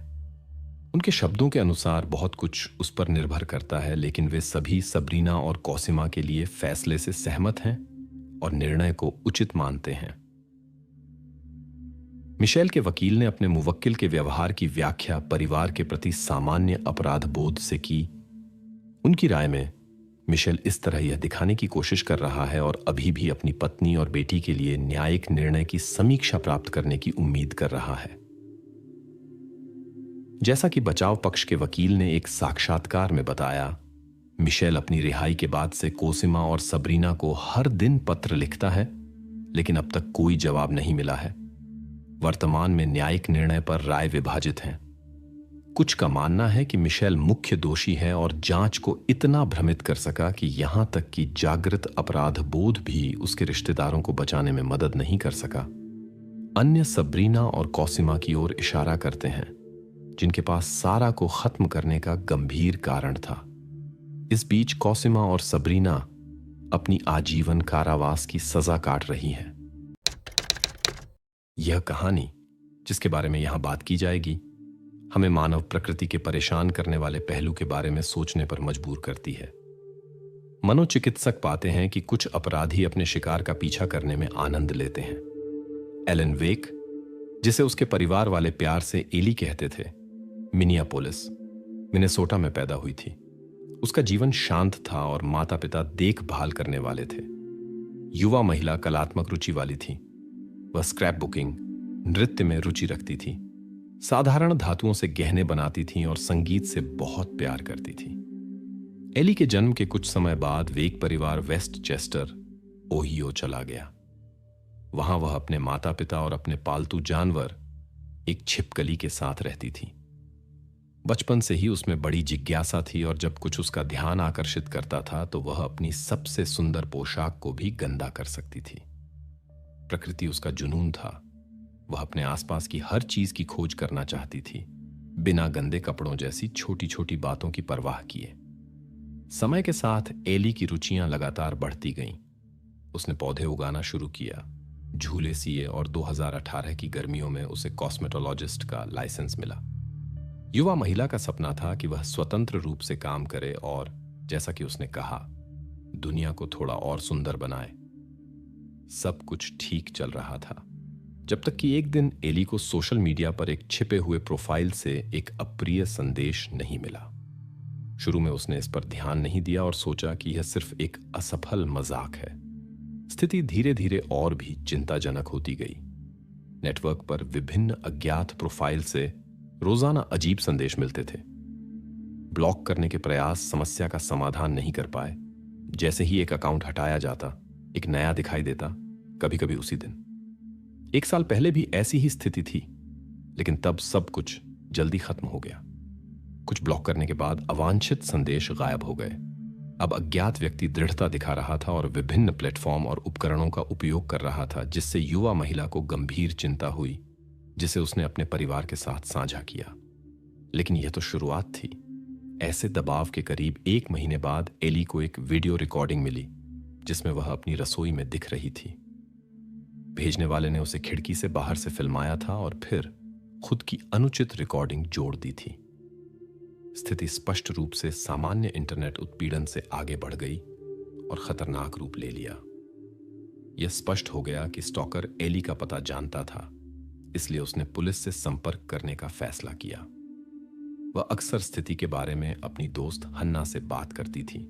उनके शब्दों के अनुसार बहुत कुछ उस पर निर्भर करता है, लेकिन वे सभी सबरीना और कौसिमा के लिए फैसले से सहमत हैं और निर्णय को उचित मानते हैं। मिशेल के वकील ने अपने मुवक्किल के व्यवहार की व्याख्या परिवार के प्रति सामान्य अपराध बोध से की। उनकी राय में मिशेल इस तरह यह दिखाने की कोशिश कर रहा है और अभी भी अपनी पत्नी और बेटी के लिए न्यायिक निर्णय की समीक्षा प्राप्त करने की उम्मीद कर रहा है। जैसा कि बचाव पक्ष के वकील ने एक साक्षात्कार में बताया, मिशेल अपनी रिहाई के बाद से कोसिमा और सबरीना को हर दिन पत्र लिखता है, लेकिन अब तक कोई जवाब नहीं मिला है। वर्तमान में न्यायिक निर्णय पर राय विभाजित हैं। कुछ का मानना है कि मिशेल मुख्य दोषी है और जांच को इतना भ्रमित कर सका कि यहां तक कि जागृत अपराध बोध भी उसके रिश्तेदारों को बचाने में मदद नहीं कर सका। अन्य सबरीना और कौसिमा की ओर इशारा करते हैं, जिनके पास सारा को खत्म करने का गंभीर कारण था। इस बीच कौसिमा और सबरीना अपनी आजीवन कारावास की सजा काट रही हैं। यह कहानी, जिसके बारे में यहां बात की जाएगी, हमें मानव प्रकृति के परेशान करने वाले पहलू के बारे में सोचने पर मजबूर करती है। मनोचिकित्सक पाते हैं कि कुछ अपराधी अपने शिकार का पीछा करने में आनंद लेते हैं। एलन वेक, जिसे उसके परिवार वाले प्यार से एली कहते थे, मिनियापोलिस, मिनेसोटा में पैदा हुई थी। उसका जीवन शांत था और माता पिता देखभाल करने वाले थे। युवा महिला कलात्मक रुचि वाली थी। वह स्क्रैप बुकिंग, नृत्य में रुचि रखती थी, साधारण धातुओं से गहने बनाती थी और संगीत से बहुत प्यार करती थी। एली के जन्म के कुछ समय बाद वेक परिवार वेस्ट चेस्टर, ओहियो चला गया। वहां वह अपने माता पिता और अपने पालतू जानवर, एक छिपकली के साथ रहती थी। बचपन से ही उसमें बड़ी जिज्ञासा थी और जब कुछ उसका ध्यान आकर्षित करता था तो वह अपनी सबसे सुंदर पोशाक को भी गंदा कर सकती थी। प्रकृति उसका जुनून था। वह अपने आसपास की हर चीज की खोज करना चाहती थी, बिना गंदे कपड़ों जैसी छोटी छोटी बातों की परवाह किए। समय के साथ एली की रुचियां लगातार बढ़ती गईं। उसने पौधे उगाना शुरू किया, झूले सिए और 2018 की गर्मियों में उसे कॉस्मेटोलॉजिस्ट का लाइसेंस मिला। युवा महिला का सपना था कि वह स्वतंत्र रूप से काम करे और, जैसा कि उसने कहा, दुनिया को थोड़ा और सुंदर बनाए। सब कुछ ठीक चल रहा था, जब तक कि एक दिन एली को सोशल मीडिया पर एक छिपे हुए प्रोफाइल से एक अप्रिय संदेश नहीं मिला। शुरू में उसने इस पर ध्यान नहीं दिया और सोचा कि यह सिर्फ एक असफल मजाक है। स्थिति धीरे धीरे और भी चिंताजनक होती गई। नेटवर्क पर विभिन्न अज्ञात प्रोफाइल से रोजाना अजीब संदेश मिलते थे। ब्लॉक करने के प्रयास समस्या का समाधान नहीं कर पाए। जैसे ही एक अकाउंट हटाया जाता, एक नया दिखाई देता, कभी कभी उसी दिन। 1 साल पहले भी ऐसी ही स्थिति थी, लेकिन तब सब कुछ जल्दी खत्म हो गया। कुछ ब्लॉक करने के बाद अवांछित संदेश गायब हो गए। अब अज्ञात व्यक्ति दृढ़ता दिखा रहा था और विभिन्न प्लेटफॉर्म और उपकरणों का उपयोग कर रहा था, जिससे युवा महिला को गंभीर चिंता हुई, जिसे उसने अपने परिवार के साथ साझा किया। लेकिन यह तो शुरुआत थी। ऐसे दबाव के करीब 1 महीने बाद एली को एक वीडियो रिकॉर्डिंग मिली, जिसमें वह अपनी रसोई में दिख रही थी। भेजने वाले ने उसे खिड़की से बाहर से फिल्माया था और फिर खुद की अनुचित रिकॉर्डिंग जोड़ दी थी। स्थिति स्पष्ट रूप से सामान्य इंटरनेट उत्पीड़न से आगे बढ़ गई और खतरनाक रूप ले लिया। यह स्पष्ट हो गया कि स्टॉकर एली का पता जानता था, इसलिए उसने पुलिस से संपर्क करने का फैसला किया। वह अक्सर स्थिति के बारे में अपनी दोस्त हन्ना से बात करती थी,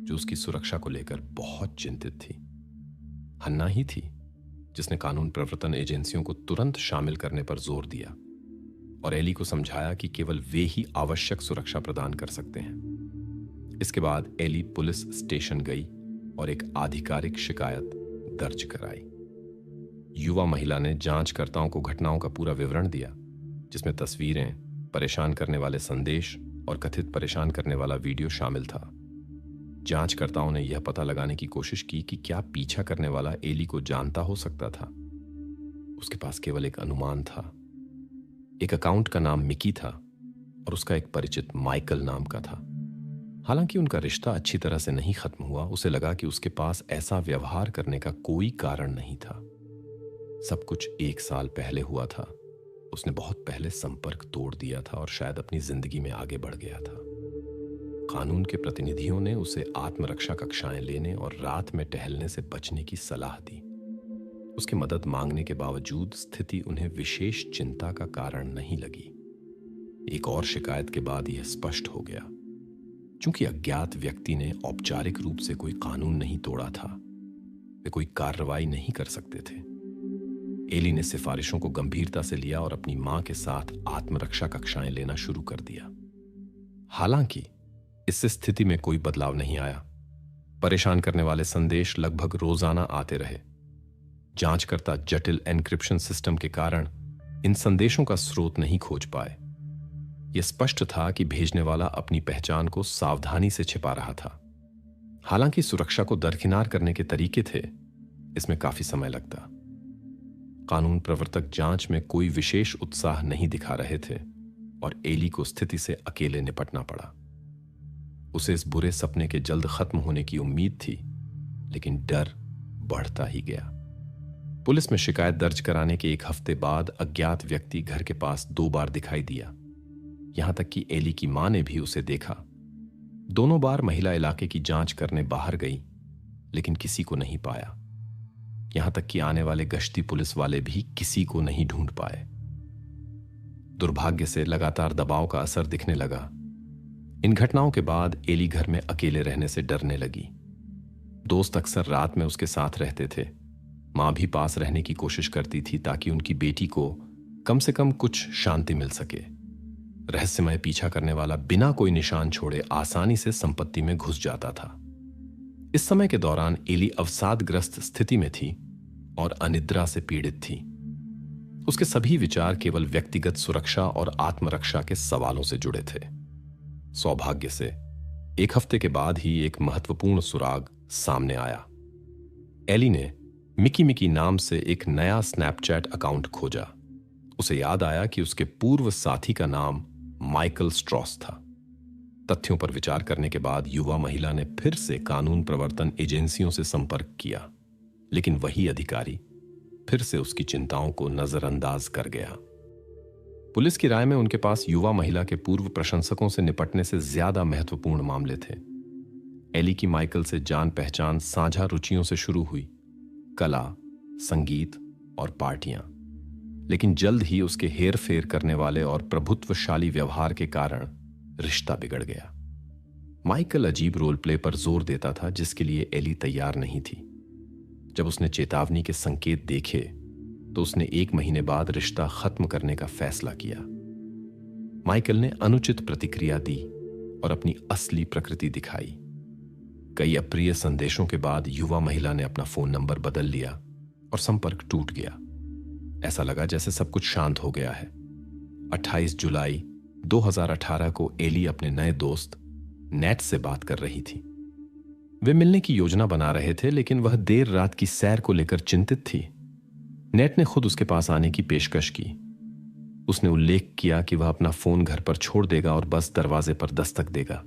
जो उसकी सुरक्षा को लेकर बहुत चिंतित थी। हन्ना ही थी जिसने कानून प्रवर्तन एजेंसियों को तुरंत शामिल करने पर जोर दिया और एली को समझाया कि केवल वे ही आवश्यक सुरक्षा प्रदान कर सकते हैं। इसके बाद एली पुलिस स्टेशन गई और एक आधिकारिक शिकायत दर्ज कराई। युवा महिला ने जांचकर्ताओं को घटनाओं का पूरा विवरण दिया, जिसमें तस्वीरें, परेशान करने वाले संदेश और कथित परेशान करने वाला वीडियो शामिल था। जांचकर्ताओं ने यह पता लगाने की कोशिश की कि क्या पीछा करने वाला एली को जानता हो सकता था। उसके पास केवल एक अनुमान था। एक अकाउंट का नाम मिकी था और उसका एक परिचित माइकल नाम का था। हालांकि उनका रिश्ता अच्छी तरह से नहीं खत्म हुआ, उसे लगा कि उसके पास ऐसा व्यवहार करने का कोई कारण नहीं था। सब कुछ 1 साल पहले हुआ था। उसने बहुत पहले संपर्क तोड़ दिया था और शायद अपनी जिंदगी में आगे बढ़ गया था। कानून के प्रतिनिधियों ने उसे आत्मरक्षा कक्षाएं लेने और रात में टहलने से बचने की सलाह दी। उसकी मदद मांगने के बावजूद स्थिति उन्हें विशेष चिंता का कारण नहीं लगी। एक और शिकायत के बाद यह स्पष्ट हो गया, चूंकि अज्ञात व्यक्ति ने औपचारिक रूप से कोई कानून नहीं तोड़ा था, वे कोई कार्रवाई नहीं कर सकते थे। एली ने सिफारिशों को गंभीरता से लिया और अपनी मां के साथ आत्मरक्षा कक्षाएं लेना शुरू कर दिया। हालांकि इससे स्थिति में कोई बदलाव नहीं आया। परेशान करने वाले संदेश लगभग रोजाना आते रहे। जांचकर्ता जटिल एन्क्रिप्शन सिस्टम के कारण इन संदेशों का स्रोत नहीं खोज पाए। यह स्पष्ट था कि भेजने वाला अपनी पहचान को सावधानी से छिपा रहा था। हालांकि सुरक्षा को दरकिनार करने के तरीके थे, इसमें काफी समय लगता। कानून प्रवर्तक जांच में कोई विशेष उत्साह नहीं दिखा रहे थे और एली को स्थिति से अकेले निपटना पड़ा। उसे इस बुरे सपने के जल्द खत्म होने की उम्मीद थी, लेकिन डर बढ़ता ही गया। पुलिस में शिकायत दर्ज कराने के 1 हफ्ते बाद अज्ञात व्यक्ति घर के पास 2 बार दिखाई दिया। यहां तक कि एली की मां ने भी उसे देखा। दोनों बार महिला इलाके की जांच करने बाहर गई, लेकिन किसी को नहीं पाया। यहां तक कि आने वाले गश्ती पुलिस वाले भी किसी को नहीं ढूंढ पाए। दुर्भाग्य से लगातार दबाव का असर दिखने लगा। इन घटनाओं के बाद एली घर में अकेले रहने से डरने लगी। दोस्त अक्सर रात में उसके साथ रहते थे। मां भी पास रहने की कोशिश करती थी ताकि उनकी बेटी को कम से कम कुछ शांति मिल सके। रहस्यमय पीछा करने वाला बिना कोई निशान छोड़े आसानी से संपत्ति में घुस जाता था। इस समय के दौरान एली अवसादग्रस्त स्थिति में थी और अनिद्रा से पीड़ित थी। उसके सभी विचार केवल व्यक्तिगत सुरक्षा और आत्मरक्षा के सवालों से जुड़े थे। सौभाग्य से 1 हफ्ते के बाद ही एक महत्वपूर्ण सुराग सामने आया। एली ने मिकी मिकी नाम से एक नया स्नैपचैट अकाउंट खोजा। उसे याद आया कि उसके पूर्व साथी का नाम माइकल स्ट्रॉस था। तथ्यों पर विचार करने के बाद युवा महिला ने फिर से कानून प्रवर्तन एजेंसियों से संपर्क किया, लेकिन वही अधिकारी फिर से उसकी चिंताओं को नजरअंदाज कर गया। पुलिस की राय में उनके पास युवा महिला के पूर्व प्रशंसकों से निपटने से ज्यादा महत्वपूर्ण मामले थे। एली की माइकल से जान पहचान साझा रुचियों से शुरू हुई, कला, संगीत और पार्टियां। लेकिन जल्द ही उसके हेर फेर करने वाले और प्रभुत्वशाली व्यवहार के कारण रिश्ता बिगड़ गया। माइकल अजीब रोल प्ले पर जोर देता था जिसके लिए एली तैयार नहीं थी। जब उसने चेतावनी के संकेत देखे तो उसने 1 महीने बाद रिश्ता खत्म करने का फैसला किया। माइकल ने अनुचित प्रतिक्रिया दी और अपनी असली प्रकृति दिखाई। कई अप्रिय संदेशों के बाद युवा महिला ने अपना फोन नंबर बदल लिया और संपर्क टूट गया। ऐसा लगा जैसे सब कुछ शांत हो गया है। 28 जुलाई 2018 को एली अपने नए दोस्त नेट से बात कर रही थी। वे मिलने की योजना बना रहे थे, लेकिन वह देर रात की सैर को लेकर चिंतित थी। नेट ने खुद उसके पास आने की पेशकश की। उसने उल्लेख किया कि वह अपना फोन घर पर छोड़ देगा और बस दरवाजे पर दस्तक देगा।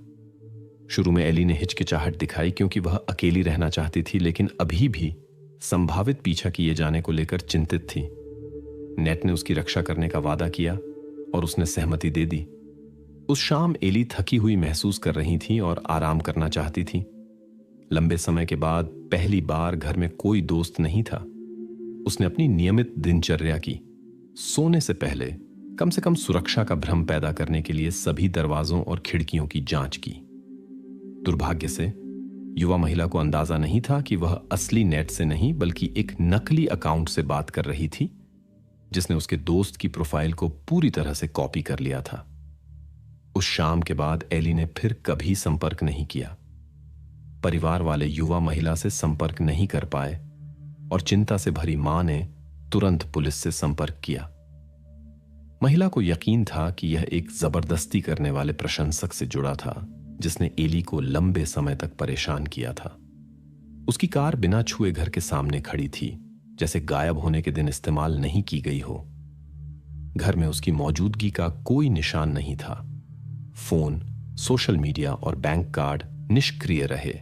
शुरू में एली ने हिचकिचाहट दिखाई क्योंकि वह अकेली रहना चाहती थी, लेकिन अभी भी संभावित पीछा किए जाने को लेकर चिंतित थी। नेट ने उसकी रक्षा करने का वादा किया और उसने सहमति दे दी। उस शाम एली थकी हुई महसूस कर रही थी और आराम करना चाहती थी। लंबे समय के बाद पहली बार घर में कोई दोस्त नहीं था। उसने अपनी नियमित दिनचर्या की। सोने से पहले कम से कम सुरक्षा का भ्रम पैदा करने के लिए सभी दरवाजों और खिड़कियों की जांच की। दुर्भाग्य से युवा महिला को अंदाजा नहीं था कि वह असली नेट से नहीं बल्कि एक नकली अकाउंट से बात कर रही थी, जिसने उसके दोस्त की प्रोफाइल को पूरी तरह से कॉपी कर लिया था। उस शाम के बाद एली ने फिर कभी संपर्क नहीं किया। परिवार वाले युवा महिला से संपर्क नहीं कर पाए और चिंता से भरी मां ने तुरंत पुलिस से संपर्क किया। महिला को यकीन था कि यह एक जबरदस्ती करने वाले प्रशंसक से जुड़ा था, जिसने एली को लंबे समय तक परेशान किया था। उसकी कार बिना छुए घर के सामने खड़ी थी, जैसे गायब होने के दिन इस्तेमाल नहीं की गई हो। घर में उसकी मौजूदगी का कोई निशान नहीं था फोन, सोशल मीडिया और बैंक कार्ड निष्क्रिय रहे।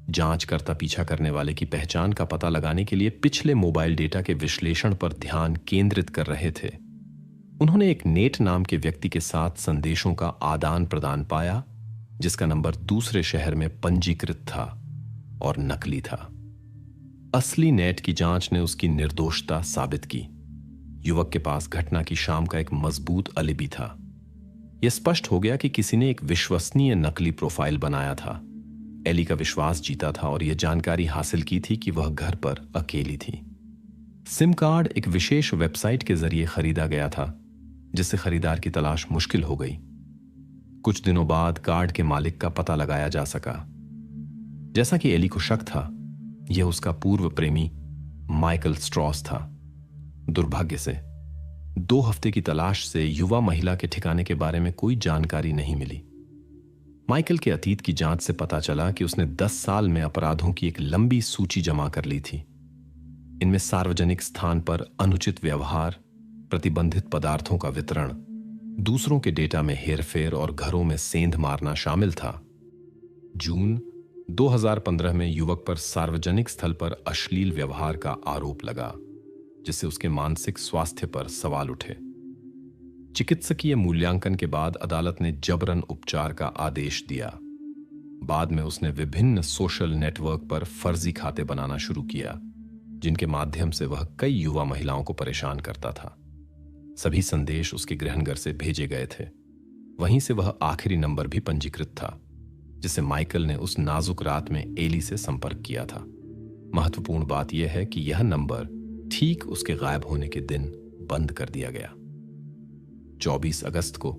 जांचकर्ता पीछा करने वाले की पहचान का पता लगाने के लिए पिछले मोबाइल डेटा के विश्लेषण पर ध्यान केंद्रित कर रहे थे। उन्होंने एक नेट नाम के व्यक्ति के साथ संदेशों का आदान प्रदान पाया, जिसका नंबर दूसरे शहर में पंजीकृत था और नकली था। असली नेट की जांच ने उसकी निर्दोषता साबित की। युवक के पास घटना की शाम का एक मजबूत अलिबी था। यह स्पष्ट हो गया कि किसी ने एक विश्वसनीय नकली प्रोफाइल बनाया था। एली का विश्वास जीता था और यह जानकारी हासिल की थी कि वह घर पर अकेली थी। सिम कार्ड एक विशेष वेबसाइट के जरिए खरीदा गया था, जिससे खरीदार की तलाश मुश्किल हो गई। कुछ दिनों बाद कार्ड के मालिक का पता लगाया जा सका। जैसा कि एली को शक था, यह उसका पूर्व प्रेमी माइकल स्ट्रॉस था। दुर्भाग्य से 2 हफ्ते की तलाश से युवा महिला के ठिकाने के बारे में कोई जानकारी नहीं मिली। माइकल के अतीत की जांच से पता चला कि उसने 10 साल में अपराधों की एक लंबी सूची जमा कर ली थी। इनमें सार्वजनिक स्थान पर अनुचित व्यवहार, प्रतिबंधित पदार्थों का वितरण, दूसरों के डेटा में हेरफेर और घरों में सेंध मारना शामिल था। जून 2015 में युवक पर सार्वजनिक स्थल पर अश्लील व्यवहार का आरोप लगा, जिससे उसके मानसिक स्वास्थ्य पर सवाल उठे। चिकित्सकीय मूल्यांकन के बाद अदालत ने जबरन उपचार का आदेश दिया। बाद में उसने विभिन्न सोशल नेटवर्क पर फर्जी खाते बनाना शुरू किया, जिनके माध्यम से वह कई युवा महिलाओं को परेशान करता था। सभी संदेश उसके गृहनगर से भेजे गए थे। वहीं से वह आखिरी नंबर भी पंजीकृत था, जिसे माइकल ने उस नाजुक रात में एली से संपर्क किया था। महत्वपूर्ण बात यह है कि यह नंबर ठीक उसके गायब होने के दिन बंद कर दिया गया। 24 अगस्त को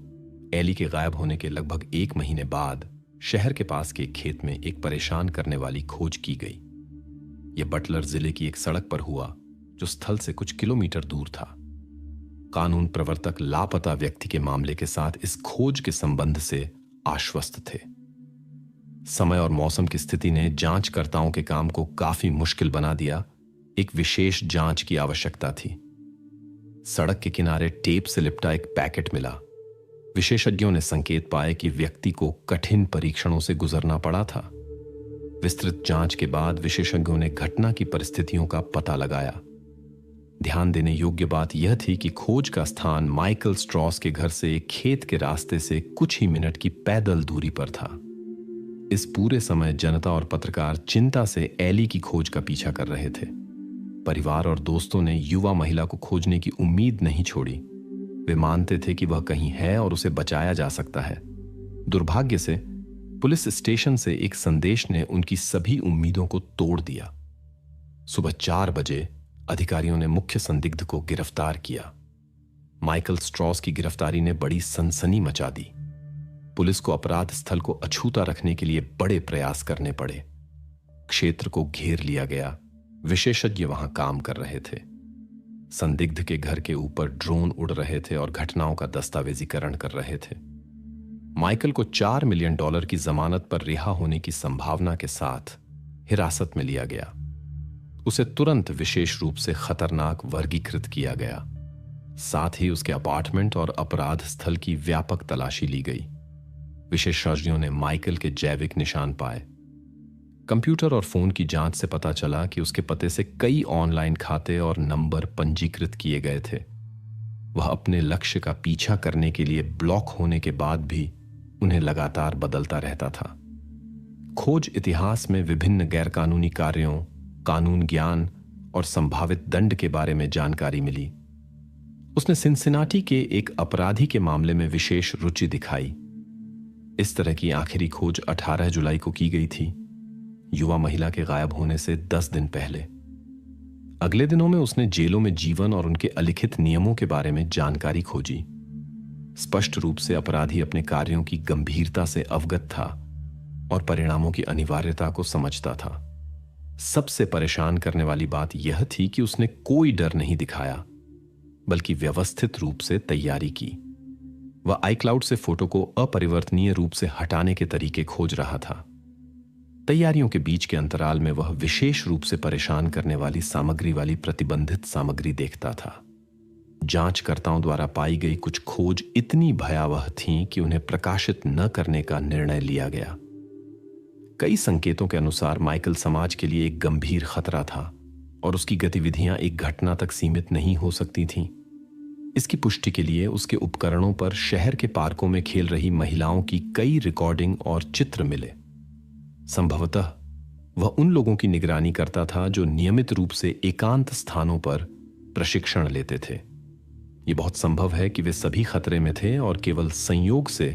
एली के गायब होने के लगभग 1 महीने बाद शहर के पास के एक खेत में एक परेशान करने वाली खोज की गई। यह बटलर जिले की एक सड़क पर हुआ, जो स्थल से कुछ किलोमीटर दूर था। कानून प्रवर्तक लापता व्यक्ति के मामले के साथ इस खोज के संबंध से आश्वस्त थे। समय और मौसम की स्थिति ने जांचकर्ताओं के काम को काफी मुश्किल बना दिया। एक विशेष जांच की आवश्यकता थी। सड़क के किनारे टेप से लिपटा एक पैकेट मिला। विशेषज्ञों ने संकेत पाए कि व्यक्ति को कठिन परीक्षणों से गुजरना पड़ा था। विस्तृत जांच के बाद विशेषज्ञों ने घटना की परिस्थितियों का पता लगाया। ध्यान देने योग्य बात यह थी कि खोज का स्थान माइकल स्ट्रॉस के घर से एक खेत के रास्ते से कुछ ही मिनट की पैदल दूरी पर था। इस पूरे समय जनता और पत्रकार चिंता से एली की खोज का पीछा कर रहे थे। परिवार और दोस्तों ने युवा महिला को खोजने की उम्मीद नहीं छोड़ी। वे मानते थे कि वह कहीं है और उसे बचाया जा सकता है। दुर्भाग्य से पुलिस स्टेशन से एक संदेश ने उनकी सभी उम्मीदों को तोड़ दिया। सुबह 4 बजे अधिकारियों ने मुख्य संदिग्ध को गिरफ्तार किया। माइकल स्ट्रॉस की गिरफ्तारी ने बड़ी सनसनी मचा दी। पुलिस को अपराध स्थल को अछूता रखने के लिए बड़े प्रयास करने पड़े। क्षेत्र को घेर लिया गया। विशेषज्ञ वहां काम कर रहे थे। संदिग्ध के घर के ऊपर ड्रोन उड़ रहे थे और घटनाओं का दस्तावेजीकरण कर रहे थे। माइकल को $4 मिलियन की जमानत पर रिहा होने की संभावना के साथ हिरासत में लिया गया। उसे तुरंत विशेष रूप से खतरनाक वर्गीकृत किया गया। साथ ही उसके अपार्टमेंट और अपराध स्थल की व्यापक तलाशी ली गई। विशेषज्ञों ने माइकल के जैविक निशान पाए। कंप्यूटर और फोन की जांच से पता चला कि उसके पते से कई ऑनलाइन खाते और नंबर पंजीकृत किए गए थे। वह अपने लक्ष्य का पीछा करने के लिए ब्लॉक होने के बाद भी उन्हें लगातार बदलता रहता था। खोज इतिहास में विभिन्न गैरकानूनी कार्यों, कानून ज्ञान और संभावित दंड के बारे में जानकारी मिली। उसने सिनसिनाटी के एक अपराधी के मामले में विशेष रुचि दिखाई। इस तरह की आखिरी खोज 18 जुलाई को की गई थी, युवा महिला के गायब होने से 10 दिन पहले। अगले दिनों में उसने जेलों में जीवन और उनके अलिखित नियमों के बारे में जानकारी खोजी। स्पष्ट रूप से अपराधी अपने कार्यों की गंभीरता से अवगत था और परिणामों की अनिवार्यता को समझता था। सबसे परेशान करने वाली बात यह थी कि उसने कोई डर नहीं दिखाया, बल्कि व्यवस्थित रूप से तैयारी की। वह आईक्लाउड से फोटो को अपरिवर्तनीय रूप से हटाने के तरीके खोज रहा था। तैयारियों के बीच के अंतराल में वह विशेष रूप से परेशान करने वाली सामग्री वाली प्रतिबंधित सामग्री देखता था। जांचकर्ताओं द्वारा पाई गई कुछ खोज इतनी भयावह थीं कि उन्हें प्रकाशित न करने का निर्णय लिया गया। कई संकेतों के अनुसार माइकल समाज के लिए एक गंभीर खतरा था और उसकी गतिविधियां एक घटना तक सीमित नहीं हो सकती थीं। इसकी पुष्टि के लिए उसके उपकरणों पर शहर के पार्कों में खेल रही महिलाओं की कई रिकॉर्डिंग और चित्र मिले। संभवतः वह उन लोगों की निगरानी करता था जो नियमित रूप से एकांत स्थानों पर प्रशिक्षण लेते थे। यह बहुत संभव है कि वे सभी खतरे में थे और केवल संयोग से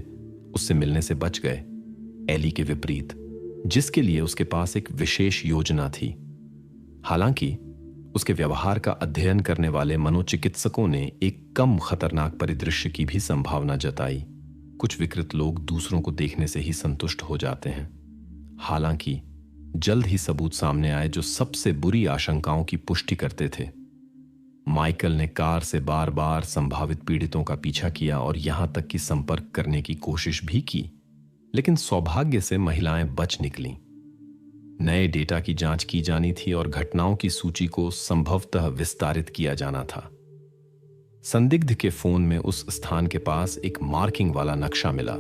उससे मिलने से बच गए, एली के विपरीत, जिसके लिए उसके पास एक विशेष योजना थी। हालांकि उसके व्यवहार का अध्ययन करने वाले मनोचिकित्सकों ने एक कम खतरनाक परिदृश्य की भी संभावना जताई। कुछ विकृत लोग दूसरों को देखने से ही संतुष्ट हो जाते हैं। हालांकि जल्द ही सबूत सामने आए जो सबसे बुरी आशंकाओं की पुष्टि करते थे। माइकल ने कार से बार बार संभावित पीड़ितों का पीछा किया और यहां तक कि संपर्क करने की कोशिश भी की, लेकिन सौभाग्य से महिलाएं बच निकलीं। नए डेटा की जांच की जानी थी और घटनाओं की सूची को संभवतः विस्तारित किया जाना था। संदिग्ध के फोन में उस स्थान के पास एक मार्किंग वाला नक्शा मिला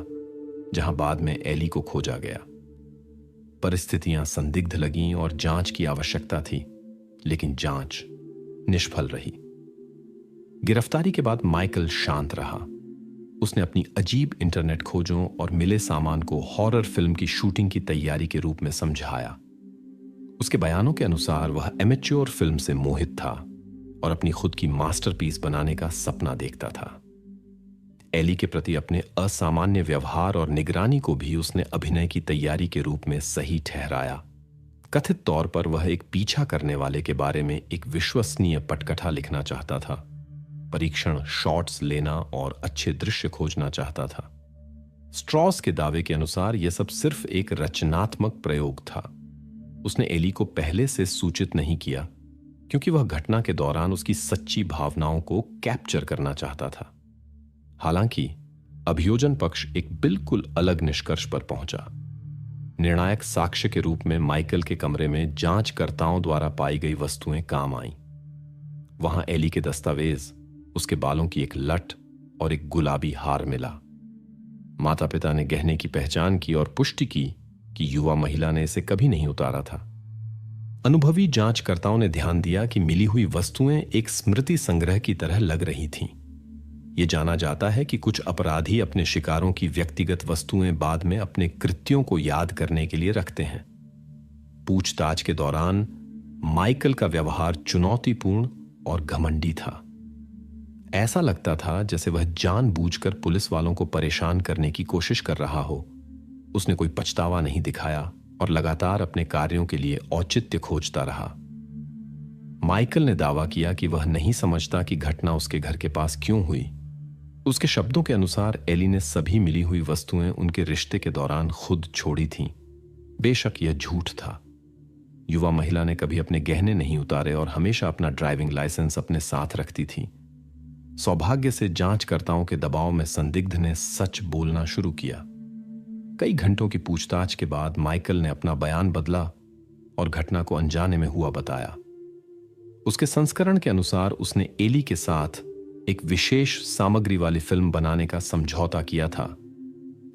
जहां बाद में एली को खोजा गया। परिस्थितियां संदिग्ध लगीं और जांच की आवश्यकता थी, लेकिन जांच निष्फल रही। गिरफ्तारी के बाद माइकल शांत रहा। उसने अपनी अजीब इंटरनेट खोजों और मिले सामान को हॉरर फिल्म की शूटिंग की तैयारी के रूप में समझाया। उसके बयानों के अनुसार वह एमेच्योर फिल्म से मोहित था और अपनी खुद की मास्टरपीस बनाने का सपना देखता था। एली के प्रति अपने असामान्य व्यवहार और निगरानी को भी उसने अभिनय की तैयारी के रूप में सही ठहराया। कथित तौर पर वह एक पीछा करने वाले के बारे में एक विश्वसनीय पटकथा लिखना चाहता था, परीक्षण शॉट्स लेना और अच्छे दृश्य खोजना चाहता था। स्ट्रॉस के दावे के अनुसार यह सब सिर्फ एक रचनात्मक प्रयोग था। उसने एली को पहले से सूचित नहीं किया क्योंकि वह घटना के दौरान उसकी सच्ची भावनाओं को कैप्चर करना चाहता था। हालांकि अभियोजन पक्ष एक बिल्कुल अलग निष्कर्ष पर पहुंचा। निर्णायक साक्ष्य के रूप में माइकल के कमरे में जांचकर्ताओं द्वारा पाई गई वस्तुएं काम आईं। वहां एली के दस्तावेज, उसके बालों की एक लट और एक गुलाबी हार मिला। माता पिता ने गहने की पहचान की और पुष्टि की कि युवा महिला ने इसे कभी नहीं उतारा था। अनुभवी जांचकर्ताओं ने ध्यान दिया कि मिली हुई वस्तुएं एक स्मृति संग्रह की तरह लग रही थीं। यह जाना जाता है कि कुछ अपराधी अपने शिकारों की व्यक्तिगत वस्तुएं बाद में अपने कृत्यों को याद करने के लिए रखते हैं। पूछताछ के दौरान माइकल का व्यवहार चुनौतीपूर्ण और घमंडी था। ऐसा लगता था जैसे वह जानबूझकर पुलिस वालों को परेशान करने की कोशिश कर रहा हो। उसने कोई पछतावा नहीं दिखाया और लगातार अपने कार्यों के लिए औचित्य खोजता रहा। माइकल ने दावा किया कि वह नहीं समझता कि घटना उसके घर के पास क्यों हुई। उसके शब्दों के अनुसार एली ने सभी मिली हुई वस्तुएं उनके रिश्ते के दौरान खुद छोड़ी थीं। बेशक यह झूठ था। युवा महिला ने कभी अपने गहने नहीं उतारे और हमेशा अपना ड्राइविंग लाइसेंस अपने साथ रखती थी। सौभाग्य से जांचकर्ताओं के दबाव में संदिग्ध ने सच बोलना शुरू किया। कई घंटों की पूछताछ के बाद माइकल ने अपना बयान बदला और घटना को अनजाने में हुआ बताया। उसके संस्करण के अनुसार उसने एली के साथ एक विशेष सामग्री वाली फिल्म बनाने का समझौता किया था,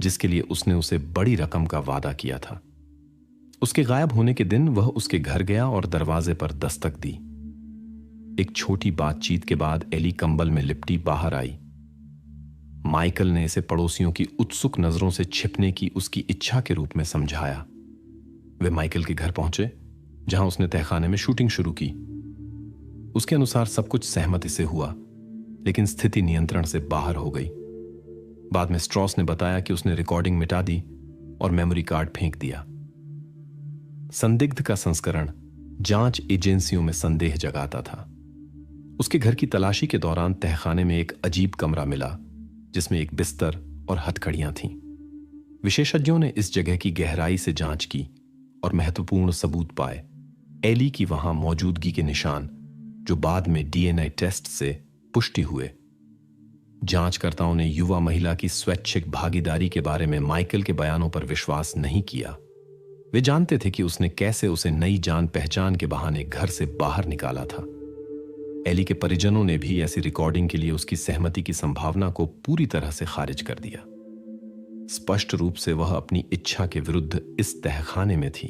जिसके लिए उसने उसे बड़ी रकम का वादा किया था। उसके गायब होने के दिन वह उसके घर गया और दरवाजे पर दस्तक दी। एक छोटी बातचीत के बाद एली कंबल में लिपटी बाहर आई। माइकल ने इसे पड़ोसियों की उत्सुक नजरों से छिपने की उसकी इच्छा के रूप में समझाया। वे माइकल के घर पहुंचे, जहां उसने तहखाने में शूटिंग शुरू की। उसके अनुसार सब कुछ सहमति से हुआ, लेकिन स्थिति नियंत्रण से बाहर हो गई। बाद में स्ट्रॉस ने बताया कि उसने रिकॉर्डिंग मिटा दी और मेमोरी कार्ड फेंक दिया। संदिग्ध का संस्करण जांच एजेंसियों में संदेह जगाता था। उसके घर की तलाशी के दौरान तहखाने में एक अजीब कमरा मिला, जिसमें एक बिस्तर और हथकड़ियां थीं। विशेषज्ञों ने इस जगह की गहराई से जांच की और महत्वपूर्ण सबूत पाए। एली की वहां मौजूदगी के निशान, जो बाद में डीएनए टेस्ट से पुष्टि हुए। जांचकर्ताओं ने युवा महिला की स्वैच्छिक भागीदारी के बारे में माइकल के बयानों पर विश्वास नहीं किया। वे जानते थे कि उसने कैसे उसे नई जान पहचान के बहाने घर से बाहर निकाला था। एली के परिजनों ने भी ऐसी रिकॉर्डिंग के लिए उसकी सहमति की संभावना को पूरी तरह से खारिज कर दिया। स्पष्ट रूप से वह अपनी इच्छा के विरुद्ध इस तहखाने में थी।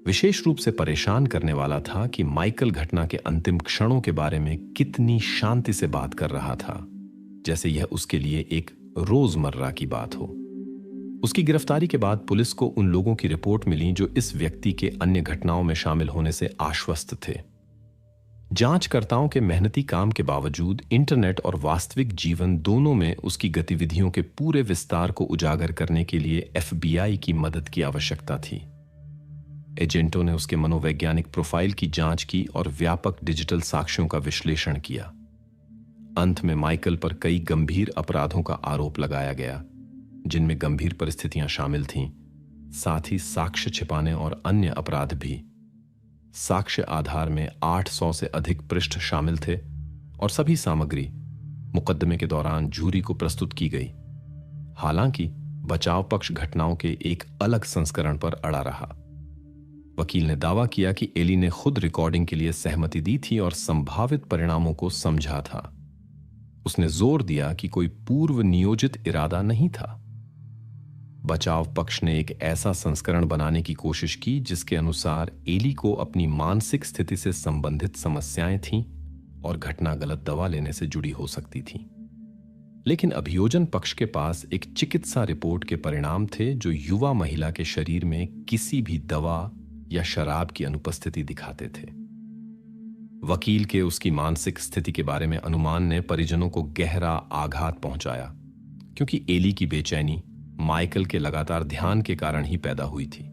विशेष रूप से परेशान करने वाला था कि माइकल घटना के अंतिम क्षणों के बारे में कितनी शांति से बात कर रहा था, जैसे यह उसके लिए एक रोजमर्रा की बात हो। उसकी गिरफ्तारी के बाद पुलिस को उन लोगों की रिपोर्ट मिली जो इस व्यक्ति के अन्य घटनाओं में शामिल होने से आश्वस्त थे। जांचकर्ताओं के मेहनती काम के बावजूद इंटरनेट और वास्तविक जीवन दोनों में उसकी गतिविधियों के पूरे विस्तार को उजागर करने के लिए FBI की मदद की आवश्यकता थी। एजेंटों ने उसके मनोवैज्ञानिक प्रोफाइल की जांच की और व्यापक डिजिटल साक्ष्यों का विश्लेषण किया। अंत में माइकल पर कई गंभीर अपराधों का आरोप लगाया गया, जिनमें गंभीर परिस्थितियां शामिल थीं, साथ ही साक्ष्य छिपाने और अन्य अपराध भी। साक्ष्य आधार में 800 से अधिक पृष्ठ शामिल थे और सभी सामग्री मुकदमे के दौरान जूरी को प्रस्तुत की गई। हालांकि बचाव पक्ष घटनाओं के एक अलग संस्करण पर अड़ा रहा। वकील ने दावा किया कि एली ने खुद रिकॉर्डिंग के लिए सहमति दी थी और संभावित परिणामों को समझा था। उसने जोर दिया कि कोई पूर्व नियोजित इरादा नहीं था। बचाव पक्ष ने एक ऐसा संस्करण बनाने की कोशिश की जिसके अनुसार एली को अपनी मानसिक स्थिति से संबंधित समस्याएं थीं और घटना गलत दवा लेने से जुड़ी हो सकती थी। लेकिन अभियोजन पक्ष के पास एक चिकित्सा रिपोर्ट के परिणाम थे जो युवा महिला के शरीर में किसी भी दवा या शराब की अनुपस्थिति दिखाते थे। वकील के उसकी मानसिक स्थिति के बारे में अनुमान ने परिजनों को गहरा आघात पहुंचाया, क्योंकि एली की बेचैनी माइकल के लगातार ध्यान के कारण ही पैदा हुई थी।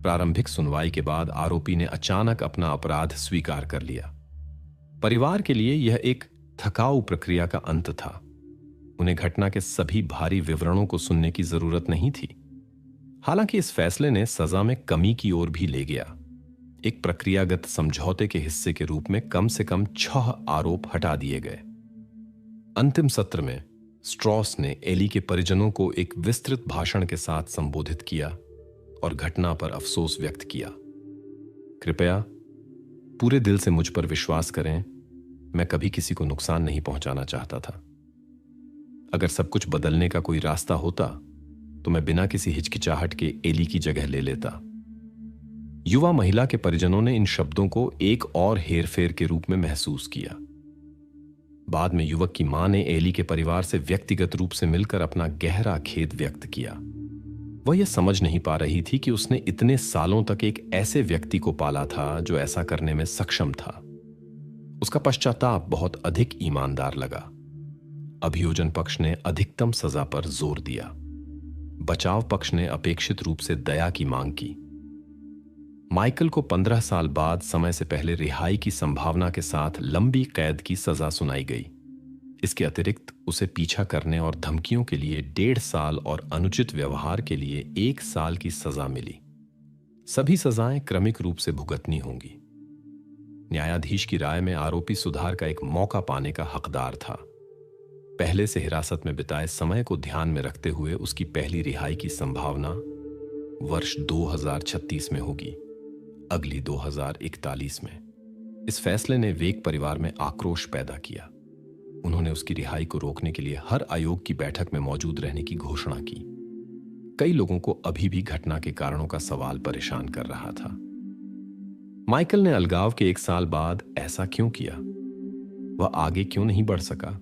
प्रारंभिक सुनवाई के बाद आरोपी ने अचानक अपना अपराध स्वीकार कर लिया। परिवार के लिए यह एक थकाऊ प्रक्रिया का अंत था। उन्हें घटना के सभी भारी विवरणों को सुनने की जरूरत नहीं थी। हालांकि इस फैसले ने सजा में कमी की ओर भी ले गया। एक प्रक्रियागत समझौते के हिस्से के रूप में कम से कम 6 आरोप हटा दिए गए। अंतिम सत्र में स्ट्रॉस ने एली के परिजनों को एक विस्तृत भाषण के साथ संबोधित किया और घटना पर अफसोस व्यक्त किया। कृपया पूरे दिल से मुझ पर विश्वास करें, मैं कभी किसी को नुकसान नहीं पहुंचाना चाहता था। अगर सब कुछ बदलने का कोई रास्ता होता तो मैं बिना किसी हिचकिचाहट के एली की जगह ले लेता। युवा महिला के परिजनों ने इन शब्दों को एक और हेरफेर के रूप में महसूस किया। बाद में युवक की मां ने एली के परिवार से व्यक्तिगत रूप से मिलकर अपना गहरा खेद व्यक्त किया। वह यह समझ नहीं पा रही थी कि उसने इतने सालों तक एक ऐसे व्यक्ति को पाला था जो ऐसा करने में सक्षम था। उसका पश्चाताप बहुत अधिक ईमानदार लगा। अभियोजन पक्ष ने अधिकतम सजा पर जोर दिया। बचाव पक्ष ने अपेक्षित रूप से दया की मांग की। माइकल को 15 साल बाद समय से पहले रिहाई की संभावना के साथ लंबी कैद की सजा सुनाई गई। इसके अतिरिक्त उसे पीछा करने और धमकियों के लिए 1.5 साल और अनुचित व्यवहार के लिए 1 साल की सजा मिली। सभी सजाएं क्रमिक रूप से भुगतनी होंगी। न्यायाधीश की राय में आरोपी सुधार का एक मौका पाने का हकदार था। पहले से हिरासत में बिताए समय को ध्यान में रखते हुए उसकी पहली रिहाई की संभावना वर्ष 2036 में होगी, अगली 2041 में। इस फैसले ने वेग परिवार में आक्रोश पैदा किया। उन्होंने उसकी रिहाई को रोकने के लिए हर आयोग की बैठक में मौजूद रहने की घोषणा की। कई लोगों को अभी भी घटना के कारणों का सवाल परेशान कर रहा था। माइकल ने अलगाव के 1 साल बाद ऐसा क्यों किया? वह आगे क्यों नहीं बढ़ सका?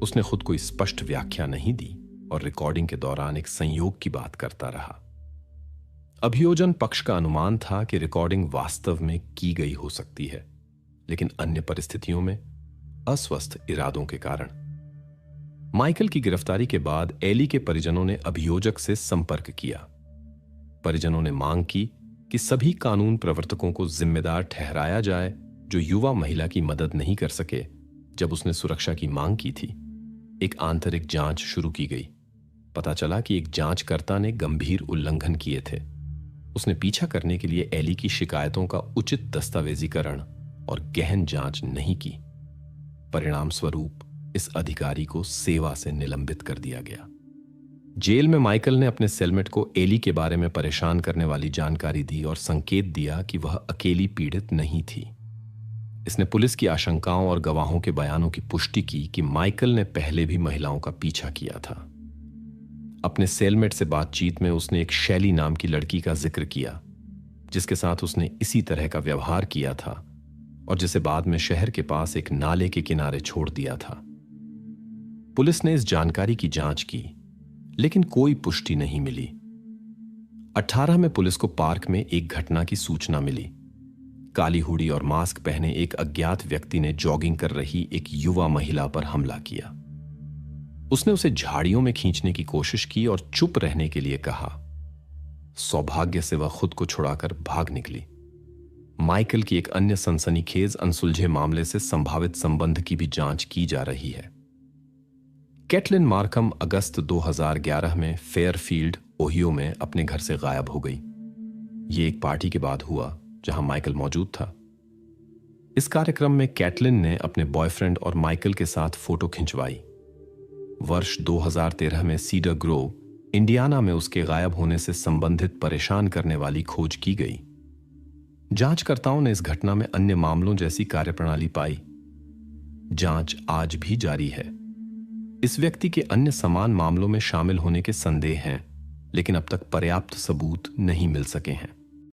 उसने खुद को स्पष्ट व्याख्या नहीं दी और रिकॉर्डिंग के दौरान एक संयोग की बात करता रहा। अभियोजन पक्ष का अनुमान था कि रिकॉर्डिंग वास्तव में की गई हो सकती है, लेकिन अन्य परिस्थितियों में अस्वस्थ इरादों के कारण। माइकल की गिरफ्तारी के बाद एली के परिजनों ने अभियोजक से संपर्क किया। परिजनों ने मांग की कि सभी कानून प्रवर्तकों को जिम्मेदार ठहराया जाए जो युवा महिला की मदद नहीं कर सके जब उसने सुरक्षा की मांग की थी। एक आंतरिक जांच शुरू की गई। पता चला कि एक जांचकर्ता ने गंभीर उल्लंघन किए थे। उसने पीछा करने के लिए एली की शिकायतों का उचित दस्तावेजीकरण और गहन जांच नहीं की। परिणाम स्वरूप इस अधिकारी को सेवा से निलंबित कर दिया गया। जेल में माइकल ने अपने सेलमेट को एली के बारे में परेशान करने वाली जानकारी दी और संकेत दिया कि वह अकेली पीड़ित नहीं थी। इसने पुलिस की आशंकाओं और गवाहों के बयानों की पुष्टि की कि माइकल ने पहले भी महिलाओं का पीछा किया था। अपने सेलमेट से बातचीत में उसने एक शैली नाम की लड़की का जिक्र किया, जिसके साथ उसने इसी तरह का व्यवहार किया था और जिसे बाद में शहर के पास एक नाले के किनारे छोड़ दिया था। पुलिस ने इस जानकारी की जांच की, लेकिन कोई पुष्टि नहीं मिली। 18 में पुलिस को पार्क में एक घटना की सूचना मिली। काली हुडी और मास्क पहने एक अज्ञात व्यक्ति ने जॉगिंग कर रही एक युवा महिला पर हमला किया। उसने उसे झाड़ियों में खींचने की कोशिश की और चुप रहने के लिए कहा। सौभाग्य से वह खुद को छुड़ाकर भाग निकली। माइकल की एक अन्य सनसनीखेज अनसुलझे मामले से संभावित संबंध की भी जांच की जा रही है। कैटलिन मार्कम अगस्त 2011 में फेयरफील्ड, ओहियो में अपने घर से गायब हो गई। यह एक पार्टी के बाद हुआ जहां माइकल मौजूद था। इस कार्यक्रम में कैटलिन ने अपने बॉयफ्रेंड और माइकल के साथ फोटो खिंचवाई। वर्ष 2013 में सीडर ग्रोव, इंडियाना में उसके गायब होने से संबंधित परेशान करने वाली खोज की गई। जांचकर्ताओं ने इस घटना में अन्य मामलों जैसी कार्यप्रणाली पाई। जांच आज भी जारी है। इस व्यक्ति के अन्य समान मामलों में शामिल होने के संदेह हैं, लेकिन अब तक पर्याप्त सबूत नहीं मिल सके हैं।